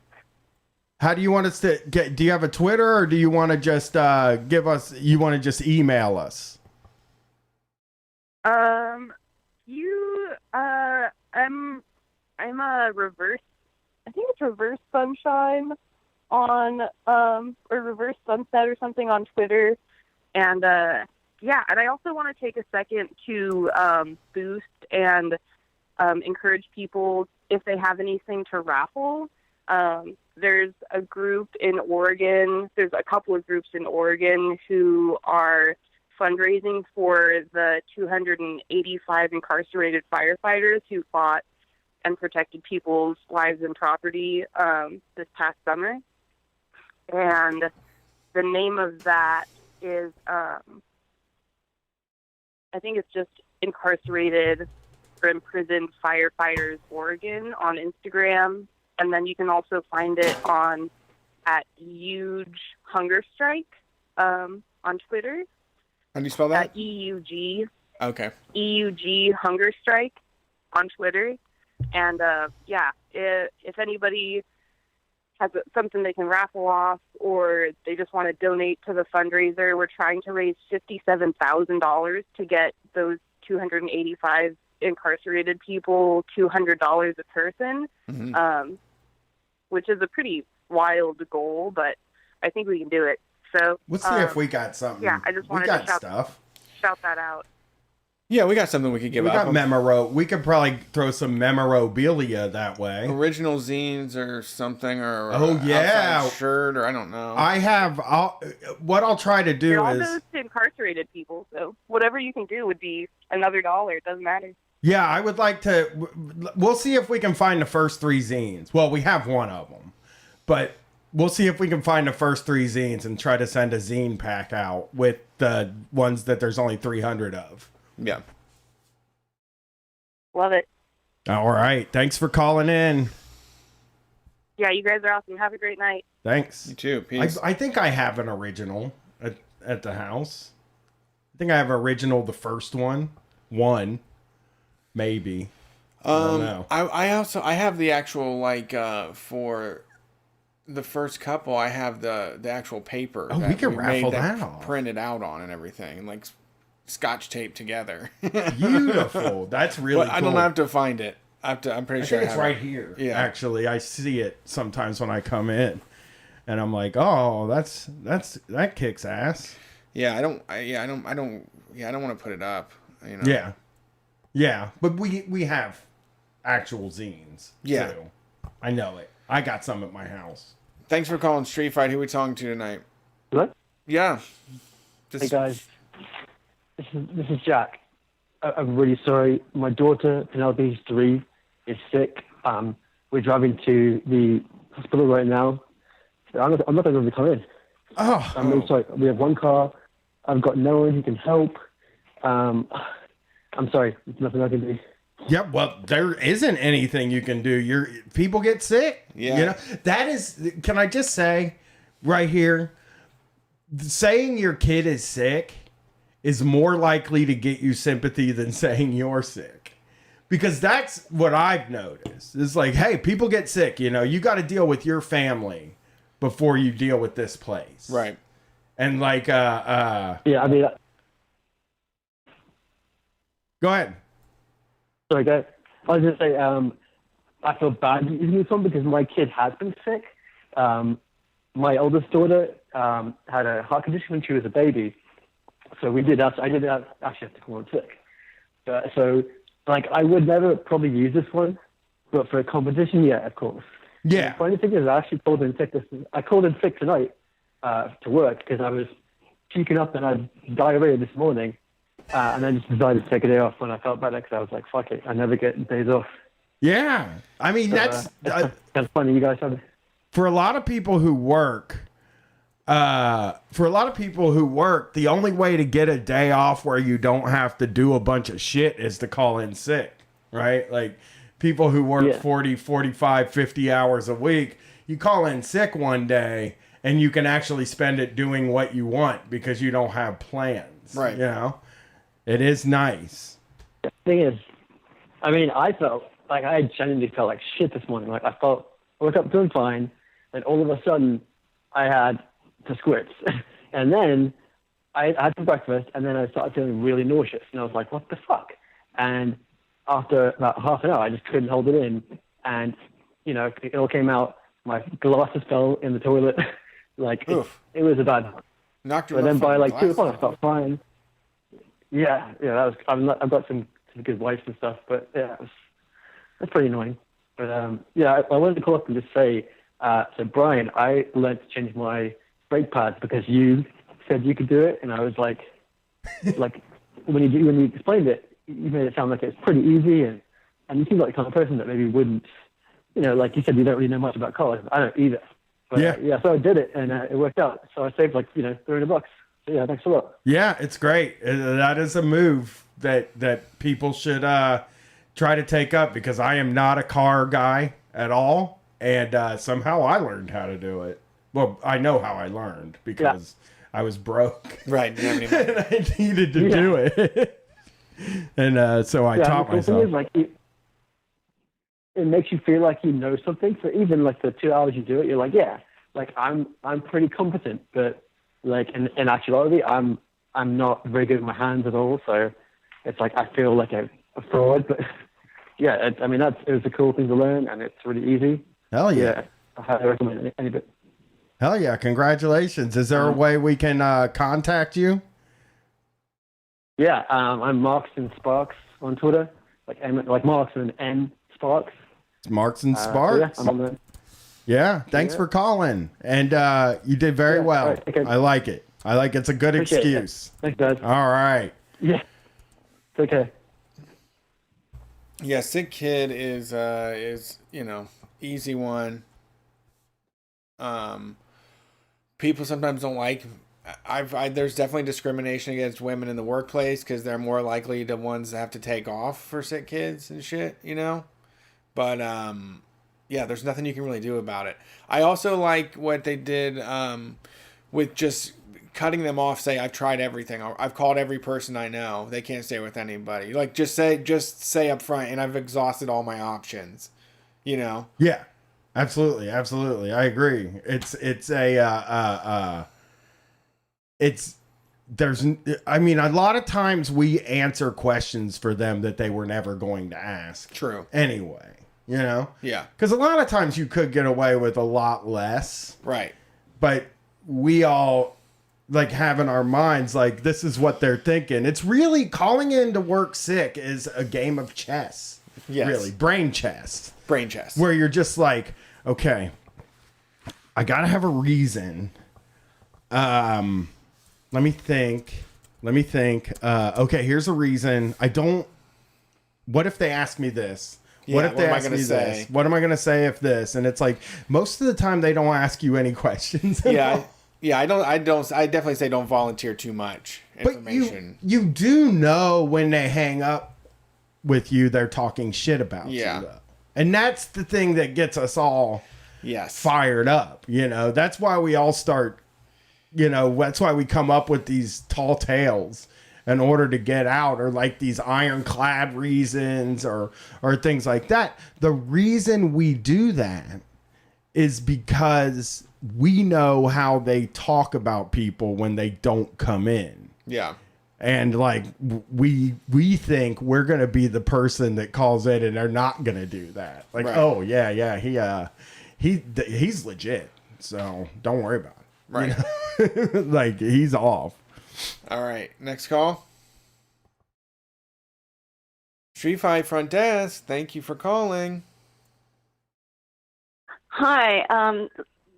how do you want us to get? Do you have a Twitter, or do you want to just give us? You want to just email us? I'm a reverse. I think it's Reverse Sunshine on or Reverse Sunset or something on Twitter, and and I also want to take a second to boost and encourage people if they have anything to raffle. There's a group in Oregon. There's a couple of groups in Oregon who are fundraising for the 285 incarcerated firefighters who fought and protected people's lives and property this past summer. And the name of that is, I think it's just Incarcerated or Imprisoned Firefighters Oregon on Instagram. And then you can also find it at Huge Hunger Strike on Twitter. How do you spell that? At EUG. Okay. EUG Hunger Strike on Twitter. And if anybody has something they can raffle off, or they just want to donate to the fundraiser, we're trying to raise $57,000 to get those 285 incarcerated people $200 a person, which is a pretty wild goal, but I think we can do it. So let's see if we got something. Yeah, I just wanted to shout that out. Yeah, we got something we could give out. We got We could probably throw some memorabilia that way. Original zines or something, or outside shirt, or I don't know. I have. What I'll try to do It all is goes to incarcerated people, so whatever you can do would be another $1. It doesn't matter. Yeah, I would like to. We'll see if we can find the first 3 zines. Well, we have one of them, but we'll see if we can find the first 3 zines and try to send a zine pack out with the ones that there's only 300 of. Yeah. Love it. All right. Thanks for calling in. Yeah, you guys are awesome. Have a great night. Thanks. You too. Peace. I think I have an original at the house. I think I have original, the first one. Maybe. I don't know. I have the actual for the first couple. I have the actual paper. Oh, we can raffle that off. Printed out on and everything, like Scotch tape together. Beautiful. That's really cool. I don't have to find it. I'm pretty sure it's right here. Yeah. Actually, I see it sometimes when I come in, and I'm like, oh, that kicks ass. Yeah, I don't want to put it up. You know. Yeah. Yeah, but we have actual zines. Yeah. Too. I know it. I got some at my house. Thanks for calling Street Fight. Who are we talking to tonight? What? Yeah. Hey guys, this is Jack. I'm really sorry. My daughter Penelope, who's 3, is sick. We're driving to the hospital right now. I'm not going to come in. Oh. I'm really sorry. We have one car. I've got no one who can help. I'm sorry. There's nothing I can do. Yeah, well, there isn't anything you can do. People get sick. Yeah. You know, that is, can I just say right here, saying your kid is sick is more likely to get you sympathy than saying you're sick. Because that's what I've noticed. It's like, hey, people get sick, you know, you got to deal with your family before you deal with this place. Right. And like, yeah, I mean, go ahead. Sorry, guys. I was just say, I feel bad using this one because my kid has been sick. My oldest daughter had a heart condition when she was a baby. So I did actually have to call in sick. So like, I would never probably use this one, but for a competition, yeah, of course. Yeah. The funny thing is, I actually called in sick tonight to work because I was puking up and I had diarrhea this morning, and then just decided to take a day off when I felt better because I was like, fuck it, I never get days off. Yeah. I mean, So, that's kind of funny you guys have it. For a lot of people who work, the only way to get a day off where you don't have to do a bunch of shit is to call in sick, right? Like people who work 40, 45, 50 hours a week, you call in sick one day and you can actually spend it doing what you want because you don't have plans. Right. You know, it is nice. The thing is, I mean, I felt like I genuinely felt like shit this morning. Like I woke up doing fine, and all of a sudden I had the squirts. And then I had some breakfast, and then I started feeling really nauseous. And I was like, what the fuck? And after about half an hour, I just couldn't hold it in. And, you know, it all came out. My glasses fell in the toilet. Like, it was a bad one. Knocked you But then off by fucking like 2 o'clock, I glasses. felt fine. Yeah, I've got some good wipes and stuff, but yeah, that's pretty annoying. But yeah, I wanted to call up and just say, so Brian, I learned to change my brake pads because you said you could do it, and I was like, when you explained it, you made it sound like it's pretty easy, and you seem like the kind of person that maybe wouldn't, you know, like you said, you don't really know much about cars. I don't either. But, yeah, so I did it, and it worked out. So I saved like $300. So yeah, thanks a lot. Yeah, it's great. That is a move that people should try to take up because I am not a car guy at all, and somehow I learned how to do it. Well, I know how I learned because I was broke. Right. And I needed to do it. And so I taught the myself. thing is, like, it makes you feel like you know something. So even like the 2 hours you do it, you're like, yeah, like I'm pretty competent, but like in actuality, I'm not very good with my hands at all. So it's like I feel like a fraud. But yeah, it was a cool thing to learn, and it's really easy. Hell yeah. Yeah, I highly recommend any bit. Hell yeah, congratulations. Is there a way we can contact you? Yeah, I'm Marks and Sparks on Twitter, like Marks and N Sparks. Marks and Sparks. Yeah, I'm on there. Yeah, thanks for calling. And you did very well. all right, okay. I like it. It's a good Appreciate it. excuse. Thanks, guys. All right. Yeah. It's okay. Yeah, sick kid is easy one. People sometimes don't like. There's definitely discrimination against women in the workplace because they're more likely the ones that have to take off for sick kids and shit, you know. But yeah, there's nothing you can really do about it. I also like what they did with just cutting them off. Say, I've tried everything. I've called every person I know. They can't stay with anybody. Like just say up front, and I've exhausted all my options. You know. Yeah, absolutely. I agree. A lot of times we answer questions for them that they were never going to ask. True. Anyway, you know? Yeah. Because a lot of times you could get away with a lot less. Right. But we all like have in our minds, like, this is what they're thinking. It's really calling in to work sick is a game of chess. Yes. Really. Brain chess. Brain chess. Where you're just like, okay, I got to have a reason. Let me think. Okay, here's a reason. What if they ask me this? What if they ask me this? What am I going to say if this? And it's like, most of the time they don't ask you any questions. Yeah, I definitely say don't volunteer too much information. But you do know when they hang up with you, they're talking shit about you, though. And that's the thing that gets us all fired up. You know, that's why we all start, that's why we come up with these tall tales in order to get out, or like these ironclad reasons or things like that. The reason we do that is because we know how they talk about people when they don't come in. Yeah. And like we think we're gonna be the person that calls in, and they're not gonna do that. Like, right. Oh yeah, he's legit, so don't worry about it. Right. Like, he's off. All right, next call. Street Fight Front Desk, thank you for calling. Hi,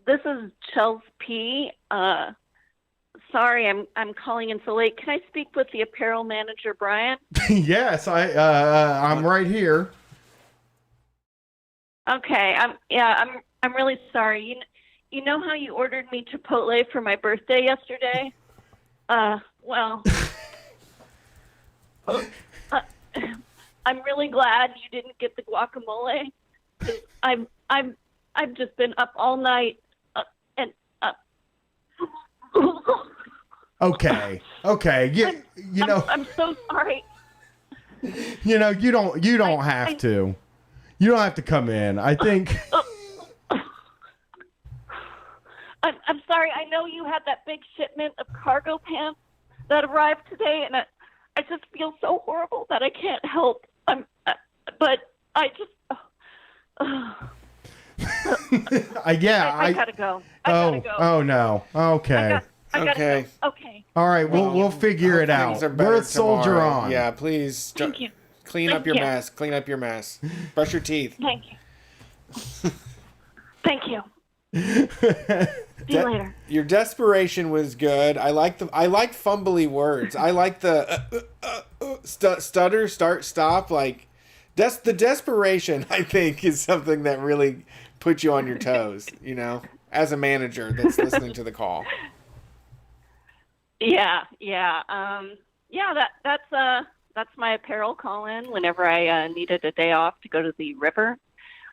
this is Chelsea P. Sorry, I'm calling in so late. Can I speak with the apparel manager, Brian? Yes, I'm right here. Okay, I'm really sorry. You know how you ordered me Chipotle for my birthday yesterday? Well, I'm really glad you didn't get the guacamole. 'Cause I've just been up all night and. Okay. You know. I'm so sorry. You know, you don't have to. You don't have to come in. I think. I'm sorry. I know you had that big shipment of cargo pants that arrived today, and I just feel so horrible that I can't help. But I just. I gotta go. I gotta go. Oh no. Okay. I gotta go. Okay. All right. We'll figure it out. We're a soldier tomorrow. on. Yeah, please. Thank you. Clean Thank up your you. mess. Clean up your mess. Brush your teeth. Thank you. Thank you. See you later. Your desperation was good. I like fumbly words. I like the stutter, start, stop. Like the desperation. I think is something that really puts you on your toes. You know, as a manager that's listening to the call. Yeah. That's my apparel call-in whenever I needed a day off to go to the river.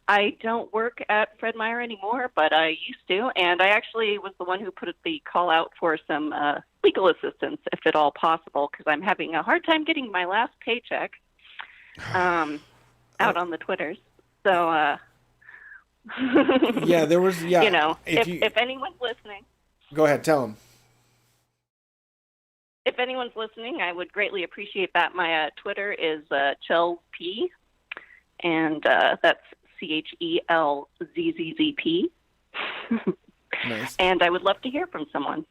I don't work at Fred Meyer anymore, but I used to, and I actually was the one who put the call out for some legal assistance, if at all possible, because I'm having a hard time getting my last paycheck out on the Twitters. So, yeah, there was, yeah. You know, if anyone's listening. Go ahead, tell them. If anyone's listening, I would greatly appreciate that. My Twitter is ChelP, and that's ChelZzzP. Nice. And I would love to hear from someone.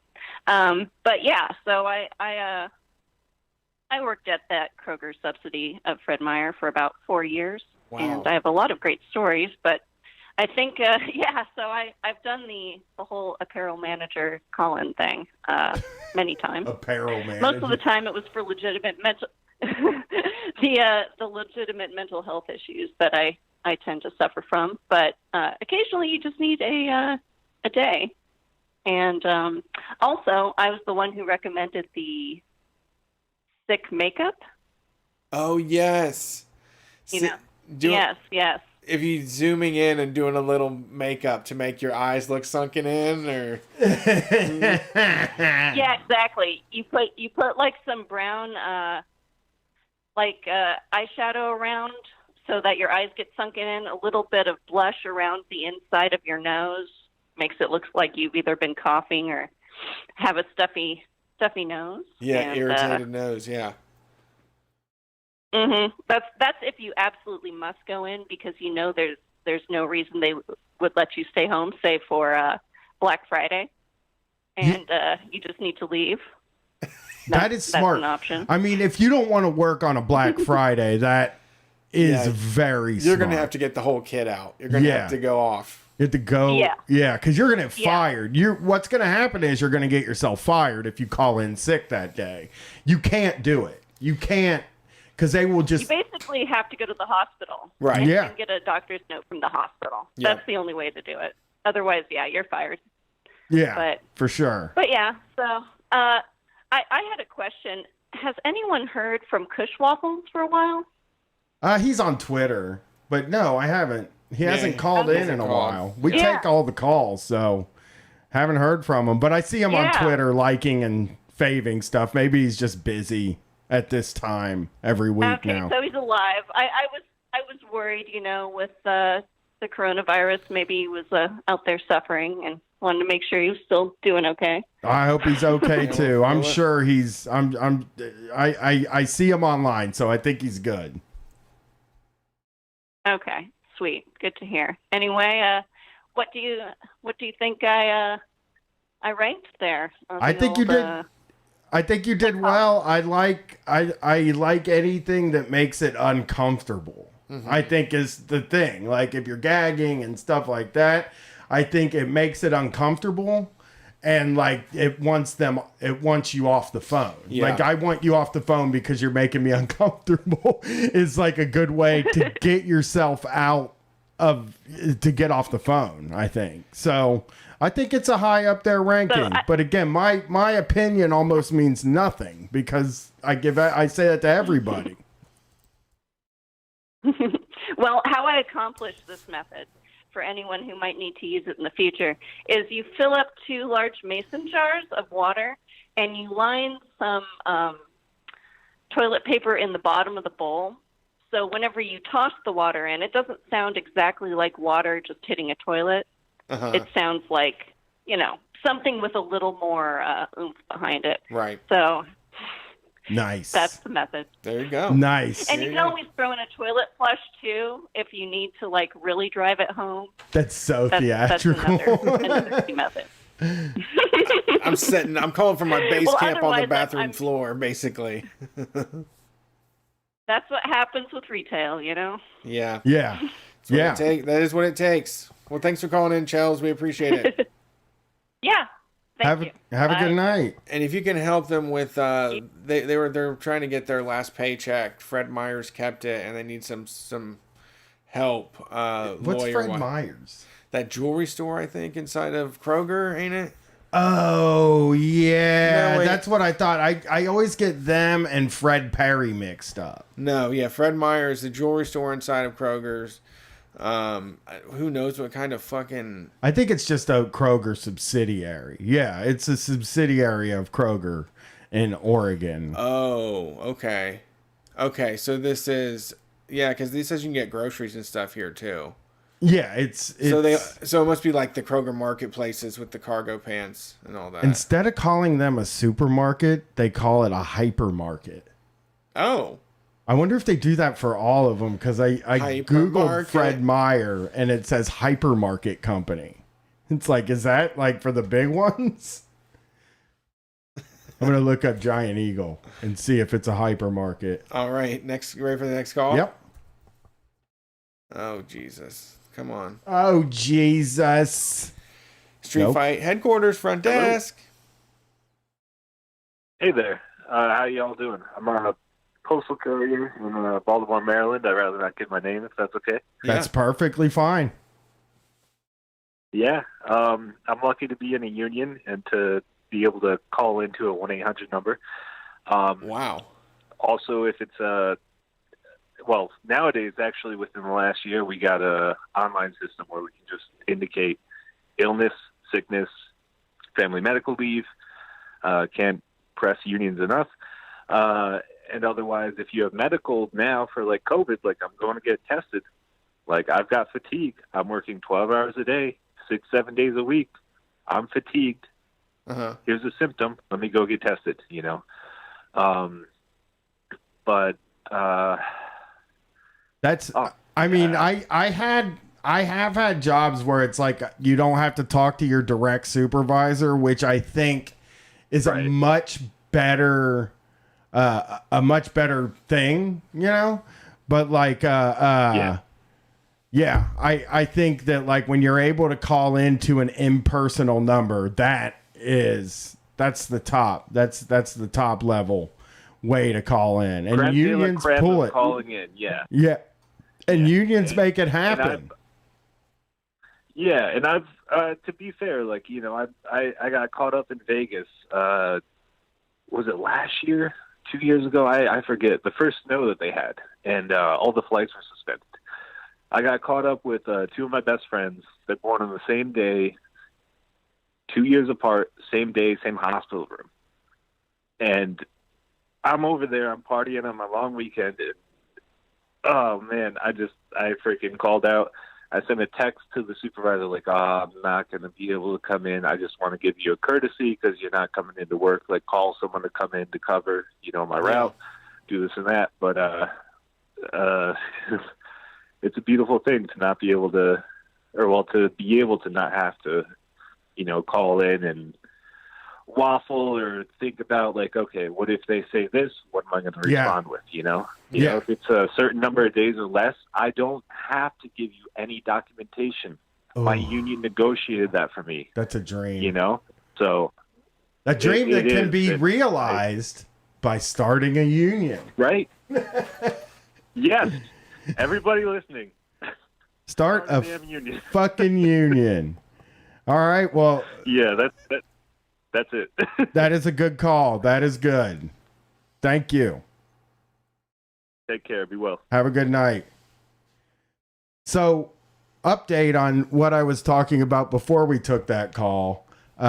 But yeah, so I worked at that Kroger subsidy of Fred Meyer for about 4 years, and I have a lot of great stories. But I think, so I've done the whole apparel manager call-in thing many times. Apparel manager. Most of the time, it was for legitimate mental the legitimate mental health issues that I tend to suffer from. But occasionally, you just need a day. And also, I was the one who recommended the sick makeup. Oh yes. Yes. If you zooming in and doing a little makeup to make your eyes look sunken in, or yeah, exactly. You put like some brown eyeshadow around so that your eyes get sunken in. A little bit of blush around the inside of your nose makes it look like you've either been coughing or have a stuffy nose. Yeah, and, irritated nose. Yeah. Mm-hmm. That's if you absolutely must go in, because you know there's no reason they would let you stay home, save for Black Friday, and you just need to leave. That is smart. That's an option. I mean, if you don't want to work on a Black Friday, that is very smart. You're going to have to get the whole kit out. You're going to have to go off. You have to go. Yeah, because you're going to get fired. What's going to happen is you're going to get yourself fired if you call in sick that day. You can't do it. You can't, because they will just. You basically have to go to the hospital. Right. And, Yeah. and get a doctor's note from the hospital. Yeah. That's the only way to do it. Otherwise, you're fired. Yeah, for sure. But yeah, so I had a question. Has anyone heard from Kush Waffles for a while? He's on Twitter, but no, I haven't. He hasn't called in a while. We Yeah. take all the calls, so haven't heard from him. But I see him on Yeah. Twitter liking and faving stuff. Maybe he's just busy at this time every week Okay, now. so he's alive. I was worried, with the coronavirus. Maybe he was out there suffering, and wanted to make sure he was still doing okay. I hope he's okay too. I'm sure he's. I see him online, so I think he's good. Okay, sweet, good to hear. Anyway, what do you think I I ranked there. On I the think you old, did. I think you did well. I like anything that makes it uncomfortable. I think is the thing. Like if you're gagging and stuff like that, I think it makes it uncomfortable, and like it wants you off the phone. Yeah. Like I want you off the phone because you're making me uncomfortable. Is like a good way to get yourself to get off the phone. I think so. I think it's a high up there ranking, but again, my opinion almost means nothing because I say that to everybody. Well, how I accomplish this method for anyone who might need to use it in the future is you fill up 2 large mason jars of water and you line some toilet paper in the bottom of the bowl. So whenever you toss the water in, it doesn't sound exactly like water just hitting a toilet. It sounds like, something with a little more oomph behind it. Right. So nice. That's the method. There you go. Nice. And you can always throw in a toilet flush too if you need to really drive it home. That's so theatrical. That's another key method. I'm calling from my base camp on the otherwise, bathroom floor, basically. That's what happens with retail, Yeah. Yeah. That is what it takes. Well, thanks for calling in, Chels. We appreciate it. Yeah. Have a good night. And if you can help them with, they're trying to get their last paycheck. Fred Meyers kept it, and they need some help. What's Fred Meyers? That jewelry store, I think, inside of Kroger, ain't it? Oh yeah, No, wait. that's what I thought. I always get them and Fred Perry mixed up. No, yeah, Fred Meyers, the jewelry store inside of Kroger's. Who knows what kind of fucking... I think it's just a Kroger subsidiary. Yeah, it's a subsidiary of Kroger in Oregon. Oh, okay. Okay, so this is... Yeah, because this says you can get groceries and stuff here, too. Yeah, it's so it must be like the Kroger marketplaces with the cargo pants and all that. Instead of calling them a supermarket, they call it a hypermarket. Oh. I wonder if they do that for all of them, because I Googled Fred Meyer and it says hypermarket company. It's like, is that like for the big ones? I'm going to look up Giant Eagle and see if it's a hypermarket. All right. You ready for the next call? Yep. Oh, Jesus. Come on. Oh, Jesus. Street Fight Headquarters, front desk. Hey there. How y'all doing? I'm on a postal carrier in Baltimore, Maryland. I'd rather not give my name if that's okay. That's perfectly fine. Yeah. I'm lucky to be in a union and to be able to call into a 1-800 number. Wow. Also, if it's well, nowadays, actually, within the last year, we got a online system where we can just indicate illness, sickness, family medical leave. Can't press unions enough. And otherwise, if you have medical now for like COVID, like I'm going to get tested. Like I've got fatigue. I'm working 12 hours a day, 6-7 days a week. I'm fatigued. Here's a symptom. Let me go get tested. That's. I mean, I have had jobs where it's like you don't have to talk to your direct supervisor, which I think is a much better thing, But like, I think that like when you're able to call into an impersonal number, that's the top level way to call in, and unions pull it. Calling in, yeah. And unions make it happen. And I've to be fair, like I got caught up in Vegas. Was it last year? 2 years ago? I forget. The first snow that they had, and all the flights were suspended. I got caught up with 2 of my best friends. They're born on the same day, 2 years apart, same day, same hospital room. And I'm over there. I'm partying on my long weekend. And, oh, man, I freaking called out. I sent a text to the supervisor like, I'm not going to be able to come in. I just want to give you a courtesy because you're not coming into work. Like, call someone to come in to cover, my route, do this and that. But it's a beautiful thing to not be able to, to be able to not have to, call in and waffle or think about like, okay, what if they say this? What am I going to Yeah. respond with? You know, Yeah. if it's a certain number of days or less, I don't have to give you any documentation. My Oh. union negotiated that for me. That's a dream. You know, so A dream that it can is. be realized by starting a union. Right. Yes. Everybody listening. Start a damn union. fucking union. All right. Well, Yeah, that's it. that is a good call. That is good. Thank you. Take care. Be well. Have a good night. So, update on what I was talking about before we took that call.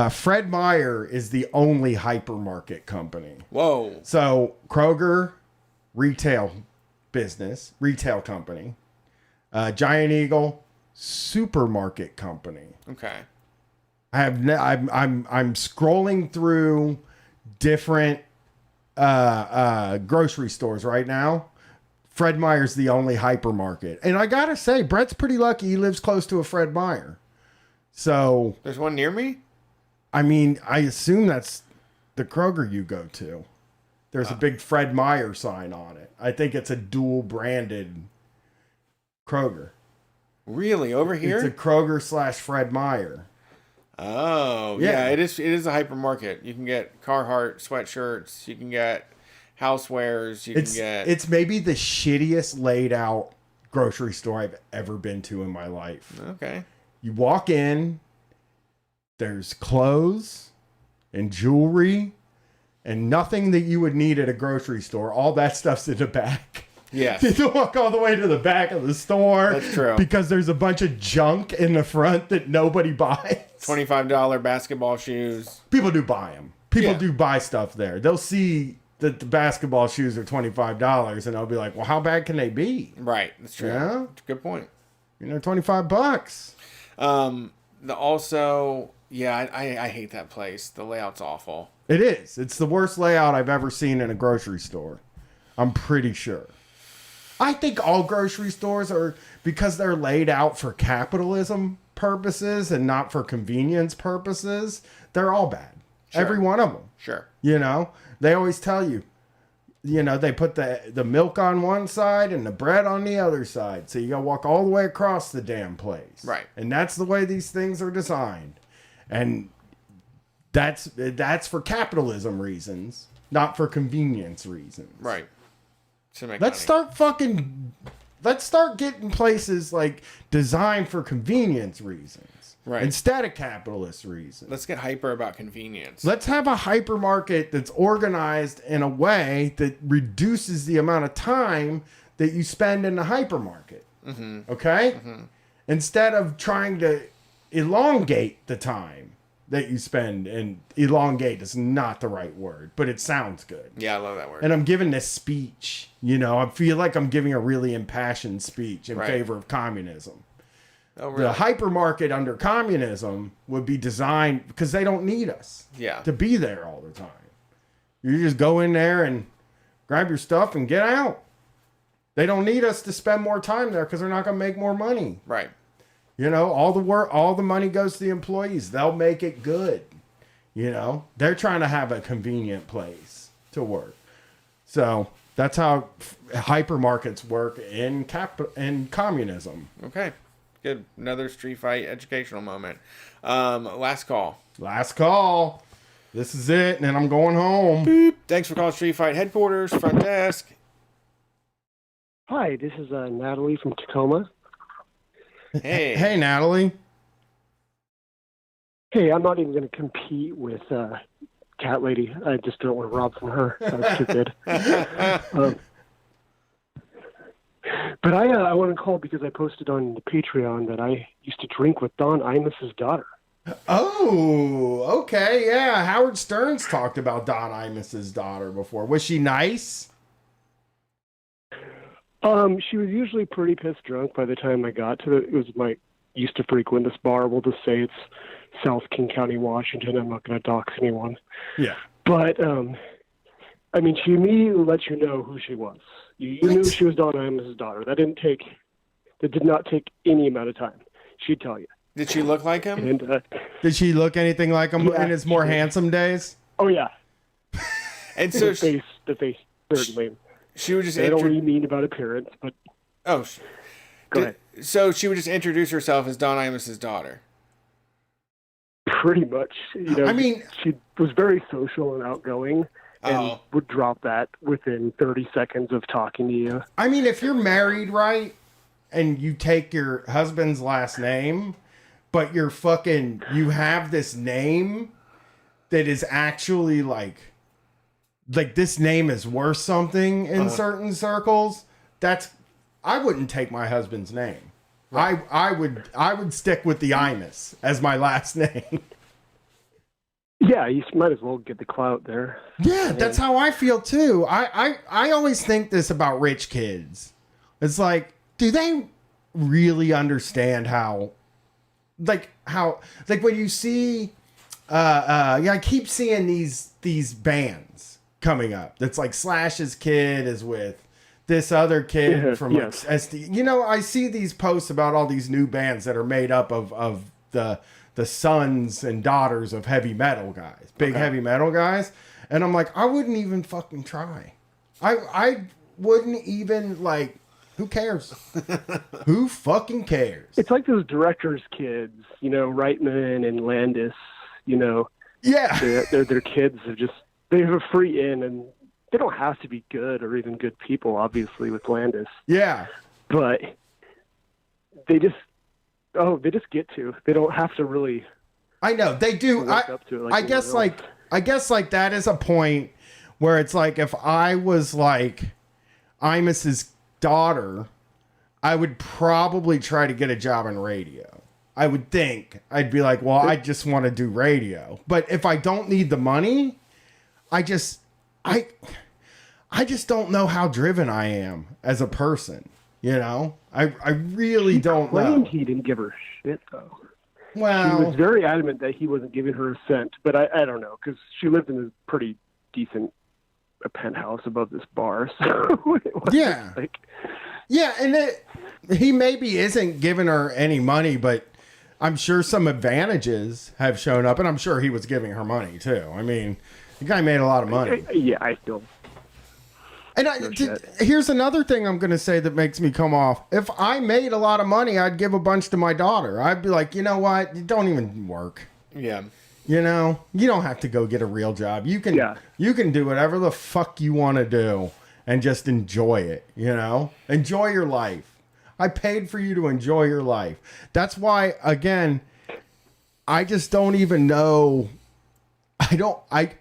Fred Meyer is the only hypermarket company. Whoa. So, Kroger, retail business, retail company. Giant Eagle, supermarket company. Okay. I'm scrolling through different grocery stores right now. Fred Meyer's the only hypermarket. And I gotta say, Brett's pretty lucky he lives close to a Fred Meyer. So There's one near me? I mean, I assume that's the Kroger you go to. There's a big Fred Meyer sign on it. I think it's a dual branded Kroger. Really? Over here? It's a Kroger / Fred Meyer. Oh, yeah. It is a hypermarket. You can get Carhartt sweatshirts. You can get housewares. You can get. It's maybe the shittiest laid out grocery store I've ever been to in my life. Okay. You walk in, there's clothes and jewelry and nothing that you would need at a grocery store. All that stuff's in the back. Yes. You have to walk all the way to the back of the store. That's true. Because there's a bunch of junk in the front that nobody buys. $25 basketball shoes. People do buy them. People do buy stuff there. They'll see that the basketball shoes are $25 and they'll be like, well, how bad can they be? Right. That's true. Yeah. That's a good point. You know, $25. I hate that place. The layout's awful. It is. It's the worst layout I've ever seen in a grocery store. I'm pretty sure. I think all grocery stores are, because they're laid out for capitalism purposes and not for convenience purposes, they're all bad. Sure. Every one of them. Sure. You know, they always tell you, you know, they put the milk on one side and the bread on the other side. So you got to walk all the way across the damn place. Right. And that's the way these things are designed. And that's for capitalism reasons, not for convenience reasons. Right. To make Let's start getting places like designed for convenience reasons. Right. Instead of capitalist reasons. Let's get hyper about convenience. Let's have a hypermarket that's organized in a way that reduces the amount of time that you spend in the hypermarket. Mm-hmm. Okay? Mm-hmm. Instead of trying to elongate the time that you spend, and elongate is not the right word, but it sounds good. Yeah, I love that word. And I'm giving this speech, you know, I feel like I'm giving a really impassioned speech in Right. favor of communism. Oh, really? The hypermarket under communism would be designed because they don't need us to be there all the time. You just go in there and grab your stuff and get out. They don't need us to spend more time there because they're not going to make more money. Right. You know, all the money goes to the employees. They'll make it good. You know, they're trying to have a convenient place to work. So that's how hypermarkets work in communism. Okay. Good. Another street fight educational moment. Last call. Last call. This is it, and then I'm going home. Boop. Thanks for calling Street Fight Headquarters, front desk. Hi, this is Natalie from Tacoma. Hey. Hey, Natalie. Hey, I'm not even going to compete with Cat Lady. I just don't want to rob from her. That's too good. But I want to call because I posted on the Patreon that I used to drink with Don Imus's daughter. Oh, okay. Yeah. Howard Stern's talked about Don Imus's daughter before. Was she nice? She was usually pretty pissed drunk by the time I got to it. It was used to frequent this bar. We'll just say it's South King County, Washington. I'm not going to dox anyone. Yeah. But, I mean, she immediately let you know who she was. You knew she was Don Imus's daughter. That did not take any amount of time. She'd tell you. Did she look like him? And Did she look anything like him Yeah, in his more she did. handsome days? oh yeah, And so the face certainly. she would just I don't really mean about appearance, but Oh, go ahead. So she would just introduce herself as Don Imus's daughter. Pretty much, I mean, she was very social and outgoing, and would drop that within 30 seconds of talking to you. I mean, if you're married, right, and you take your husband's last name, but you have this name that is actually like this name is worth something in certain circles, I wouldn't take my husband's name. Right. I would stick with the Imus as my last name. Yeah, you might as well get the clout there. Yeah, that's how I feel too. I always think this about rich kids. It's like, do they really understand how when you see I keep seeing these bands coming up. That's like Slash's kid is with this other kid from like SD. I see these posts about all these new bands that are made up of the sons and daughters of heavy metal guys, big heavy metal guys. And I'm like, I wouldn't even fucking try. I wouldn't even like, who cares? Who fucking cares? It's like those directors' kids, Reitman and Landis, Yeah. Their kids they have a free in, and they don't have to be good or even good people, obviously, with Landis. Yeah. But they just get to. They don't have to really. I know they do. Up to it I guess like that is a point where it's like, if I was like Imus's daughter, I would probably try to get a job in radio. I would think I'd be like, well, I just want to do radio. But if I don't need the money, I just don't know how driven I am as a person. I really don't know. He didn't give her shit though. Well, he was very adamant that he wasn't giving her a cent, but I don't know, because she lived in a pretty decent penthouse above this bar. So yeah, and he maybe isn't giving her any money, but I'm sure some advantages have shown up, and I'm sure he was giving her money too. I mean, the guy made a lot of money. Yeah, I feel. And here's another thing I'm going to say that makes me come off. If I made a lot of money, I'd give a bunch to my daughter. I'd be like, you know what? You don't even work. Yeah. You don't have to go get a real job. You can do whatever the fuck you want to do and just enjoy it. Enjoy your life. I paid for you to enjoy your life. That's why, again, I just don't even know. I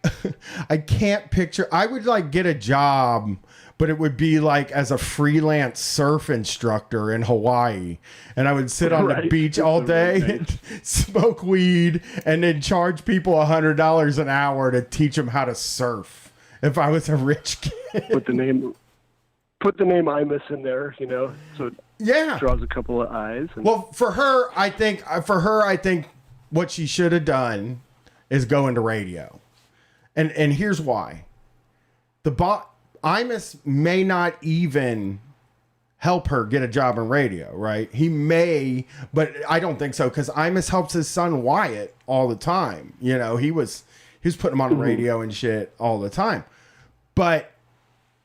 can't picture. I would like get a job, but it would be like as a freelance surf instructor in Hawaii. And I would sit on the beach all day and smoke weed and then charge people $100 an hour to teach them how to surf. If I was a rich kid. Put the name Imus in there, so it draws a couple of eyes. Well, for her, I think what she should have done is go into radio. And here's why. Imus may not even help her get a job in radio, right? He may, but I don't think so, because Imus helps his son Wyatt all the time. He was putting him on the radio and shit all the time. But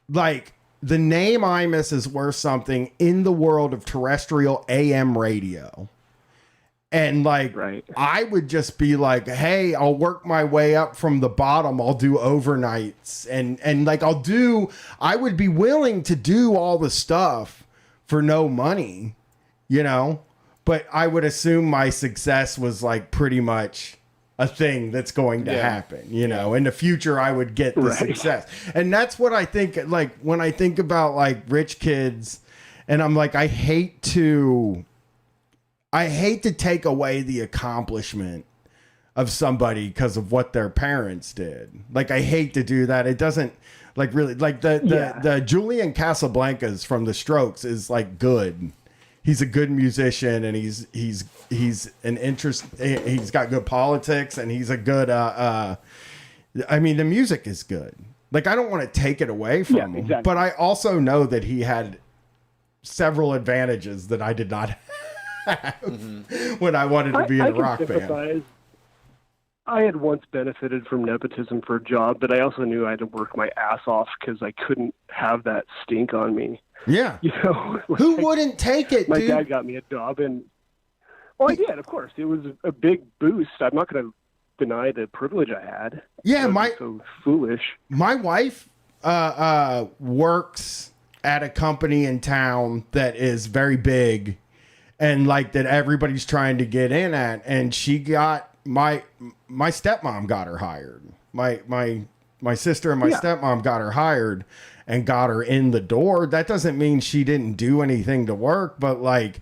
like, the name Imus is worth something in the world of terrestrial AM radio. And like, I would just be like, hey, I'll work my way up from the bottom. I'll do overnights and like, I would be willing to do all the stuff for no money, but I would assume my success was like pretty much a thing that's going to happen, in the future. I would get the success. And that's what I think, like, when I think about like rich kids, and I'm like, I hate to take away the accomplishment of somebody because of what their parents did. Like, I hate to do that. It doesn't like really like the Julian Casablancas from the Strokes is like good. He's a good musician, and he's an interest. He's got good politics, and he's a good. I mean, the music is good. Like, I don't want to take it away from him, but I also know that he had several advantages that I did not have. have when I wanted to be in a rock can band. sympathize. I had once benefited from nepotism for a job, but I also knew I had to work my ass off because I couldn't have that stink on me. Yeah. You know, Who wouldn't take it, my dude? dad got me a job, and I did, of course. It was a big boost. I'm not going to deny the privilege I had. Yeah, I was so foolish. My wife works at a company in town that is very big, and like that everybody's trying to get in at, and she got my stepmom got her hired. My sister and my stepmom got her hired and got her in the door. That doesn't mean she didn't do anything to work, but like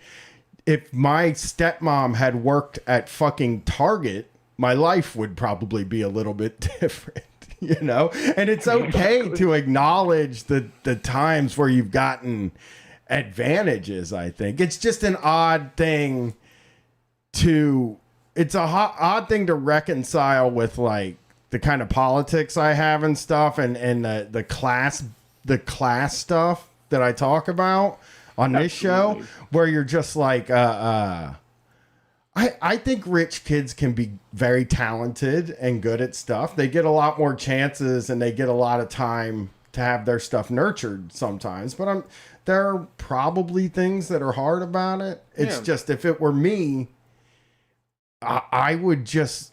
if my stepmom had worked at fucking Target, my life would probably be a little bit different, you know? And it's okay to acknowledge the times where you've gotten advantages, I think. It's just an odd thing it's a odd thing to reconcile with like the kind of politics I have and stuff and the class stuff that I talk about on this show, where you're just like, I think rich kids can be very talented and good at stuff. They get a lot more chances and they get a lot of time to have their stuff nurtured sometimes, but there are probably things that are hard about it. It's just, if it were me, I would use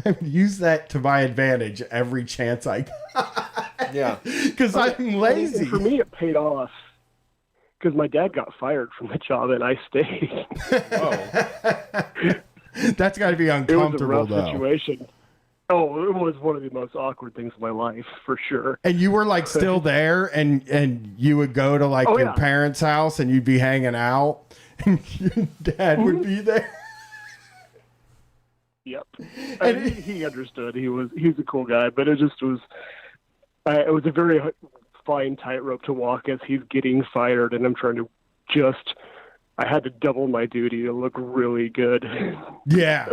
that to my advantage every chance I got. Yeah. Because I'm lazy. And for me, it paid off because my dad got fired from the job and I stayed. That's got to be It was a uncomfortable, rough though. situation. Oh, it was one of the most awkward things of my life, for sure. And you were like still there, and you would go to like your parents' house and you'd be hanging out, and your dad would be there. Yep. And he understood. He's a cool guy, but it was it was a very fine tightrope to walk as he's getting fired, and I'm trying to I had to double my duty to look really good. Yeah.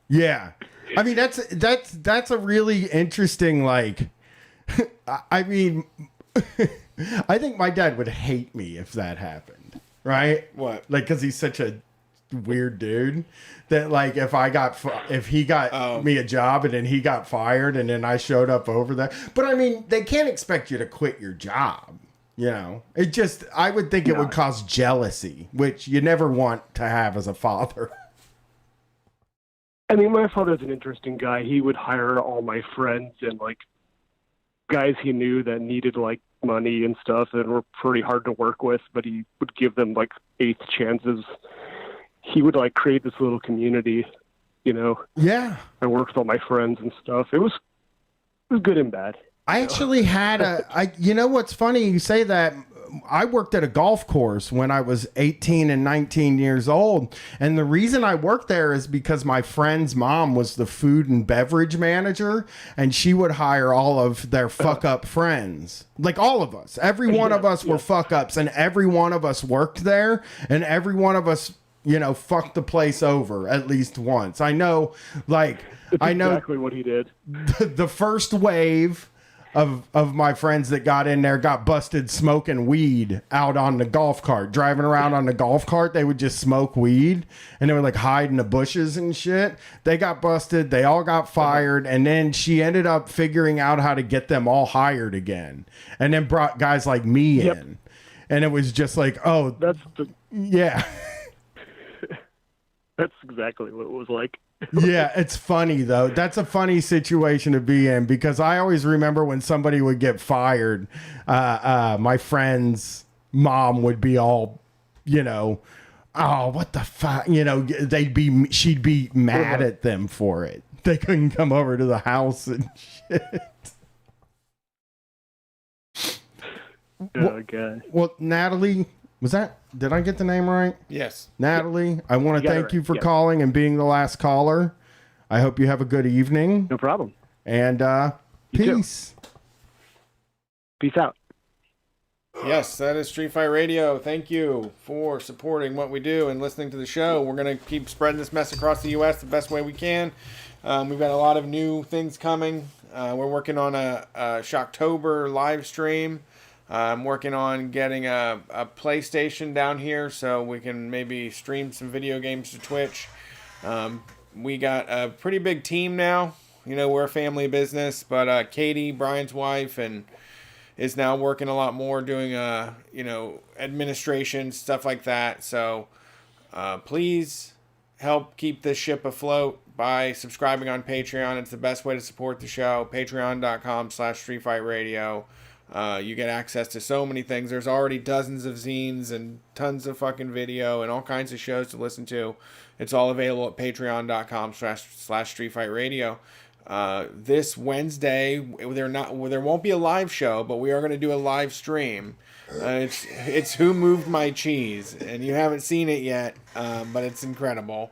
Yeah. I mean, that's a really interesting, like, I mean, I think my dad would hate me if that happened, right? What? Like, because he's such a weird dude that, like, if he got me a job and then he got fired and then I showed up over there. But I mean, they can't expect you to quit your job. You know, I would think it would cause jealousy, which you never want to have as a father. I mean, my father's an interesting guy. He would hire all my friends and like guys he knew that needed like money and stuff and were pretty hard to work with, but he would give them like 8th chances. He would like create this little community, you know. Yeah. I worked with all my friends and stuff. It was good and bad. I actually had you know what's funny? You say that. I worked at a golf course when I was 18 and 19 years old. And the reason I worked there is because my friend's mom was the food and beverage manager, and she would hire all of their fuck up friends. Like all of us. Every one of us were fuck ups, and every one of us worked there, and every one of us, you know, fucked the place over at least once. I know, like, That's exactly what he did. The first wave of my friends that got in there got busted smoking weed out on the golf cart, driving around on the golf cart. They would just smoke weed and they would like hide in the bushes and shit. They got busted. They all got fired. And then she ended up figuring out how to get them all hired again. And then brought guys like me in. And it was just like, oh, yeah. That's exactly what it was like. Yeah, it's funny though. That's a funny situation to be in because I always remember when somebody would get fired, my friend's mom would be all, you know, oh, what the fuck, you know, she'd be mad at them for it. They couldn't come over to the house and shit. Well, Natalie, did I get the name right? Yes. Natalie, I want to thank you for Yep. calling and being the last caller. I hope you have a good evening. No problem. And peace. Peace out. Yes, that is Street Fight Radio. Thank you for supporting what we do and listening to the show. We're going to keep spreading this mess across the U.S. the best way we can. We've got a lot of new things coming. We're working on a Shocktober live stream I'm working on getting a PlayStation down here so we can maybe stream some video games to Twitch. We got a pretty big team now. You know, we're a family business, but Katie, Brian's wife, and is now working a lot more doing, you know, administration, stuff like that. So please help keep this ship afloat by subscribing on Patreon. It's the best way to support the show. Patreon.com/StreetFightRadio. You get access to so many things. There's already dozens of zines and tons of fucking video and all kinds of shows to listen to. It's all available at patreon.com/StreetFightRadio. This Wednesday, there won't be a live show, but we are going to do a live stream. It's Who Moved My Cheese, and you haven't seen it yet, but it's incredible.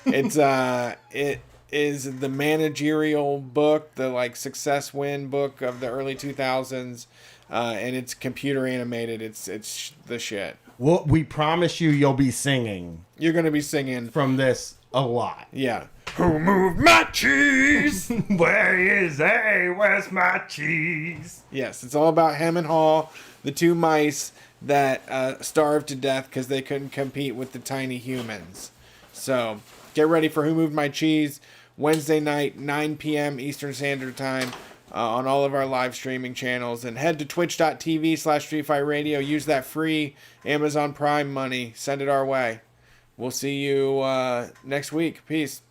It is the managerial book, the like success win book of the early 2000s, and it's computer animated. It's the shit. Well, we promise you'll be singing. You're going to be singing from this a lot. Yeah. Who moved my cheese? Where is where's my cheese? Yes, it's all about Hem and Haw, the two mice that starved to death because they couldn't compete with the tiny humans. So get ready for Who Moved My Cheese, Wednesday night, 9 p.m. Eastern Standard Time on all of our live streaming channels. And head to twitch.tv/StreetFightRadio. Use that free Amazon Prime money. Send it our way. We'll see you next week. Peace.